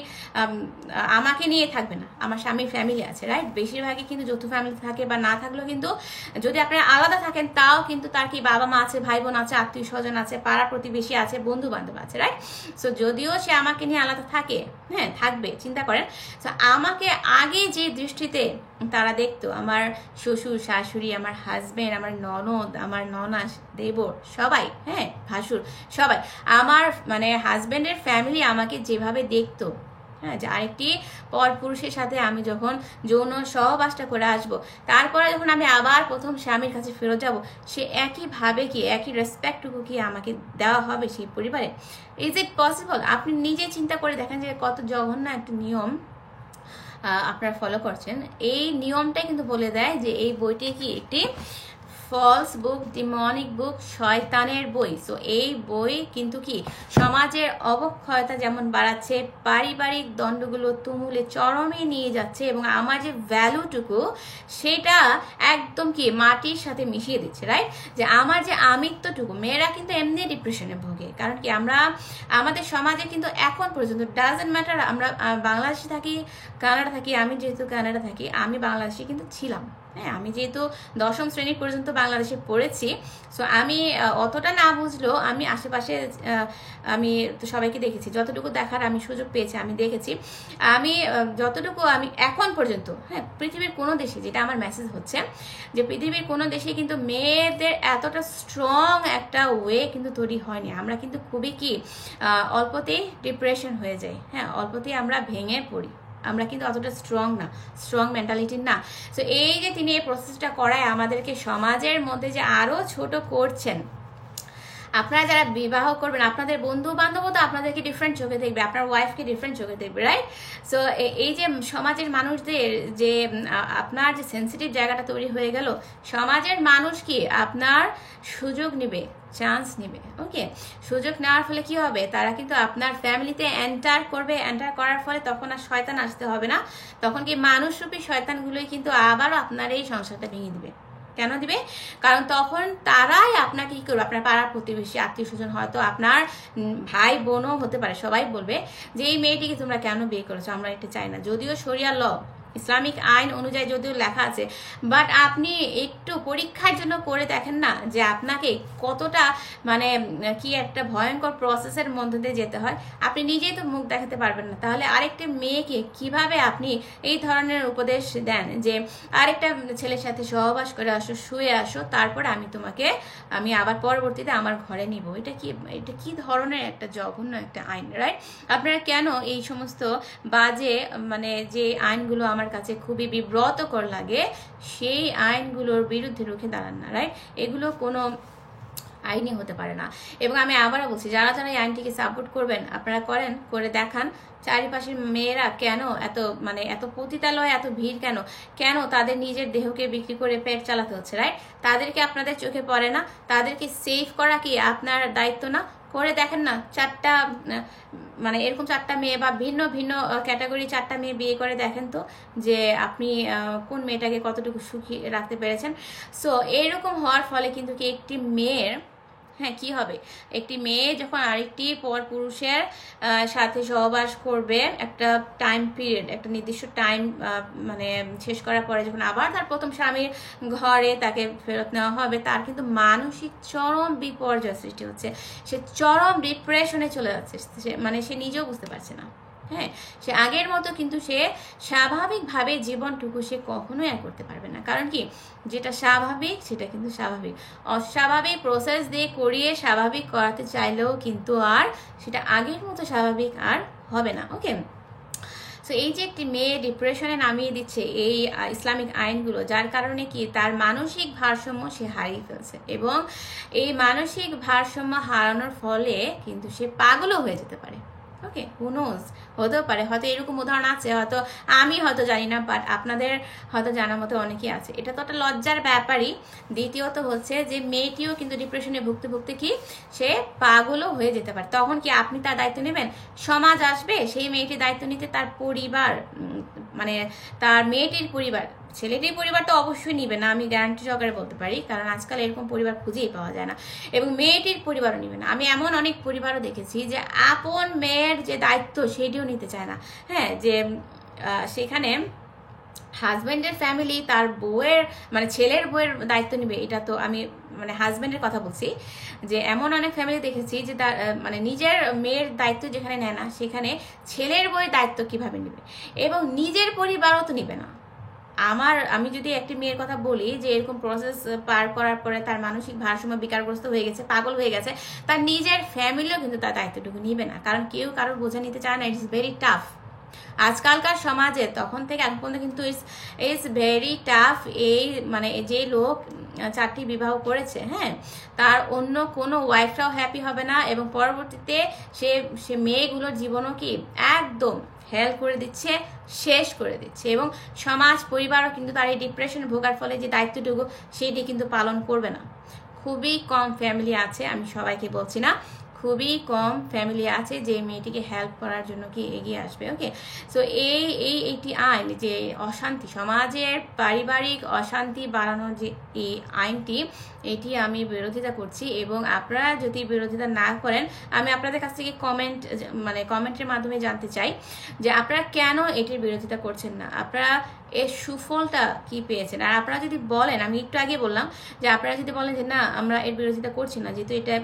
আমাকে নিয়ে থাকবে না, আমার স্বামীর ফ্যামিলি আছে, রাইট? বেশিরভাগই কিন্তু যৌথ ফ্যামিলি থাকে, বা না থাকলেও কিন্তু যদি আপনারা আলাদা থাকেন তাও কিন্তু তার কি বাবা মা আছে, ভাই বোন আছে, আত্মীয় স্বজন আছে, পাড়া প্রতিবেশী আছে, বন্ধু বান্ধব আছে, রাইট? সো যদিও সে আমাকে নিয়ে আলাদা থাকে, হ্যাঁ থাকবে, চিন্তা করেন। তো আমাকে আগে যে দৃষ্টিতে তারা দেখতো, আমার শ্বশুর শাশুড়ি, আমার হাজবেন্ড, আমার ননদ, আমার ননাস, দেবর, সবাই, হ্যাঁ ভাসুর, সবাই, আমার মানে হাজবেন্ডের ফ্যামিলি আমাকে যেভাবে দেখতো, হ্যাঁ, যে আরেকটি পরপুরুষের সাথে আমি যখন যৌন সহবাসটা করে আসবো, তারপরে যখন আমি আবার প্রথম স্বামীর কাছে ফেরত যাব, সে একইভাবে কি একই রেসপেক্টটুকু কি আমাকে দেওয়া হবে সেই পরিবারে? Is it possible? আপনি নিজে চিন্তা করে দেখেন যে কত জঘন্য একটা নিয়ম আপনারা ফলো করছেন। এই নিয়মটাই কিন্তু বলে দেয় যে এই বইটি কি একটি ফলস বুক, ডিমনিক বুক, শয়তানের বই। সো এই বই কিন্তু কি সমাজের অবক্ষয়তা যেমন বাড়াচ্ছে, পারিবারিক দ্বন্দ্বগুলো তুমুলে চরমে নিয়ে যাচ্ছে, এবং আমার যে ভ্যালুটুকু সেটা একদম কি মাটির সাথে মিশিয়ে দিচ্ছে, রাইট? যে আমার যে আমিত্বটুকু, মেয়েরা কিন্তু এমনি ডিপ্রেশনে ভোগে, কারণ কি আমরা আমাদের সমাজে কিন্তু এখন পর্যন্ত ডাজেন্ট ম্যাটার আমরা বাংলাদেশে থাকি, কানাডা থাকি, আমি যেহেতু কানাডা থাকি, আমি বাংলাদেশে কিন্তু ছিলাম, হ্যাঁ, আমি যেহেতু 10ম শ্রেণী পর্যন্ত বাংলাদেশে পড়েছি, সো আমি অতটা না বুঝলেও আমি আশেপাশে আমি তো সবাইকে দেখেছি, যতটুকু দেখার আমি সুযোগ পেয়েছি, আমি দেখেছি, আমি যতটুকু আমি এখন পর্যন্ত, হ্যাঁ, পৃথিবীর কোনো দেশে, যেটা আমার মেসেজ হচ্ছে যে পৃথিবীর কোনো দেশে কিন্তু মেয়েদের এতটা স্ট্রং একটা ওয়ে কিন্তু তৈরি হয়নি। আমরা কিন্তু খুবই কি অল্পতেই ডিপ্রেশন হয়ে যাই, হ্যাঁ, অল্পতেই আমরা ভেঙে পড়ি, আমরা কিন্তু অতটা স্ট্রং না, স্ট্রং মেন্টালিটির না। সো এই যে তিনি এই প্রসেসটা করায় আমাদেরকে সমাজের মধ্যে যে আরও ছোট করছেন, আপনারা যারা বিবাহ করবেন আপনাদের বন্ধু বান্ধবও তো আপনাদেরকে ডিফারেন্ট চোখে দেখবে, আপনার ওয়াইফকে ডিফারেন্ট চোখে দেখবে, রাইট? সো এই যে সমাজের মানুষদের যে আপনার যে সেন্সিটিভ জায়গাটা তৈরি হয়ে গেল, সমাজের মানুষ কি আপনার সুযোগ নেবে, চান্স নেবে, ওকে? সুযোগ নেওয়ার ফলে কি হবে, তারা কিন্তু আপনার ফ্যামিলিতে এন্টার করবে, এন্টার করার ফলে তখন আর শয়তান আসতে হবে না, তখন কি মানুষরূপী শয়তানগুলোই কিন্তু আবারও আপনার এই সংসারটা ভেঙে দিবে। কেন দিবে? কারণ তখন তারাই আপনাকে কি করবে, আপনার পাড়ার প্রতিবেশী, আত্মীয় স্বজন, হয়তো আপনার ভাই বোনও হতে পারে, সবাই বলবে যে এই মেয়েটিকে তোমরা কেন বিয়ে করেছো, আমরা এটা চাই না। যদিও শরিয়া ল ইসলামিক আইন অনুযায়ী যদিও লেখা আছে, বাট আপনি একটু পরীক্ষার জন্য করে দেখেন না যে আপনাকে কতটা মানে কি একটা ভয়ঙ্কর প্রসেসের মধ্যে দিয়ে যেতে হয়। আপনি নিজেই তো মুখ দেখাতে পারবেন না, তাহলে আরেকটা মেয়েকে কিভাবে আপনি এই ধরনের উপদেশ দেন যে আরেকটা ছেলের সাথে সহবাস করে আসো, শুয়ে আসো, তারপর আমি আবার পরবর্তীতে আমার ঘরে নিব? এটা কি ধরনের একটা জঘন্য একটা আইন, রাইট? আপনারা কেন এই সমস্ত বাজে মানে যে আইনগুলো আমার কাছে খুবই বিব্রতকর লাগে সেই আইনগুলোর বিরুদ্ধে রুখে দাঁড়ান না, রাইট? এগুলো কোনো আইনই হতে পারে না। এবং আমি আবারও বলছি, যারা যারা এই আইনটিকে সাপোর্ট করবেন আপনারা করে দেখান চারিপাশের মেয়েরা কেন এত পতিতালয়, এত ভিড় কেন তাদের নিজের দেহকে বিক্রি করে পেট চালাতে হচ্ছে, রাইট? তাদেরকে আপনাদের চোখে পড়ে না? তাদেরকে সেভ করা কি আপনার দায়িত্ব না? করে দেখেন না, এরকম 4টা মেয়ে বা ভিন্ন ভিন্ন ক্যাটাগরি 4টা মেয়ে বিয়ে করে দেখেন তো যে আপনি কোন মেয়েটাকে কতটুকু সুখী রাখতে পেরেছেন। সো এইরকম হওয়ার ফলে কিন্তু কি একটি মেয়ের কি হবে, একটি মেয়ে যখন আরেকটি পর পুরুষের সাথে সহবাস করবে একটা টাইম পিরিয়ড, একটা নির্দিষ্ট টাইম শেষ করার পরে যখন আবার তার প্রথম স্বামীর ঘরে তাকে ফেরত নেওয়া হবে, তার কিন্তু মানসিক চরম বিপর্যয় সৃষ্টি হচ্ছে। সে চরম ডিপ্রেশনে চলে যাচ্ছে, সে নিজেও বুঝতে পারছে না। হ্যাঁ, সে আগের মতো কিন্তু সে স্বাভাবিকভাবে জীবনটুকু সে কখনোই আর করতে পারবে না। কারণ কি, যেটা স্বাভাবিক সেটা কিন্তু স্বাভাবিক, অস্বাভাবিক প্রসেস দিয়ে করিয়ে স্বাভাবিক করাতে চাইলেও কিন্তু আর সেটা আগের মতো স্বাভাবিক আর হবে না। ওকে, সো এই যে একটি মেয়ে ডিপ্রেশনে নামিয়ে দিচ্ছে এই ইসলামিক আইনগুলো, যার কারণে কি তার মানসিক ভারসাম্য সে হারিয়ে ফেলছে, এবং এই মানসিক ভারসাম্য হারানোর ফলে কিন্তু সে পাগলও হয়ে যেতে পারে। ওকে, হু নোজ, হতেও পারে, হয়তো এরকম উদাহরণ আছে, হয়তো আমি হয়তো জানি না, বাট আপনাদের হয়তো জানার মতো অনেকেই আছে। এটা তো একটা লজ্জার ব্যাপারই। দ্বিতীয়ত হচ্ছে যে মেয়েটিও কিন্তু ডিপ্রেশনে ভুগতে কি সে পাগলও হয়ে যেতে পারে। তখন কি আপনি তার দায়িত্ব নেবেন? সমাজ আসবে সেই মেয়েটির দায়িত্ব নিতে, তার পরিবার তার মেয়েটির পরিবার, ছেলেটির পরিবার তো অবশ্যই নিবে না, আমি গ্যারান্টি সহকারে বলতে পারি, কারণ আজকাল এরকম পরিবার খুঁজেই পাওয়া যায় না। এবং মেয়েটির পরিবারও নিবে না। আমি এমন অনেক পরিবারও দেখেছি যে আপন মেয়ের যে দায়িত্ব সেটিও নিতে চায় না। হ্যাঁ, যে সেখানে হাজব্যান্ডের ফ্যামিলি তার বউয়ের ছেলের বউয়ের দায়িত্ব নিবে, এটা তো আমি হাজব্যান্ডের কথা বলছি, যে এমন অনেক ফ্যামিলি দেখেছি যে তার নিজের মেয়ের দায়িত্ব যেখানে নেয় না, সেখানে ছেলের বউয়ের দায়িত্ব কিভাবে নেবে, এবং নিজের পরিবারও তো নিবে না। আমি যদি একটি মেয়ের কথা বলি যে এরকম প্রসেস পার করার পরে তার মানসিক ভারসাম্য বিকারগ্রস্ত হয়ে গেছে, পাগল হয়ে গেছে, তার নিজের ফ্যামিলিও কিন্তু তার দায়িত্বটুকু নিবে না, কারণ কেউ কারোর বোঝা নিতে চায় না। ইটস ভেরি টাফ আজকালকার সমাজে, তখন থেকে এখন পর্যন্ত কিন্তু ইটস ভেরি টাফ। এই যে লোক 4টি বিবাহ করেছে, হ্যাঁ, তার অন্য কোনো ওয়াইফরাও হ্যাপি হবে না, এবং পরবর্তীতে সে মেয়েগুলোর জীবনও কি একদম হেল্প করে দিচ্ছে, শেষ করে দিচ্ছে, এবং সমাজ পরিবারও কিন্তু তার এই ডিপ্রেশনে ভোগার ফলে যে দায়িত্বটুকু সেটি কিন্তু পালন করবে না। খুবই কম ফ্যামিলি আছে, আমি সবাইকে বলছি না, খুবই কম ফ্যামিলি আছে যে মেয়েটিকে হেল্প করার জন্য কি এগিয়ে আসবে। ওকে, সো এইটি আইন, যে অশান্তি সমাজের পারিবারিক অশান্তি বাড়ানোর যে এই আইনটি, এটি আমি বিরোধিতা করছি। এবং আপনারা যদি বিরোধিতা না করেন, আমি আপনাদের কাছ থেকে কমেন্টের মাধ্যমে জানতে চাই যে আপনারা কেন এটির বিরোধিতা করছেন না, আপনারা এর সুফলটা কি পেয়েছেন। আর আপনারা যদি বলেন, আমি একটু আগে বললাম যে আপনারা যদি বলেন যে না আমরা এর বিরোধিতা করছি না, যেহেতু এটা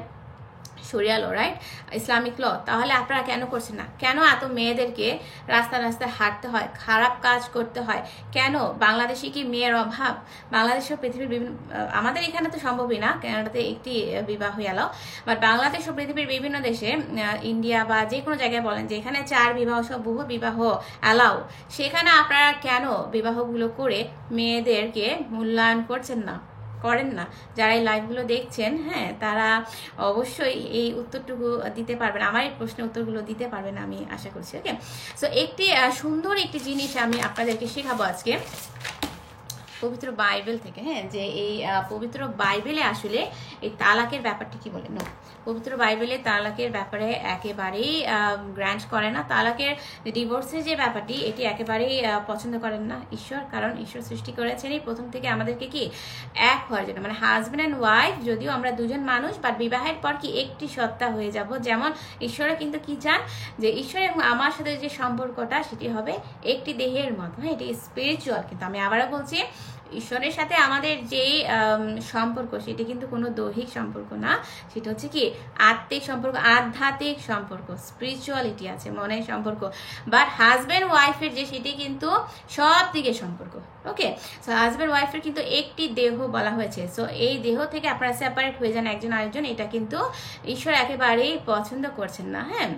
শরিয়া ল, রাইট, ইসলামিক ল, তাহলে আপনারা কেন করছেন না? কেন এত মেয়েদেরকে রাস্তায় হাঁটতে হয়, খারাপ কাজ করতে হয়? কেন বাংলাদেশে কি মেয়ের অভাব? বাংলাদেশের পৃথিবীর বিভিন্ন, আমাদের এখানে তো সম্ভবই না, কানাডাতে একটি বিবাহ এলাও, বাট বাংলাদেশ ও পৃথিবীর বিভিন্ন দেশে, ইন্ডিয়া বা যে কোনো জায়গায় বলেন যে এখানে 4 বিবাহ সহ বহু বিবাহ এলাও, সেখানে আপনারা কেন বিবাহগুলো করে মেয়েদেরকে মূল্যায়ন করেন না? যারা এই লাইভগুলো দেখছেন, হ্যাঁ, তারা অবশ্যই এই উত্তরটুকু দিতে পারবেন, আমার এই প্রশ্নের উত্তরগুলো দিতে পারবেন আমি আশা করছি। ওকে, সো একটি সুন্দর একটি জিনিস আমি আপনাদেরকে শেখাবো আজকে পবিত্র বাইবেল থেকে। হ্যাঁ, যে এই পবিত্র বাইবেলে আসলে এই তালাকের ব্যাপারটি কি বলে। পবিত্র বাইবেলে তালাকের ব্যাপারে একেবারেই গ্র্যান্ট করে না। তালাকের ডিভোর্সের যে ব্যাপারটি এটি একেবারেই পছন্দ করেন না ঈশ্বর, কারণ ঈশ্বর সৃষ্টি করেছেন এই প্রথম থেকে আমাদেরকে কি এক হওয়ার জন্য, মানে হাজব্যান্ড অ্যান্ড ওয়াইফ যদিও আমরা দুজন মানুষ, বাট বিবাহের পর কি একটি সত্তা হয়ে যাব। যেমন ঈশ্বরও কিন্তু কি চান যে ঈশ্বর এবং আমার সাথে যে সম্পর্কটা সেটি হবে একটি দেহের মতো, হ্যাঁ, এটি স্পিরিচুয়াল। কিন্তু আমি আবারও বলছি, ঈশ্বরের সাথে আমাদের যে সম্পর্ক সেটি কিন্তু কোনো দৈহিক সম্পর্ক না, সেটা হচ্ছে কি আত্মিক সম্পর্ক, আধ্যাত্মিক সম্পর্ক, স্পিরিচুয়ালিটি আছে, মনের সম্পর্ক। বাট হাজব্যান্ড ওয়াইফের যে সেটি কিন্তু সব দিকে সম্পর্ক। ওকে, সো হাজব্যান্ড ওয়াইফের কিন্তু একটি দেহ বলা হয়েছে। সো এই দেহ থেকে আপনারা সেপারেট হয়ে যান একজন আরেকজন, এটা কিন্তু ঈশ্বর একেবারেই পছন্দ করছেন না। হ্যাঁ,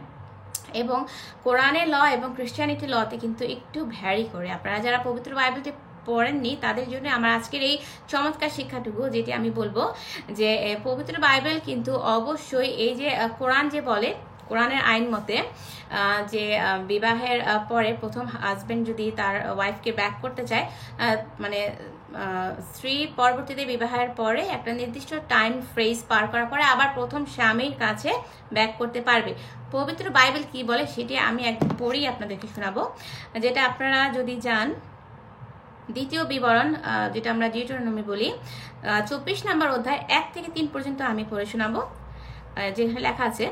এবং কোরআনের ল এবং খ্রিস্টানিটি লতে কিন্তু একটু ভ্যারি করে। আপনারা যারা পবিত্র বাইবেলটি পড়েননি তাদের জন্য আমার আজকের এই চমৎকার শিক্ষাটুকু, যেটি আমি বলবো যে পবিত্র বাইবেল কিন্তু অবশ্যই এই যে কোরআন যে বলে, কোরআনের আইন মতে যে বিবাহের পরে প্রথম হাজবেন্ড যদি তার ওয়াইফকে ব্যাক করতে চায়, মানে স্ত্রী পরবর্তীতে বিবাহের পরে একটা নির্দিষ্ট টাইম ফ্রেজ পার করার পরে আবার প্রথম স্বামীর কাছে ব্যাক করতে পারবে। পবিত্র বাইবেল কি বলে সেটি আমি একদম পড়ি আপনাদেরকে শোনাবো, যেটা আপনারা যদি যান দ্বিতীয় বিবরণ, যেটা আমরা ডিউটেরোনমি বলি, 24 নম্বর অধ্যায় 1 থেকে 3 পর্যন্ত আমি পড়ে শোনাবো। যেখানে লেখা আছে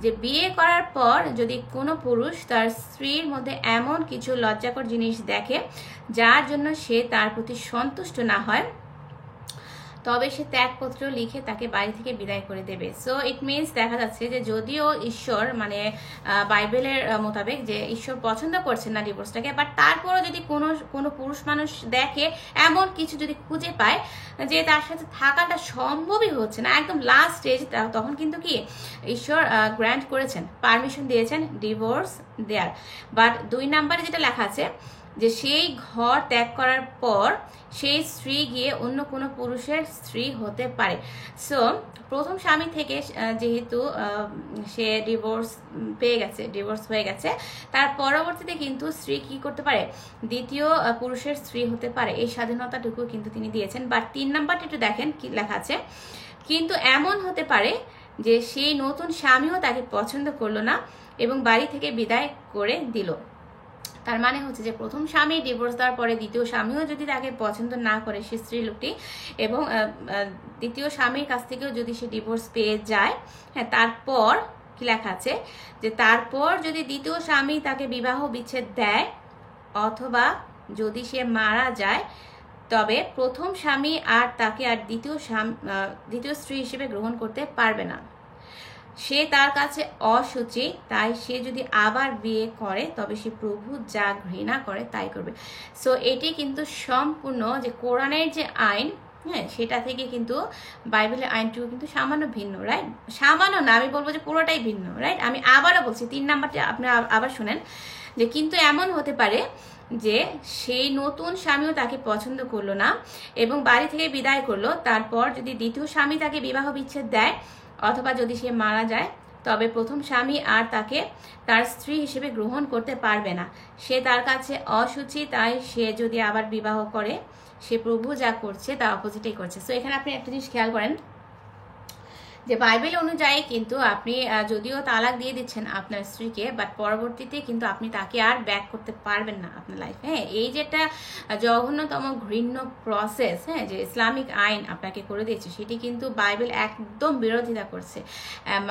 যে বিয়ে করার পর যদি কোনো পুরুষ তার স্ত্রীর মধ্যে এমন কিছু লজ্জাকর জিনিস দেখে যার জন্য সে তার প্রতি সন্তুষ্ট না হয়, তবে সে ত্যাগপত্র লিখে তাকে বাড়ি থেকে বিদায় করে দেবে। সো ইট মিনস দেখা যাচ্ছে যে যদিও ঈশ্বর মানে বাইবেলের মোতাবেক যে ঈশ্বর পছন্দ করছেন না ডিভোর্সটাকে, বাট তারপরও যদি কোনো পুরুষ মানুষ দেখে এমন কিছু যদি খুঁজে পায় যে তার সাথে থাকাটা সম্ভবই হচ্ছে না, একদম লাস্ট স্টেজ, তখন কিন্তু কি ঈশ্বর গ্র্যান্ট করেছেন, পারমিশন দিয়েছেন ডিভোর্স দেয়ার। বাট 2 নম্বরে যেটা লেখা আছে যে সেই ঘর ত্যাগ করার পর সেই স্ত্রী গিয়ে অন্য কোনো পুরুষের স্ত্রী হতে পারে। সো প্রথম স্বামী থেকে যেহেতু সে ডিভোর্স হয়ে গেছে, তার পরবর্তীতে কিন্তু স্ত্রী কি করতে পারে, দ্বিতীয় পুরুষের স্ত্রী হতে পারে। এই স্বাধীনতাটুকু কিন্তু তিনি দিয়েছেন। বাট 3 নাম্বারটা একটু দেখেন কি লেখা আছে, কিন্তু এমন হতে পারে যে সেই নতুন স্বামীও তাকে পছন্দ করলো না এবং বাড়ি থেকে বিদায় করে দিল। তার মানে হচ্ছে যে প্রথম স্বামী ডিভোর্স দেওয়ার পরে দ্বিতীয় স্বামীও যদি তাকে পছন্দ না করে সে স্ত্রী লোকটি, এবং দ্বিতীয় স্বামীর কাছ থেকেও যদি সে ডিভোর্স পেয়ে যায়, হ্যাঁ, তারপর কি লেখা আছে যে তারপর যদি দ্বিতীয় স্বামী তাকে বিবাহ বিচ্ছেদ দেয় অথবা যদি সে মারা যায়, তবে প্রথম স্বামী আর তাকে আর দ্বিতীয় স্ত্রী হিসেবে গ্রহণ করতে পারবে না। সে তার কাছে অশুচি, তাই সে যদি আবার বিয়ে করে তবে সে প্রভু যা ঘৃণা করে তাই করবে। সো এটি কিন্তু সম্পূর্ণ যে কোরআনের যে আইন, হ্যাঁ, সেটা থেকে কিন্তু বাইবেলের আইনটিও কিন্তু সামান্য ভিন্ন, রাইট? সামান্য না, আমি বলবো যে পুরোটাই ভিন্ন, রাইট? আমি আবারও বলছি 3 নাম্বারটা আপনি আবার শুনেন যে কিন্তু এমন হতে পারে যে সেই নতুন স্বামীও তাকে পছন্দ করলো না এবং বাড়ি থেকে বিদায় করলো, তারপর যদি দ্বিতীয় স্বামী তাকে বিবাহ বিচ্ছেদ দেয় অথবা যদি সে মারা যায়, তবে প্রথম স্বামী আর তাকে তার স্ত্রী হিসেবে গ্রহণ করতে পারবে না। সে তার কাছে অশুচি, তাই সে যদি আবার বিবাহ করে সে প্রভু যা করছে তা অপোজিটেই করছে। সো এখানে আপনি একটা জিনিস খেয়াল করেন যে বাইবেল অনুযায়ী কিন্তু আপনি যদিও তালাক দিয়ে দিচ্ছেন আপনার স্ত্রীকে, বাট পরবর্তীতে কিন্তু আপনি তাকে আর ব্যাক করতে পারবেন না আপনার লাইফে। হ্যাঁ, এই যেটা জঘন্যতম ঘৃণ্য প্রসেস, হ্যাঁ, যে ইসলামিক আইন আপনাকে করে দিয়েছে, সেটি কিন্তু বাইবেল একদম বিরোধিতা করছে।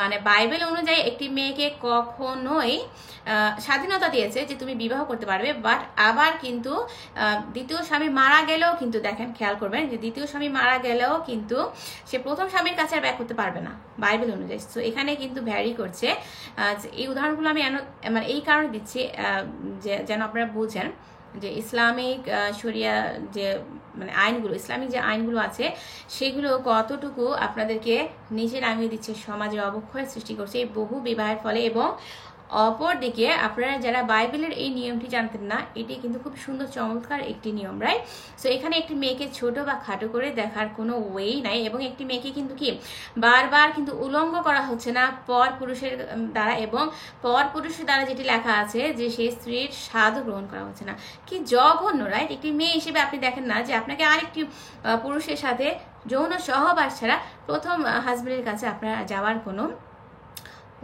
মানে বাইবেল অনুযায়ী একটি মেয়েকে কখনোই স্বাধীনতা দিয়েছে যে তুমি বিবাহ করতে পারবে, বাট আবার কিন্তু দ্বিতীয় স্বামী মারা গেলেও কিন্তু দেখেন, খেয়াল করবেন যে দ্বিতীয় স্বামী মারা গেলেও কিন্তু সে প্রথম স্বামীর কাছে আর ব্যাক করতে পারবে না বাইবেল অনুযায়ী। তো এখানে কিন্তু ভ্যারি করছে। এই উদাহরণগুলো আমি মানে এই কারণে দিচ্ছি যেন আপনারা বুঝেন যে ইসলামিক শরিয়া যে মানে আইনগুলো, ইসলামিক যে আইনগুলো আছে সেগুলো কতটুকু আপনাদেরকে নিচে নামিয়ে দিচ্ছে, সমাজে অবক্ষয়ের সৃষ্টি করছে এই বহু বিবাহের ফলে এবং অপরদিকে আপনারা যারা বাইবেলের এই নিয়মটি জানতেন না, এটি কিন্তু খুব সুন্দর চমৎকার একটি নিয়ম, রাইট? সো এখানে একটি মেয়েকে ছোট বা খাটো করে দেখার কোনো ওয়েই নাই, এবং একটি মেয়েকে কিন্তু কি বারবার কিন্তু উলঙ্গ করা হচ্ছে না পর পুরুষের দ্বারা, এবং পর পুরুষের দ্বারা যেটি লেখা আছে যে সেই স্ত্রীর স্বাদও গ্রহণ করা হচ্ছে না। কি জঘন্য, রাইট? একটি মেয়ে হিসেবে আপনি দেখেন না যে আপনাকে আরেকটি পুরুষের সাথে যৌন সহবাস ছাড়া প্রথম হাজবেন্ডের কাছে আপনার যাওয়ার কোনো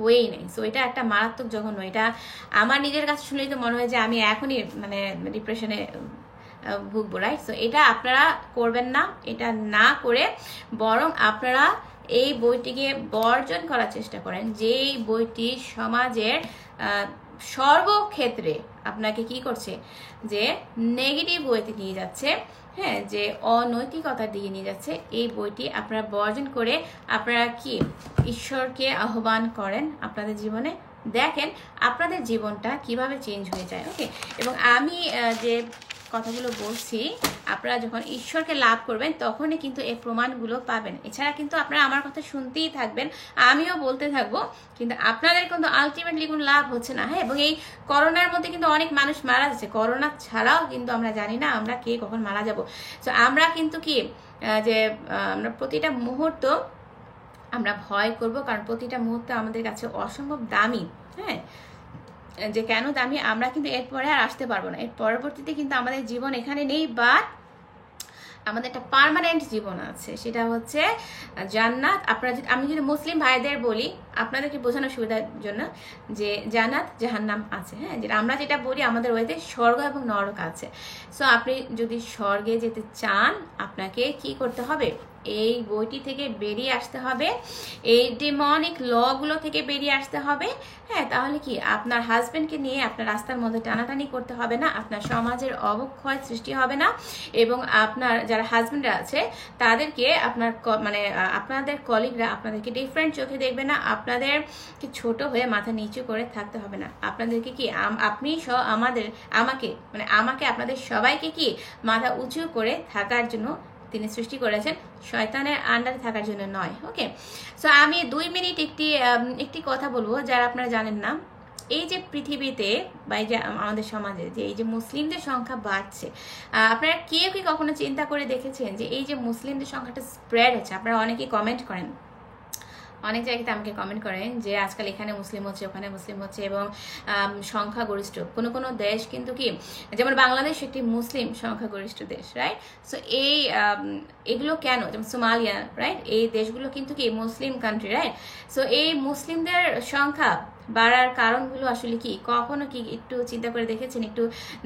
ওয়েই নেই। সো এটা একটা মারাত্মক জঘন্য। এটা আমার নিজের কাছে শুনলেই তো মনে হয় যে আমি এখনই মানে ডিপ্রেশনে ভুগবো, রাইট? সো এটা আপনারা করবেন না। এটা না করে বরং আপনারা এই বইটিকে বর্জন করার চেষ্টা করেন, যেই বইটি সমাজের সর্বক্ষেত্রে আপনাকে কি করছে, যে নেগেটিভ ওয়েতে নিয়ে যাচ্ছে, হ্যাঁ, যে অনৈতিকতার দিকে নিয়ে যাচ্ছে। এই বইটি আপনারা বর্জন করে আপনারা কি ঈশ্বরকে আহ্বান করেন আপনাদের জীবনে, দেখেন আপনাদের জীবনটা কিভাবে চেঞ্জ হয়ে যায়। ওকে, এবং আমি যে কথাগুলো বলছি, আপনারা যখন ঈশ্বরকে লাভ করবেন তখনই কিন্তু এই প্রমাণগুলো পাবেন। এছাড়া কিন্তু আপনারা আমার কথা শুনতেই থাকবেন, আমিও বলতে থাকবো, কিন্তু আপনাদের কিন্তু আলটিমেটলি কোনো লাভ হচ্ছে না। হ্যাঁ, এবং এই করোনার মধ্যে কিন্তু অনেক মানুষ মারা যাচ্ছে। করোনা ছাড়াও কিন্তু আমরা জানি না আমরা কে কখন মারা যাব। সো আমরা কিন্তু কি যে আমরা প্রতিটা মুহূর্ত আমরা ভয় করব, কারণ প্রতিটা মুহূর্ত আমাদের কাছে অসম্ভব দামি। হ্যাঁ, যে কেন দামি, আমরা কিন্তু এরপরে আর আসতে পারবো না। এর পরবর্তীতে কিন্তু আমাদের জীবন এখানে নেই, বাট আমাদের একটা পার্মানেন্ট জীবন আছে, সেটা হচ্ছে জান্নাত। আপনারা যদি, আমি যদি মুসলিম ভাইদের বলি আপনাদেরকে বোঝানোর সুবিধার জন্য, যে জান্নাত জাহান্নাম আছে। হ্যাঁ, যেটা আমরা যেটা বলি আমাদের ওয়েতে স্বর্গ এবং নরক আছে। সো আপনি যদি স্বর্গে যেতে চান আপনাকে কি করতে হবে, এই বইটি থেকে বেরিয়ে আসতে হবে, এই ডিমনিক লগুলো থেকে বেরিয়ে আসতে হবে। হ্যাঁ, তাহলে কি আপনার হাজবেন্ডকে নিয়ে আপনার রাস্তার মধ্যে টানাটানি করতে হবে না, আপনার সমাজের অবক্ষয় সৃষ্টি হবে না, এবং আপনার যারা হাজবেন্ডরা আছে তাদেরকে আপনার মানে আপনাদের কলিগরা আপনাদেরকে ডিফারেন্ট চোখে দেখবে না, আপনাদেরকে ছোট হয়ে মাথা নিচু করে থাকতে হবে না। আপনাদেরকে কি আপনি আমাকে আপনাদের সবাইকে কি মাথা উঁচু করে থাকার জন্য তিনি সৃষ্টি করেছেন, শয়তানের আন্ডারে থাকার জন্য নয়। ওকে, সো আমি 2 মিনিট একটি কথা বলবো যারা আপনারা জানেন না। এই যে পৃথিবীতে বা এই যে আমাদের সমাজে যে এই যে মুসলিমদের সংখ্যা বাড়ছে, আপনারা কেউ কি কখনো চিন্তা করে দেখেছেন যে এই যে মুসলিমদের সংখ্যাটা স্প্রেড হচ্ছে? আপনারা অনেকেই কমেন্ট করেন, অনেক জায়গাতে আমাকে কমেন্ট করেন যে আজকাল এখানে মুসলিম হচ্ছে, ওখানে মুসলিম হচ্ছে, এবং সংখ্যাগরিষ্ঠ কোনো কোনো দেশ কিন্তু কি, যেমন বাংলাদেশ একটি মুসলিম সংখ্যাগরিষ্ঠ দেশ, রাইট? সো এগুলো কেন, যেমন সোমালিয়া, রাইট, এই দেশগুলো কিন্তু কি মুসলিম কান্ট্রি, রাইট? সো এই মুসলিমদের সংখ্যা বাড়ার কারণগুলো আসলে কি কখনো কি একটু চিন্তা করে দেখেছেন, একটু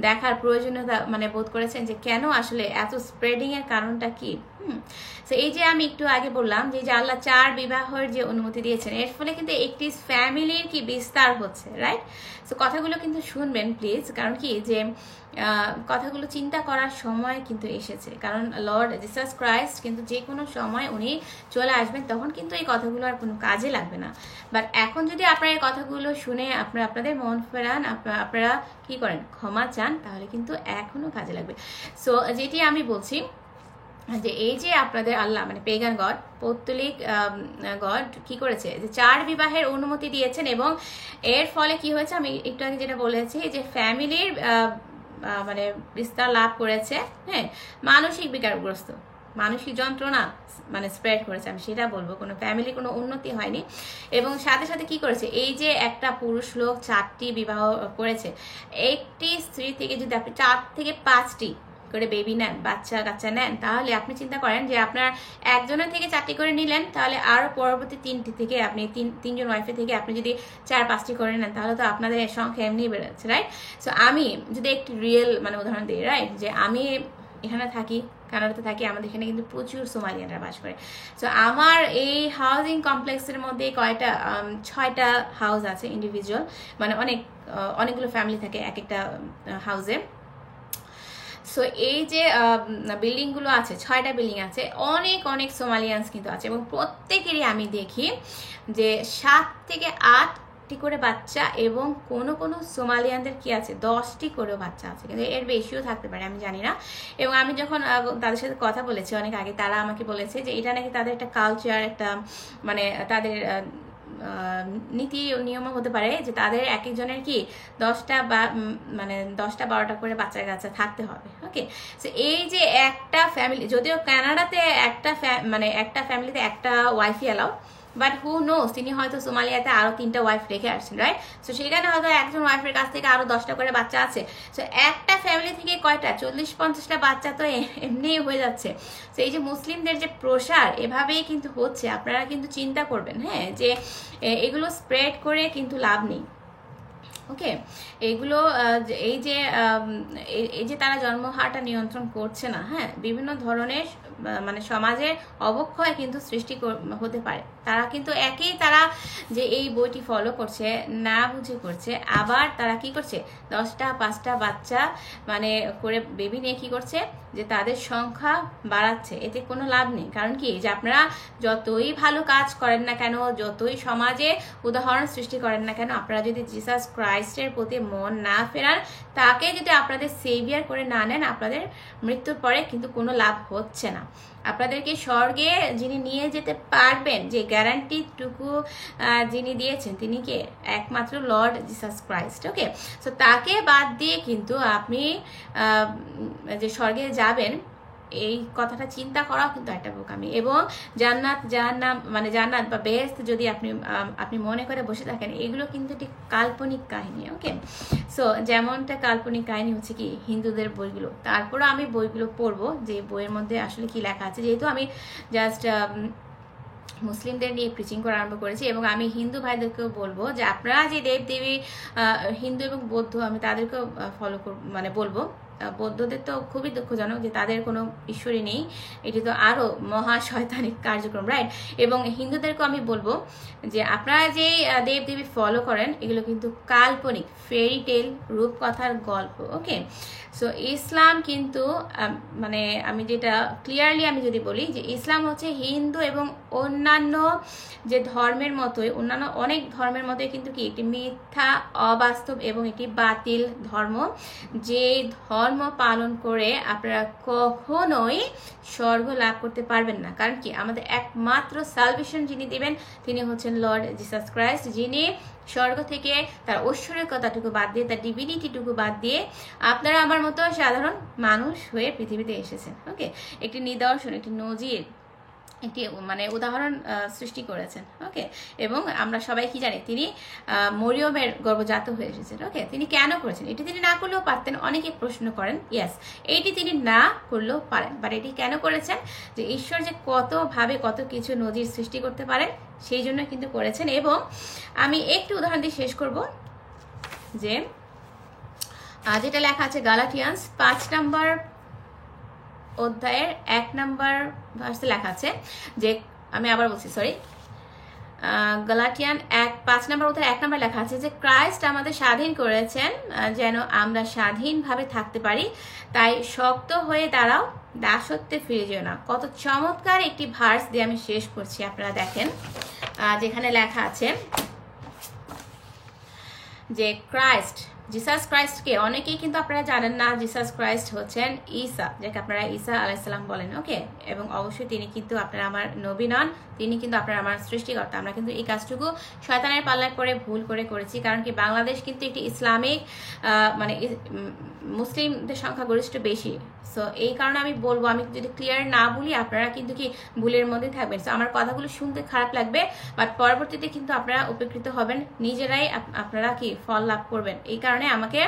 দেখার প্রয়োজনীয়তা মানে বোধ করেছেন যে কেন আসলে এত স্প্রেডিং এর কারণটা কি? তো এই যে আমি একটু আগে বললাম যে আল্লাহ 4 বিবাহের যে অনুমতি দিয়েছেন, এর ফলে কিন্তু একটি ফ্যামিলির কি বিস্তার হচ্ছে, রাইট? তো কথাগুলো কিন্তু শুনবেন প্লিজ, কারণ কি যে কথাগুলো চিন্তা করার সময় কিন্তু এসেছে, কারণ লর্ড জিসাস ক্রাইস্ট কিন্তু যে কোনো সময় উনি চলে আসবেন, তখন কিন্তু এই কথাগুলো আর কোনো কাজে লাগবে না। বাট এখন যদি আপনারা এই কথাগুলো শুনে আপনাদের মন ফেরান, আপনারা কি করেন, ক্ষমা চান, তাহলে কিন্তু এখনো কাজে লাগবে। সো যেটি আমি বলছি যে এই যে আপনাদের আল্লাহ মানে পেগান গড, পৌত্তলিক গড কি করেছে, যে 4 বিবাহের অনুমতি দিয়েছেন, এবং এর ফলে কি হয়েছে, আমি একটু আগে যেটা বলেছি যে ফ্যামিলির মানে বিস্তার লাভ করেছে। হ্যাঁ, মানসিক বিকারগ্রস্ত, মানসিক যন্ত্রণা মানে স্প্রেড করেছে, আমি সেটা বলবো, কোনো ফ্যামিলি কোনো উন্নতি হয়নি। এবং সাথে সাথে কি করেছে, এই যে একটা পুরুষ লোক 4টি বিবাহ করেছে, একটি স্ত্রী থেকে যদি আপনি 4 থেকে 5টি করে বেবি নেন, বাচ্চা কাচ্চা নেন, তাহলে আপনি চিন্তা করেন যে আপনার একজনের থেকে 4টি করে নিলেন, তাহলে আরো পরবর্তী 3টি থেকে আপনি তিনজন ওয়াইফের থেকে আপনি যদি 4-5টি করে নেন, তাহলে তো আপনাদের সংখ্যা এমনি বেড়েছে, রাইট? সো আমি যদি একটি রিয়েল মানে উদাহরণ দিই, রাইট, যে আমি এখানে থাকি, কানাডাতে থাকি, আমাদের এখানে কিন্তু প্রচুর সোমালিয়ানরা বাস করে। সো আমার এই হাউজিং কমপ্লেক্সের মধ্যে 6টা হাউস আছে ইন্ডিভিজুয়াল, মানে অনেকগুলো ফ্যামিলি থাকে এক একটা হাউসে। সো এই যে বিল্ডিংগুলো আছে, 6টা বিল্ডিং আছে, অনেক সোমালিয়ানস কিন্তু আছে, এবং প্রত্যেকেরই আমি দেখি যে 7 থেকে 8টি করে বাচ্চা, এবং কোনো সোমালিয়ানদের কি আছে 10টি করেও বাচ্চা আছে, কিন্তু এর বেশিও থাকতে পারে, আমি জানি না। এবং আমি যখন তাদের সাথে কথা বলেছি অনেক আগে, তারা আমাকে বলেছে যে এটা নাকি তাদের একটা কালচার, একটা মানে তাদের নীতি নিয়ম হতে পারে যে তাদের এক একজনের কি 10টা বা মানে 10টা 12টা করে বাচ্চা কাচ্চা থাকতে হবে। ওকে, সো এই যে একটা ফ্যামিলি, যদিও কানাডাতে একটা ফ্যামিলিতে একটা ওয়াইফই অ্যালাউ, বাট হু নোস তিনি হয়তো সোমালিয়াতে আরো 3টা ওয়াইফ রেখে আসছেন, রাইট? সো সেখানে হয়তো একজন ওয়াইফের কাছ থেকে আরো 10টা করে বাচ্চা আছে। সো একটা ফ্যামিলি থেকে কয়টা 40-50টা বাচ্চা তো এমনিই হয়ে যাচ্ছে। তো এই যে মুসলিমদের যে প্রসার এভাবেই কিন্তু হচ্ছে, আপনারা কিন্তু চিন্তা করবেন, হ্যাঁ, যে এগুলো স্প্রেড করে কিন্তু লাভ নেই। ওকে, এগুলো এই যে তারা জন্মহারটা নিয়ন্ত্রণ করছে না, হ্যাঁ, বিভিন্ন ধরনের মানে সমাজের অবক্ষয় কিন্তু সৃষ্টি হতে পারে। তারা কিন্তু তারা যে এই বইটি ফলো করছে না বুঝে করছে, আবার তারা কি করছে 10টা 5টা বাচ্চা মানে করে বেবি নিয়ে কি করছে যে তাদের সংখ্যা বাড়াচ্ছে। এতে কোনো লাভ নেই। কারণ কি যে আপনারা যতই ভালো কাজ করেন না কেন, যতই সমাজে উদাহরণ সৃষ্টি করেন না কেন, আপনারা যদি জিসাস ক্রাইস্টের প্রতি মন না ফেরান, তাকে যদি আপনাদের সেভিয়ার করে না নেন, আপনাদের মৃত্যুর পরে কিন্তু কোনো লাভ হচ্ছে না। আপনাদেরকে স্বর্গে যিনি নিয়ে যেতে পারবেন, যে গ্যারান্টিটুকু যিনি দিয়েছেন, তিনি কে? একমাত্র লর্ড জিসাস ক্রাইস্ট। ওকে, সো তাকে বাদ দিয়ে কিন্তু আপনি যে স্বর্গে যাবেন, এই কথাটা চিন্তা করাও কিন্তু একটা বোকামি। এবং জান্নাত বা বেহেশত যদি আপনি মনে করে বসে থাকেন, এগুলো কিন্তু একটি কাল্পনিক কাহিনী। ওকে, সো যেমনটা কাল্পনিক কাহিনী হচ্ছে কি হিন্দুদের বইগুলো, তারপরে আমি বইগুলো পড়বো যে বইয়ের মধ্যে আসলে কি লেখা আছে। যেহেতু আমি জাস্ট মুসলিমদের নিয়ে প্রিচিং করা আরম্ভ করেছি, এবং আমি হিন্দু ভাইদেরকেও বলবো যে আপনারা যে দেবদেবী হিন্দু এবং বৌদ্ধ, আমি তাদেরকেও ফলো বলবো। বৌদ্ধদের তো খুবই দুঃখজনক যে তাদের কোনো ঈশ্বরই নেই, এটি তো আরো মহা শয়তানিক কার্যক্রম, রাইট? এবং হিন্দুদেরকেও আমি বলবো যে আপনারা যে দেবদেবী ফলো করেন, এগুলো কিন্তু কাল্পনিক, ফেরি টেল, রূপকথার গল্প। ওকে, সো ইসলাম কিন্তু আমি যেটা ক্লিয়ারলি আমি যদি বলি যে ইসলাম হচ্ছে হিন্দু এবং অন্যান্য যে ধর্মের মতোই, অন্যান্য অনেক ধর্মের মতোই কিন্তু কি একটি মিথ্যা, অবাস্তব এবং একটি বাতিল ধর্ম, যে ধর্ম পালন করে আপনারা কখনোই স্বর্গ লাভ করতে পারবেন না। কারণ কি আমাদের একমাত্র সালভেশন যিনি দিবেন, তিনি হচ্ছেন লর্ড জিসাস ক্রাইস্ট, যিনি স্বর্গ থেকে তার ঐশ্বরিকতাটুকু বাদ দিয়ে, তার ডিভিনিটিটুকু বাদ দিয়ে আপনারা আমার মতো সাধারণ মানুষ হয়ে পৃথিবীতে এসেছেন। ওকে, একটি নিদর্শন, একটি নজির, একটি উদাহরণ সৃষ্টি করেছেন। ওকে, এবং আমরা সবাই কি জানি তিনি মরিয়মের গর্ভজাত হয়ে এসেছেন। ওকে, তিনি কেন করেছেন? এটি তিনি না করলেও পারতেন, অনেকে প্রশ্ন করেন। ইয়েস, এইটি তিনি না করলেও পারেন, বাট এটি কেন করেছেন? যে ঈশ্বর যে কতভাবে কত কিছু নজির সৃষ্টি করতে পারেন, সেই জন্য কিন্তু করেছেন। এবং আমি একটু উদাহরণ দিয়ে শেষ করব, যে যেটা লেখা আছে গালাটিয়ান্স 5 নম্বর অধ্যায়ের 1 নম্বর ভার্সে লেখা আছে যে, আমি আবার বলছি, সরি, গালাটিয়ান 5 নম্বর অধ্যায়ের 1 নম্বর লেখা আছে যে ক্রাইস্ট আমাদের স্বাধীন করেছেন যেন আমরা স্বাধীনভাবে থাকতে পারি, তাই শক্ত হয়ে দাঁড়াও, দাসত্বে ফিরে যেও না। কত চমৎকার একটি ভার্স দিয়ে আমি শেষ করছি। আপনারা দেখেন যেখানে লেখা আছে যে ক্রাইস্ট, জিসাস ক্রাইস্টকে অনেকেই কিন্তু আপনারা জানেন না, জিসাস ক্রাইস্ট হচ্ছেন ঈসা, যাকে আপনারা ঈসা আলাইহিস সালাম বলেন। ওকে, এবং অবশ্যই তিনি কিন্তু আপনারা আমার নবী নন, তিনি কিন্তু আপনারা আমার সৃষ্টিকর্তা। আমরা কিন্তু এই কাজটুকু শয়তানের পাল্লায় পরে ভুল করেছি। কারণ কি বাংলাদেশ কিন্তু একটি ইসলামিক মুসলিমদের সংখ্যাগরিষ্ঠ বেশি। সো এই কারণে আমি বলবো, আমি যদি ক্লিয়ার না বলি আপনারা কিন্তু কি ভুলের মধ্যে থাকবেন। সো আমার কথাগুলো শুনতে খারাপ লাগবে, বাট পরবর্তীতে কিন্তু আপনারা উপকৃত হবেন, নিজেরাই আপনারা কি ফল লাভ করবেন। এই কারণে আমাকে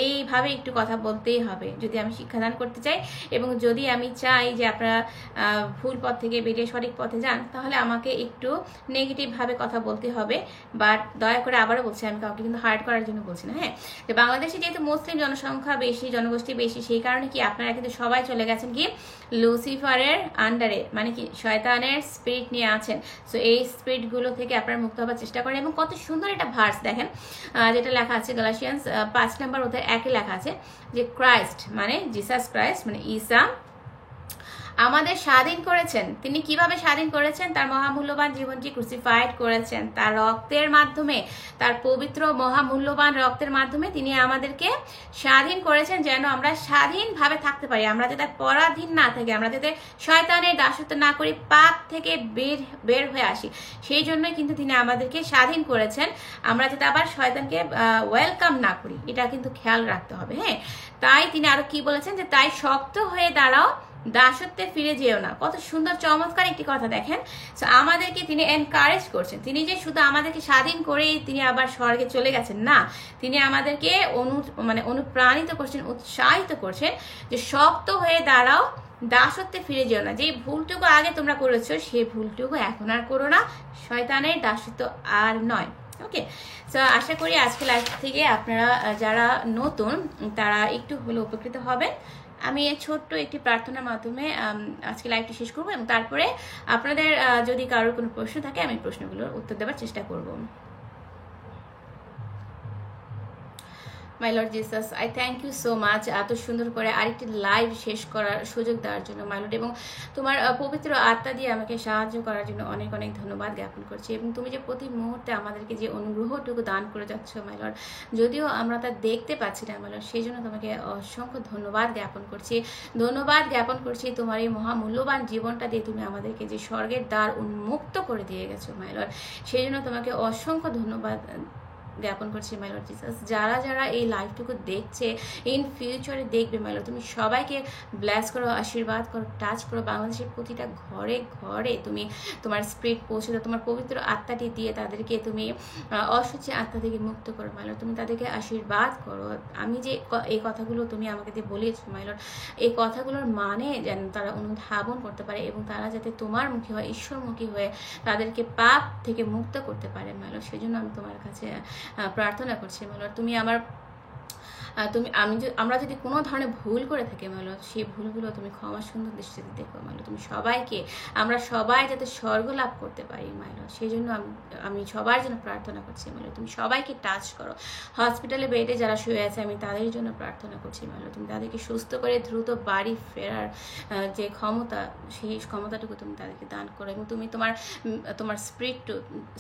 এইভাবে একটু কথা বলতেই হবে যদি আমি শিক্ষাদান করতে চাই, এবং যদি আমি চাই যে আপনারা ভুল পথ থেকে বেরিয়ে সঠিক পথে যান, তাহলে আমাকে একটু নেগেটিভভাবে কথা বলতে হবে। বাট দয়া করে আবারও বলছি, আমি কাউকে কিন্তু হার্ট করার জন্য বলছি না। হ্যাঁ, তো বাংলাদেশে যেহেতু মুসলিম জনসংখ্যা বেশি, জনগোষ্ঠী বেশি, সেই কারণে কি আপনারা কিন্তু সবাই চলে গেছেন কি লুসিফারের আন্ডারে, মানে কি শয়তানের স্পিরিট নিয়ে আছেন। সো এই স্পিরিটগুলো থেকে আপনারা মুক্ত হওয়ার চেষ্টা করেন। এবং কত সুন্দর একটা ভার্স দেখেন যেটা লেখা আছে গালাটিয়ান্স 5 নম্বর অধ্যায় 1 লেখা আছে যে ক্রাইস্ট মানে জিসাস ক্রাইস্ট মানে ঈসা আমাদের স্বাধীন করেছেন। তিনি কিভাবে স্বাধীন করেছেন? তার মহামূল্যবান জীবনটি ক্রুসিফাইড করেছেন, তার রক্তের মাধ্যমে, তার পবিত্র মহামূল্যবান রক্তের মাধ্যমে তিনি আমাদেরকে স্বাধীন করেছেন, যেন আমরা স্বাধীনভাবে থাকতে পারি, আমরা যাতে পরাধীন না থাকি, আমরা যাতে শয়তানের দাসত্ব না করি, পাপ থেকে বের হয়ে আসি। সেই জন্যই কিন্তু তিনি আমাদেরকে স্বাধীন করেছেন, আমরা যাতে আবার শয়তানকে ওয়েলকাম না করি, এটা কিন্তু খেয়াল রাখতে হবে। হ্যাঁ, তাই তিনি আরো কি বলেছেন যে তাই শক্ত হয়ে দাঁড়াও, দাসত্বে ফিরে যেও না। কত সুন্দর চমৎকার একটি কথা দেখেন। সো আমাদেরকে তিনি এনকারেজ করছেন, তিনি যে শুধু আমাদেরকে স্বাধীন করেই তিনি আবার স্বর্গে চলে গেছেন না, তিনি আমাদেরকে অনুপ্রাণিত করছেন, উৎসাহিত করছেন যে শক্ত হয়ে দাঁড়াও, দাসত্বে ফিরে যেও না। যে ভুলটুকু আগে তোমরা করেছো সেই ভুলটুকু এখন আর করো না, শয়তানের দাসত্ব আর নয়। ওকে, সো আশা করি আজকে লাইভ থেকে আপনারা যারা নতুন তারা একটু হলে উপকৃত হবেন। আমি ছোট্ট একটি প্রার্থনার মাধ্যমে আজকে লাইভটি শেষ করবো এবং তারপরে আপনাদের যদি কারোর কোনো প্রশ্ন থাকে আমি প্রশ্নগুলোর উত্তর দেওয়ার চেষ্টা করব। My lord Jesus, I thank you so much এত সুন্দর করে আরেকটি লাইভ শেষ করার সুযোগ দেওয়ার জন্য মাই লর্ড, এবং তোমার পবিত্র আত্মা দিয়ে আমাকে সাহায্য করার জন্য অনেক অনেক ধন্যবাদ জ্ঞাপন করছি। এবং তুমি যে প্রতি মুহূর্তে আমাদেরকে যে অনুগ্রহটুকু দান করে যাচ্ছ মাই লর্ড, যদিও আমরা তা দেখতে পাচ্ছি না মাই লর্ড, সেই জন্য তোমাকে অসংখ্য ধন্যবাদ জ্ঞাপন করছি। ধন্যবাদ জ্ঞাপন করছি তোমার এই মহামূল্যবান জীবনটা দিয়ে তুমি আমাদেরকে যে স্বর্গের দ্বার উন্মুক্ত করে দিয়ে গেছো মাই লর্ড, সেই জন্য তোমাকে অসংখ্য ধন্যবাদ জ্ঞাপন করছি মাই লর্ড জিসাস। যারা যারা এই লাইভটুকু দেখছে, ইন ফিউচারে দেখবে মাই লর্ড, তুমি সবাইকে ব্লেস করো, আশীর্বাদ করো, টাচ করো। বাংলাদেশের প্রতিটা ঘরে ঘরে তুমি তোমার স্পিরিট পৌঁছে দাও, তোমার পবিত্র আত্মাটি দিয়ে তাদেরকে তুমি অসুচি আত্মা থেকে মুক্ত করো মাই লর্ড, তুমি তাদেরকে আশীর্বাদ করো। আমি যে এই কথাগুলো তুমি আমাকে দিয়ে বলেছো মাই লর্ড, এই কথাগুলোর মানে যেন তারা অনুধাবন করতে পারে এবং তারা যাতে তোমার মুখী হয়, ঈশ্বরমুখী হয়ে তাদেরকে পাপ থেকে মুক্ত করতে পারে মাই লর্ড। সেই জন্য আমি তোমার কাছে প্রার্থনা করছি মাই লর্ড, তুমি আমার আমরা যদি কোনো ধরনের ভুল করে থাকি মাই লর্ড, সেই ভুলগুলো তুমি ক্ষমা সুন্দর দৃষ্টিতে দেখো মাই লর্ড। তুমি সবাইকে, আমরা সবাই যাতে স্বর্গ লাভ করতে পারি মাই লর্ড, সেই জন্য আমি সবার জন্য প্রার্থনা করছি মাই লর্ড। তুমি সবাইকে টাচ করো, হসপিটালে বেডে যারা শুয়ে আছে আমি তাদের জন্য প্রার্থনা করছি মাই লর্ড, তুমি তাদেরকে সুস্থ করে দ্রুত বাড়ি ফেরার যে ক্ষমতা, সেই ক্ষমতাটুকু তুমি তাদেরকে দান করো এবং তুমি তোমার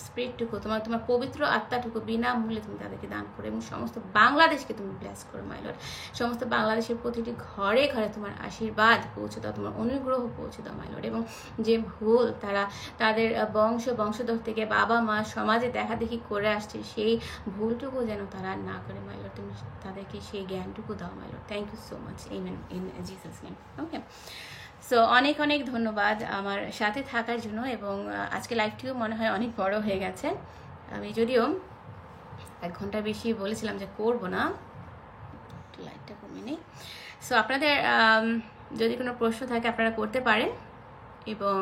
স্পিরিটটুকু তোমার পবিত্র আত্মাটুকু বিনামূল্যে তুমি তাদেরকে দান করো এবং সমস্ত বাংলাদেশকে তুমি ব্লেস করো মাই লর্ড। সমস্ত বাংলাদেশের প্রতিটি ঘরে ঘরে তোমার আশীর্বাদ পৌঁছে দাও, তোমার অনুগ্রহ পৌঁছে দাও মাই লর্ড। এবং যে ভুল তাদের বংশধর থেকে বাবা মা সমাজে দেখাদেখি করে আসছে, সেই ভুলটুকু যেন তারা না করে মাই লর্ড, তুমি তাদেরকে সেই জ্ঞানটুকু দাও my lord. Thank you so much in Jesus name. Okay, so অনেক অনেক ধন্যবাদ আমার সাথে থাকার জন্য। এবং আজকে লাইভটিও মনে হয় অনেক বড় হয়ে গেছে। আমি যদিও 1 ঘন্টা বেশি বলেছিলাম যে করবো না, লাইটটা কমিয়ে নেই। সো আপনাদের যদি কোনো প্রশ্ন থাকে আপনারা করতে পারেন। এবং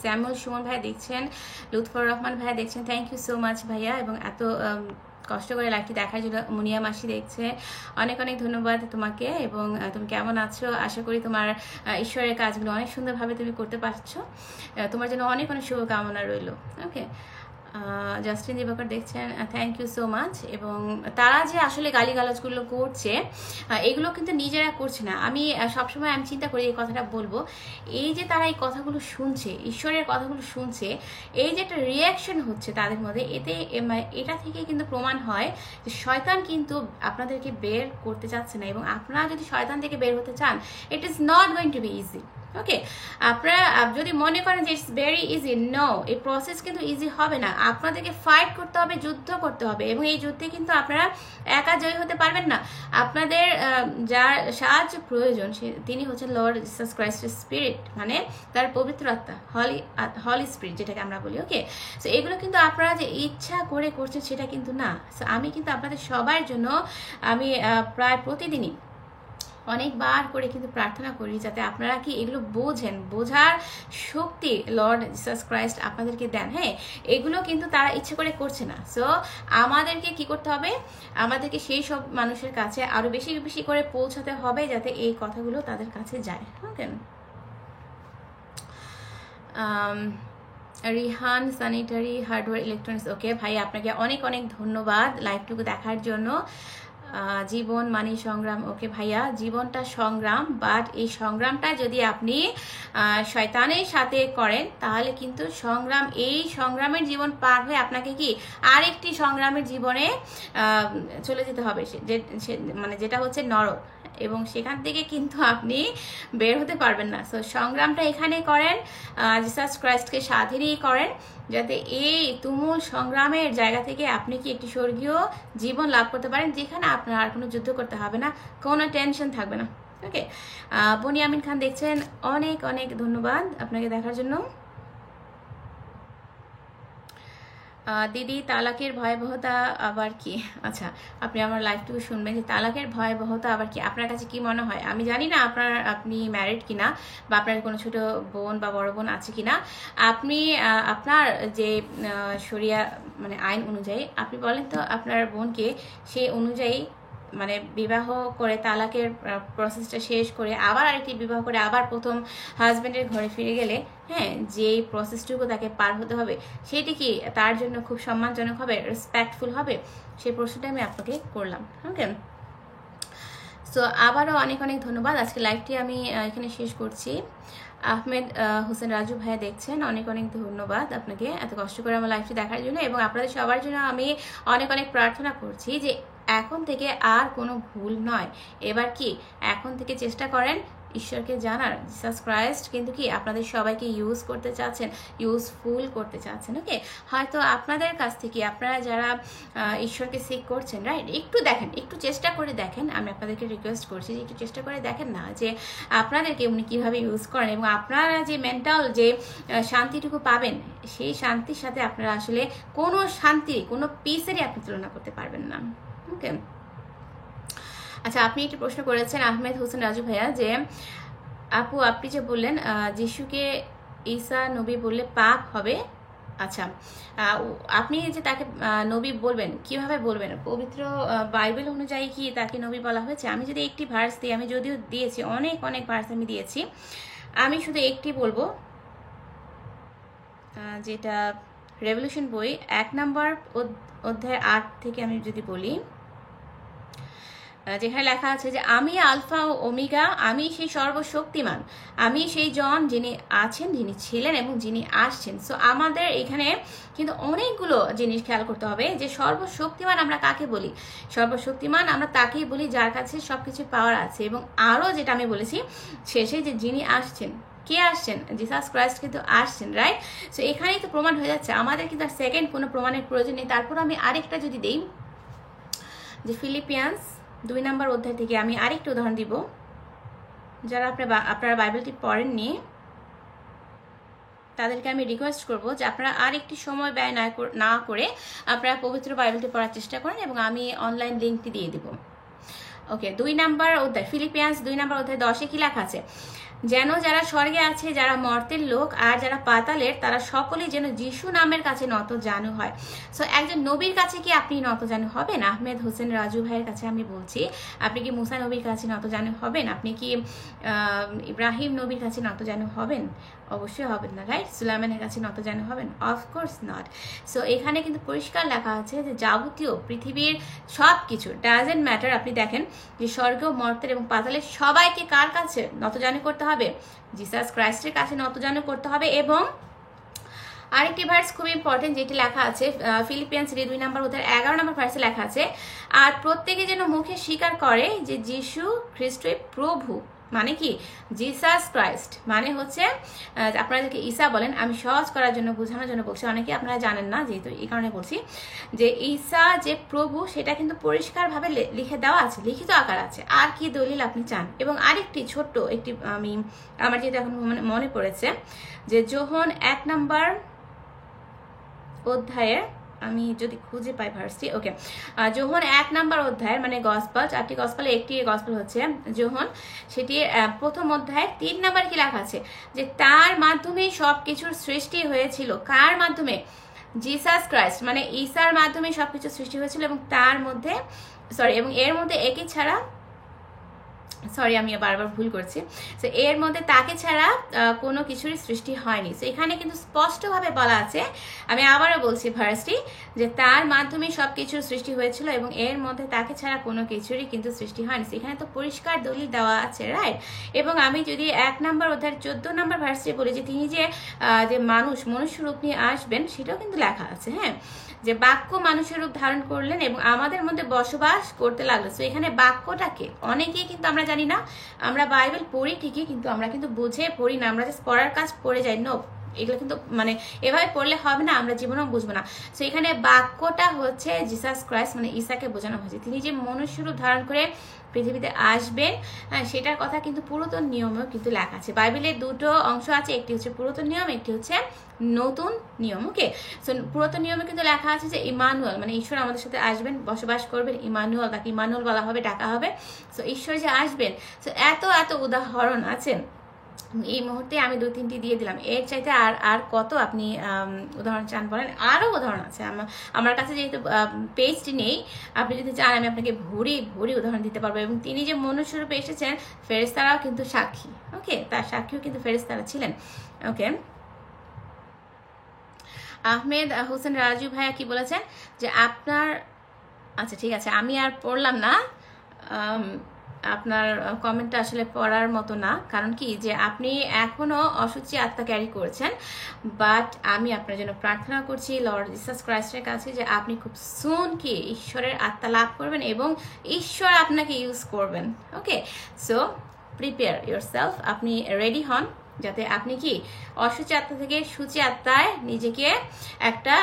স্যামুয়েল সুমন ভাইয়া দেখছেন, লুৎফর রহমান ভাইয়া দেখছেন, থ্যাংক ইউ সো মাচ ভাইয়া। এবং এত কষ্ট করে লাইভটি দেখার জন্য মুনিয়া মাসি দেখছে, অনেক অনেক ধন্যবাদ তোমাকে। এবং তুমি কেমন আছো? আশা করি তোমার ঈশ্বরের কাজগুলো অনেক সুন্দরভাবে তুমি করতে পারছো। তোমার জন্য অনেক অনেক শুভকামনা রইল। ওকে, জাস্টিন দিবাকর দেখছেন, থ্যাংক ইউ সো মাচ। এবং তারা যে আসলে গালিগালাজগুলো করছে এগুলো কিন্তু নিজেরা করছে না। আমি সবসময় চিন্তা করি এই কথাটা বলবো, এই যে তারা এই কথাগুলো শুনছে, ঈশ্বরের কথাগুলো শুনছে, এই যে একটা রিয়াকশন হচ্ছে তাদের মধ্যে, এটা থেকে কিন্তু প্রমাণ হয় যে শয়তান কিন্তু আপনাদেরকে বের করতে চাচ্ছে না। এবং আপনারা যদি শয়তান থেকে বের হতে চান, it is not going to be easy. Okay, আপনারা যদি মনে করেন যে ইটস ভেরি ইজি, নো, এই প্রসেস কিন্তু ইজি হবে না। আপনাদেরকে ফাইট করতে হবে, যুদ্ধ করতে হবে। এবং এই যুদ্ধে কিন্তু আপনারা একা জয়ী হতে পারবেন না। আপনাদের যার সাহায্য প্রয়োজন তিনি হচ্ছেন লর্ড জিসাস ক্রাইস্টের স্পিরিট, মানে তার পবিত্র আত্মা, হলি স্পিরিট যেটাকে আমরা বলি। ওকে, সো এগুলো কিন্তু আপনারা যে ইচ্ছা করে করছেন সেটা কিন্তু না। সো আমি কিন্তু আপনাদের সবার জন্য আমি প্রায় প্রতিদিনই অনেকবার করে কিন্তু প্রার্থনা করি যাতে আপনারা কি এগুলো বোঝেন, বোঝার শক্তি লর্ড জিসাস ক্রাইস্ট আপনাদেরকে দেন। হ্যাঁ, এগুলো কিন্তু তারা ইচ্ছে করে করছে না। সো আমাদেরকে কি করতে হবে? আমাদেরকে সেই সব মানুষের কাছে আরো বেশি বেশি করে পৌঁছাতে হবে যাতে এই কথাগুলো তাদের কাছে যায়। ওকে, রিহান স্যানিটারি হার্ডওয়্যার ইলেকট্রনিক্স, ওকে ভাই, আপনাকে অনেক অনেক ধন্যবাদ লাইভটুকু দেখার জন্য। জীবন মানে সংগ্রাম। ওকে ভাইয়া, জীবনটা সংগ্রাম, বাট এই সংগ্রামটা যদি আপনি শয়তানের সাথে করেন তাহলে কিন্তু এই সংগ্রামের জীবন পার হয়ে আপনাকে কি আরেকটি সংগ্রামের জীবনে চলে যেতে হবে, মানে যেটা হচ্ছে নরক, এবং সেখান থেকে কিন্তু আপনি বের হতে পারবেন না। সো সংগ্রামটা এখানে করেন, জিসাস ক্রাইস্টকে সাথে নিয়ে করেন, যাতে এই তুমুল সংগ্রামের জায়গা থেকে আপনি কি একটি স্বর্গীয় জীবন লাভ করতে পারেন, যেখানে আপনার আর কোনো যুদ্ধ করতে হবে না, কোনো টেনশন থাকবে না। ওকে, বনি আমিন খান দেখছেন, অনেক অনেক ধন্যবাদ আপনাকে দেখার জন্য। দিদি, তালাকের ভয়াবহতা আবার কি? আচ্ছা, আপনি আমার লাইভটুকু শুনবেন যে তালাকের ভয়াবহতা আবার কি, আপনার কাছে কি মনে হয়? আমি জানি না আপনি ম্যারিড কিনা, বা আপনার কোনো ছোট বোন বা বড় বোন আছে কিনা। আপনি আপনার যে শরিয়া মানে আইন অনুযায়ী আপনি বলেন তো আপনার বোনকে সেই অনুযায়ী মানে বিবাহ করে তালাকের প্রসেসটা শেষ করে আবার আরেকটি বিবাহ করে আবার প্রথম হাজব্যান্ডের ঘরে ফিরে গেলে, হ্যাঁ, যেই প্রসেসটুকু তাকে পার হতে হবে সেটি কি তার জন্য খুব সম্মানজনক হবে, রেসপেক্টফুল হবে? সেই প্রশ্নটা আমি আপনাকে করলাম। ওকে, সো আবারও অনেক অনেক ধন্যবাদ। আজকে লাইভটি আমি এখানে শেষ করছি। আহমেদ হোসেন রাজু ভাইয়া দেখছেন, অনেক অনেক ধন্যবাদ আপনাকে এত কষ্ট করে আমার লাইভটি দেখার জন্য, এবং আপনাদের সবার জন্য আমি অনেক অনেক প্রার্থনা করছি যে এখন থেকে আর কোনো ভুল নয়, এবার কি এখন থেকে চেষ্টা করেন ঈশ্বরকে জানার। জিসাস ক্রাইস্ট কিন্তু কি আপনাদের সবাইকে ইউজ করতে চাচ্ছেন, ইউজফুল করতে চাচ্ছেন। ওকে, হয়তো আপনাদের কাছ থেকে আপনারা যারা ঈশ্বরকে সিক করছেন, রাইট, একটু দেখেন, একটু চেষ্টা করে দেখেন, আমি আপনাদেরকে রিকোয়েস্ট করছি যে একটু চেষ্টা করে দেখেন না যে আপনাদেরকে উনি কীভাবে ইউজ করেন, এবং আপনারা যে মেন্টাল যে শান্তিটুকু পাবেন সেই শান্তির সাথে আপনারা আসলে কোনো শান্তি, কোনো পিসেরই আপনি তুলনা করতে পারবেন না। ওকে, আচ্ছা, আপনি একটি প্রশ্ন করেছেন আহমেদ হোসেন রাজু ভাইয়া যে আপু আপনি যে বললেন যিশুকে ঈসা নবী বললে পাপ হবে, আচ্ছা আপনি যে তাকে নবী বলবেন, কিভাবে বলবেন? পবিত্র বাইবেল অনুযায়ী কি তাকে নবী বলা হয়েছে? আমি যদি একটি ভার্স দিই, আমি যদিও দিয়েছি অনেক অনেক ভার্স আমি দিয়েছি, আমি শুধু একটি বলবো, যেটা রেভলিউশন বই 1 নম্বর অধ্যায় 8 থেকে আমি যদি বলি, যেখানে লেখা আছে যে আমি আলফা ও ওমেগা, আমি সেই সর্বশক্তিমান, আমি সেই জন যিনি আছেন, যিনি ছিলেন এবং যিনি আসছেন। সো আমাদের এখানে কিন্তু অনেকগুলো জিনিস খেয়াল করতে হবে যে সর্বশক্তিমান আমরা কাকে বলি? সর্বশক্তিমান আমরা তাকেই বলি যার কাছে সবকিছু পাওয়ার আছে, এবং আরও যেটা আমি বলেছি শেষে যে যিনি আসছেন, কে আসছেন? জিসাস ক্রাইস্ট কিন্তু আসছেন, রাইট? সো এখানেই তো প্রমাণ হয়ে যাচ্ছে, আমাদের কিন্তু আর সেকেন্ড কোনো প্রমাণের প্রয়োজন নেই। তারপর আমি আরেকটা যদি দিই, যে ফিলিপিয়ান্স 2 নম্বর অধ্যায় থেকে আমি আরেকটি উদাহরণ দিব, যারা আপনারা বাইবেলটি পড়েননি তাদেরকে আমি রিকোয়েস্ট করব যে আপনারা আর একটি সময় ব্যয় না করে আপনারা পবিত্র বাইবেলটি পড়ার চেষ্টা করেন, এবং আমি অনলাইন লিঙ্কটি দিয়ে দিব। ওকে, 2 নম্বর অধ্যায়, ফিলিপিয়ান্স 2 নম্বর অধ্যায় 10-এ কি লেখা আছে? যেন যারা স্বর্গে আছে, যারা মর্তের লোক আর যারা পাতালের, তারা সকলেই যেন যিশু নামের কাছে নত জানু হয়। সো একজন নবীর কাছে কি আপনি নত জানু হবেন? আহমেদ হোসেন রাজু ভাইয়ের কাছে আমি বলছি, আপনি কি মুসা নবীর কাছে নত জানু হবেন? আপনি কি ইব্রাহিম নবীর কাছে নত জানু হবেন? অবশ্যই হবেন না, রাইট? সুলাইমানের কাছে নত জানু হবেন? Of course not. সো এখানে কিন্তু পরিষ্কার লেখা আছে যে যাবতীয় পৃথিবীর সব কিছু ডাজেন্ট ম্যাটার। আপনি দেখেন যে স্বর্গ, মর্তের এবং পাতালের সবাইকে কার কাছে নতজানু করতে হবে? জিসাস ক্রাইস্টের কাছে নতজানু করতে হবে। এবং আরেকটি ভার্স খুব ইম্পর্টেন্ট, যেটি লেখা আছে ফিলিপিয়ান্স 2 নম্বর অধ্যায় 11 নম্বর ভার্সে লেখা আছে, আর প্রত্যেকে যেন মুখে স্বীকার করে যে যিশু খ্রিস্টই প্রভু। মানে কি? জিসাস ক্রাইস্ট মানে হচ্ছে, আপনারা যাকে ঈসা বলেন, আমি সহজ করার জন্য, বোঝানোর জন্য বলছি, অনেকে আপনারা জানেন না, যেহেতু এই কারণে বলছি যে ঈসা যে প্রভু সেটা কিন্তু পরিষ্কারভাবে লিখে দেওয়া আছে, লিখিত আকার আছে। আর কি দলিল আপনি চান? এবং আরেকটি ছোট্ট একটি, আমার যেহেতু এখন মনে পড়েছে, যে যোহন 1 নম্বর অধ্যায়ের, আমি যদি খুঁজে পাই ভার্সটি, ওকে, যোহন 1 নম্বর অধ্যায়ের মানে গসপেল, 4টি গসপেলে একটি গসপেল হচ্ছে যোহন, সেটি প্রথম অধ্যায়ের 3 নম্বর কি লেখা আছে? যে তার মাধ্যমে সব কিছুর সৃষ্টি হয়েছিল। কার মাধ্যমে? জিসাস ক্রাইস্ট মানে ঈসার মাধ্যমে সবকিছু সৃষ্টি হয়েছিল, এবং তার মধ্যে এবং এর মধ্যে একই ছাড়া সরি আমি বারবার ভুল করছি। সো এর মধ্যে তাকে ছাড়া কোনো কিছুরই সৃষ্টি হয়নি। সো এখানে কিন্তু স্পষ্টভাবে বলা আছে, আমি আবারও বলছি ভার্সটি, যে তার মাধ্যমে সব কিছুর সৃষ্টি হয়েছিল এবং এর মধ্যে তাকে ছাড়া কোনো কিছুরই কিন্তু সৃষ্টি হয়নি। এখানে তো পরিষ্কার দলিল দেওয়া আছে, রাইট? এবং আমি যদি 1 নম্বর অধ্যায়ের 14 নম্বর ভার্সটি বলি যে তিনি যে মনুষ্য রূপ নিয়ে আসবেন, সেটাও কিন্তু লেখা আছে, হ্যাঁ, যে বাক্য মানুষের রূপ ধারণ করলেন এবং আমাদের মধ্যে বসবাস করতে লাগলো। তো এখানে বাক্যটাকে অনেকেই কিন্তু আমরা জানি না, আমরা বাইবেল পড়ি ঠিকই, কিন্তু আমরা কিন্তু বুঝে পড়ি না, আমরা জাস্ট পড়ার কাজ পড়ে যাই। নো, এগুলো কিন্তু মানে এভাবে পড়লে হবে না, আমরা জীবনেও বুঝবো না। তো এখানে বাক্যটা হচ্ছে জিসাস ক্রাইস্ট, মানে ঈসাকে বোঝানো হয়েছে। তিনি যে মনুষ্যরূপ ধারণ করে পৃথিবীতে আসবেন, হ্যাঁ, সেটার কথা কিন্তু পুরাতন নিয়মেও কিন্তু লেখা আছে। বাইবেলের দুটো অংশ আছে, একটি হচ্ছে পুরাতন নিয়ম, একটি হচ্ছে নতুন নিয়ম। ওকে, সো পুরাতন নিয়মে কিন্তু লেখা আছে যে ইমানুয়েল, মানে ঈশ্বর আমাদের সাথে আসবেন, বসবাস করবেন। ইমানুয়েল, তাকে ইমানুয়েল বলা হবে, ডাকা হবে। সো ঈশ্বর যে আসবেন, সো এত এত উদাহরণ আছে। এই মুহূর্তে আমি 2-3টি দিয়ে দিলাম, এর চাইতে আর কত আপনি উদাহরণ চান বলেন? আরও উদাহরণ আছে। আমার কাছে যেহেতু পেজটি নেই, আপনি যদি চান আমি আপনাকে ভরি ভরি উদাহরণ দিতে পারবো। এবং তিনি যে মনুষ্যরূপে এসেছেন, ফেরেশতারাও কিন্তু সাক্ষী। ওকে, তার সাক্ষীও কিন্তু ফেরেশতারা ছিলেন। ওকে, আহমেদ হোসেন রাজু ভাইয়া কি বলেছেন যে আপনার, আচ্ছা ঠিক আছে, আমি আর পড়লাম না। আপনার কমেন্টটা আসলে পড়ার মতো না, কারণ কি যে আপনি এখনো অসুচি আত্মা ক্যারি করছেন। বাট আমি আপনার জন্য প্রার্থনা করছি লর্ড জিসাস ক্রাইস্টের কাছে যে আপনি খুব সুন কি ঈশ্বরের আত্মা লাভ করবেন এবং ঈশ্বর আপনাকে ইউজ করবেন। ওকে, সো প্রিপেয়ার ইয়োরসেলফ, আপনি রেডি হন, যাতে আপনি কি অসুচি আত্মা থেকে সুচি আত্মায় নিজেকে একটা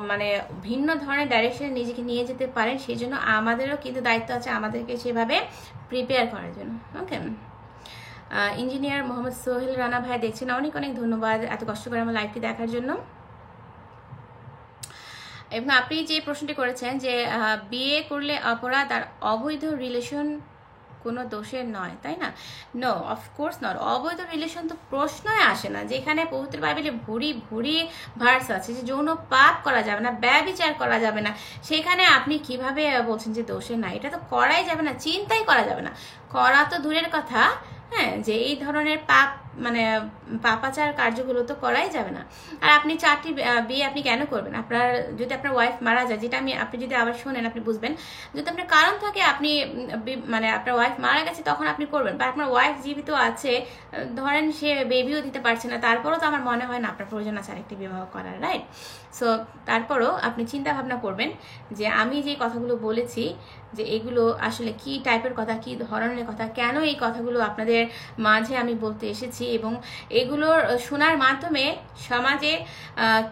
মানে ভিন্ন ধরনের ডাইরেকশনে নিজেকে নিয়ে যেতে পারেন। সেই জন্য আমাদেরও কিন্তু দায়িত্ব আছে আমাদেরকে সেভাবে প্রিপেয়ার করার জন্য। ওকে, ইঞ্জিনিয়ার মোহাম্মদ সোহেল রানা ভাই দেখছেন, অনেক অনেক ধন্যবাদ এত কষ্ট করে আমার লাইভটি দেখার জন্য। এবং আপনি যে প্রশ্নটি করেছেন যে বিয়ে করলে অপরাধ আর অবৈধ রিলেশন কোনো দোষের নয়, তাই না? No, of course not. অবৈধ রিলেশন তো প্রশ্নই আসে না। যেখানে পবিত্র বাইবেলে ভুরি ভুরি ভার্স আছে যে যৌন পাপ করা যাবে না, ব্যভিচার করা যাবে না, সেখানে আপনি কিভাবে বলছেন যে দোষের না? এটা তো করাই যাবে না, চিন্তাই করা যাবে না, করা তো দূরের কথা, হ্যাঁ, যে এই ধরনের পাপ মানে পাপাচার কার্যগুলো তো করাই যাবে না। আর আপনি 4টি বিয়ে আপনি কেন করবেন? আপনার যদি আপনার ওয়াইফ মারা যায়, যেটা আপনি যদি আবার শোনেন আপনি বুঝবেন, যদি আপনার কারণ থাকে আপনি মানে আপনার ওয়াইফ মারা গেছে তখন আপনি করবেন, বা আপনার ওয়াইফ জীবিত আছে, ধরেন সে বেবিও দিতে পারছে না, তারপরও তো আমার মনে হয় না আপনার প্রয়োজন আছে আরেকটি বিবাহ করার, রাইট? সো তারপরও আপনি চিন্তা ভাবনা করবেন যে আমি যে কথাগুলো বলেছি যে এগুলো আসলে কি টাইপের কথা, কি ধরনের কথা, কেন এই কথাগুলো আপনাদের মাঝে আমি বলতে এসেছি, এবং এগুলোর শোনার মাধ্যমে সমাজে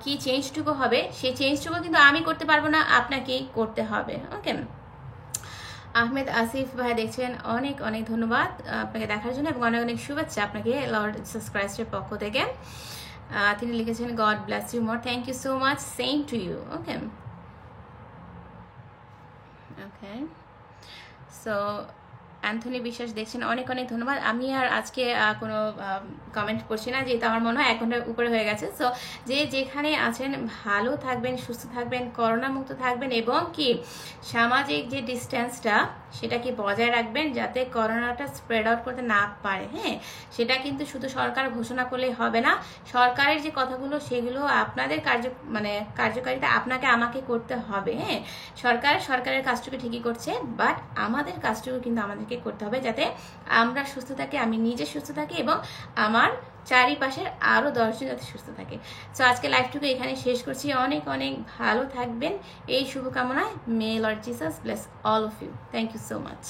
কি চেঞ্জটুকু হবে, সেই চেঞ্জটুকু কিন্তু আমি করতে পারবো না, আপনাকেই করতে হবে। ওকে, আহমেদ আসিফ ভাই দেখছেন, অনেক অনেক ধন্যবাদ আপনাকে দেখার জন্য এবং অনেক অনেক শুভেচ্ছা আপনাকে লর্ড জিসাস ক্রাইস্টের পক্ষ থেকে। তিনি লিখেছেন God bless you more, thank you so much, same to you. Okay okay, so Anthony Biswas দেখছেন, অনেক অনেক ধন্যবাদ। আমি আর আজকে কোনো কমেন্ট করছি না, যেহেতু আমার মনে হয় 1 ঘন্টার উপরে হয়ে গেছে। সো যে যেখানে আছেন ভালো থাকবেন, সুস্থ থাকবেন, করোনা মুক্ত থাকবেন এবং কি সামাজিক যে ডিস্টেন্সটা সেটাকে বজায় রাখবেন, যাতে করোনাটা স্প্রেড আউট করতে না পারে। হ্যাঁ, সেটা কিন্তু শুধু সরকার ঘোষণা করলেই হবে না, সরকারের যে কথাগুলো সেগুলো আপনাদের কার্যকারিতা আপনাকে আমাকে করতে হবে। হ্যাঁ, সরকারের কাজটুকু ঠিকই করছে, বাট আমাদের কাজটুকু কিন্তু আমাদেরকে করতে হবে, যাতে আমরা সুস্থ থাকি, আমি নিজে সুস্থ থাকি এবং আমার চারিপাশের আরও 10 জন যাতে সুস্থ থাকে। সো আজকে লাইভটুকু এখানে শেষ করছি। অনেক অনেক ভালো থাকবেন এই শুভকামনায়। May Lord Jesus bless all of you. Thank you so much.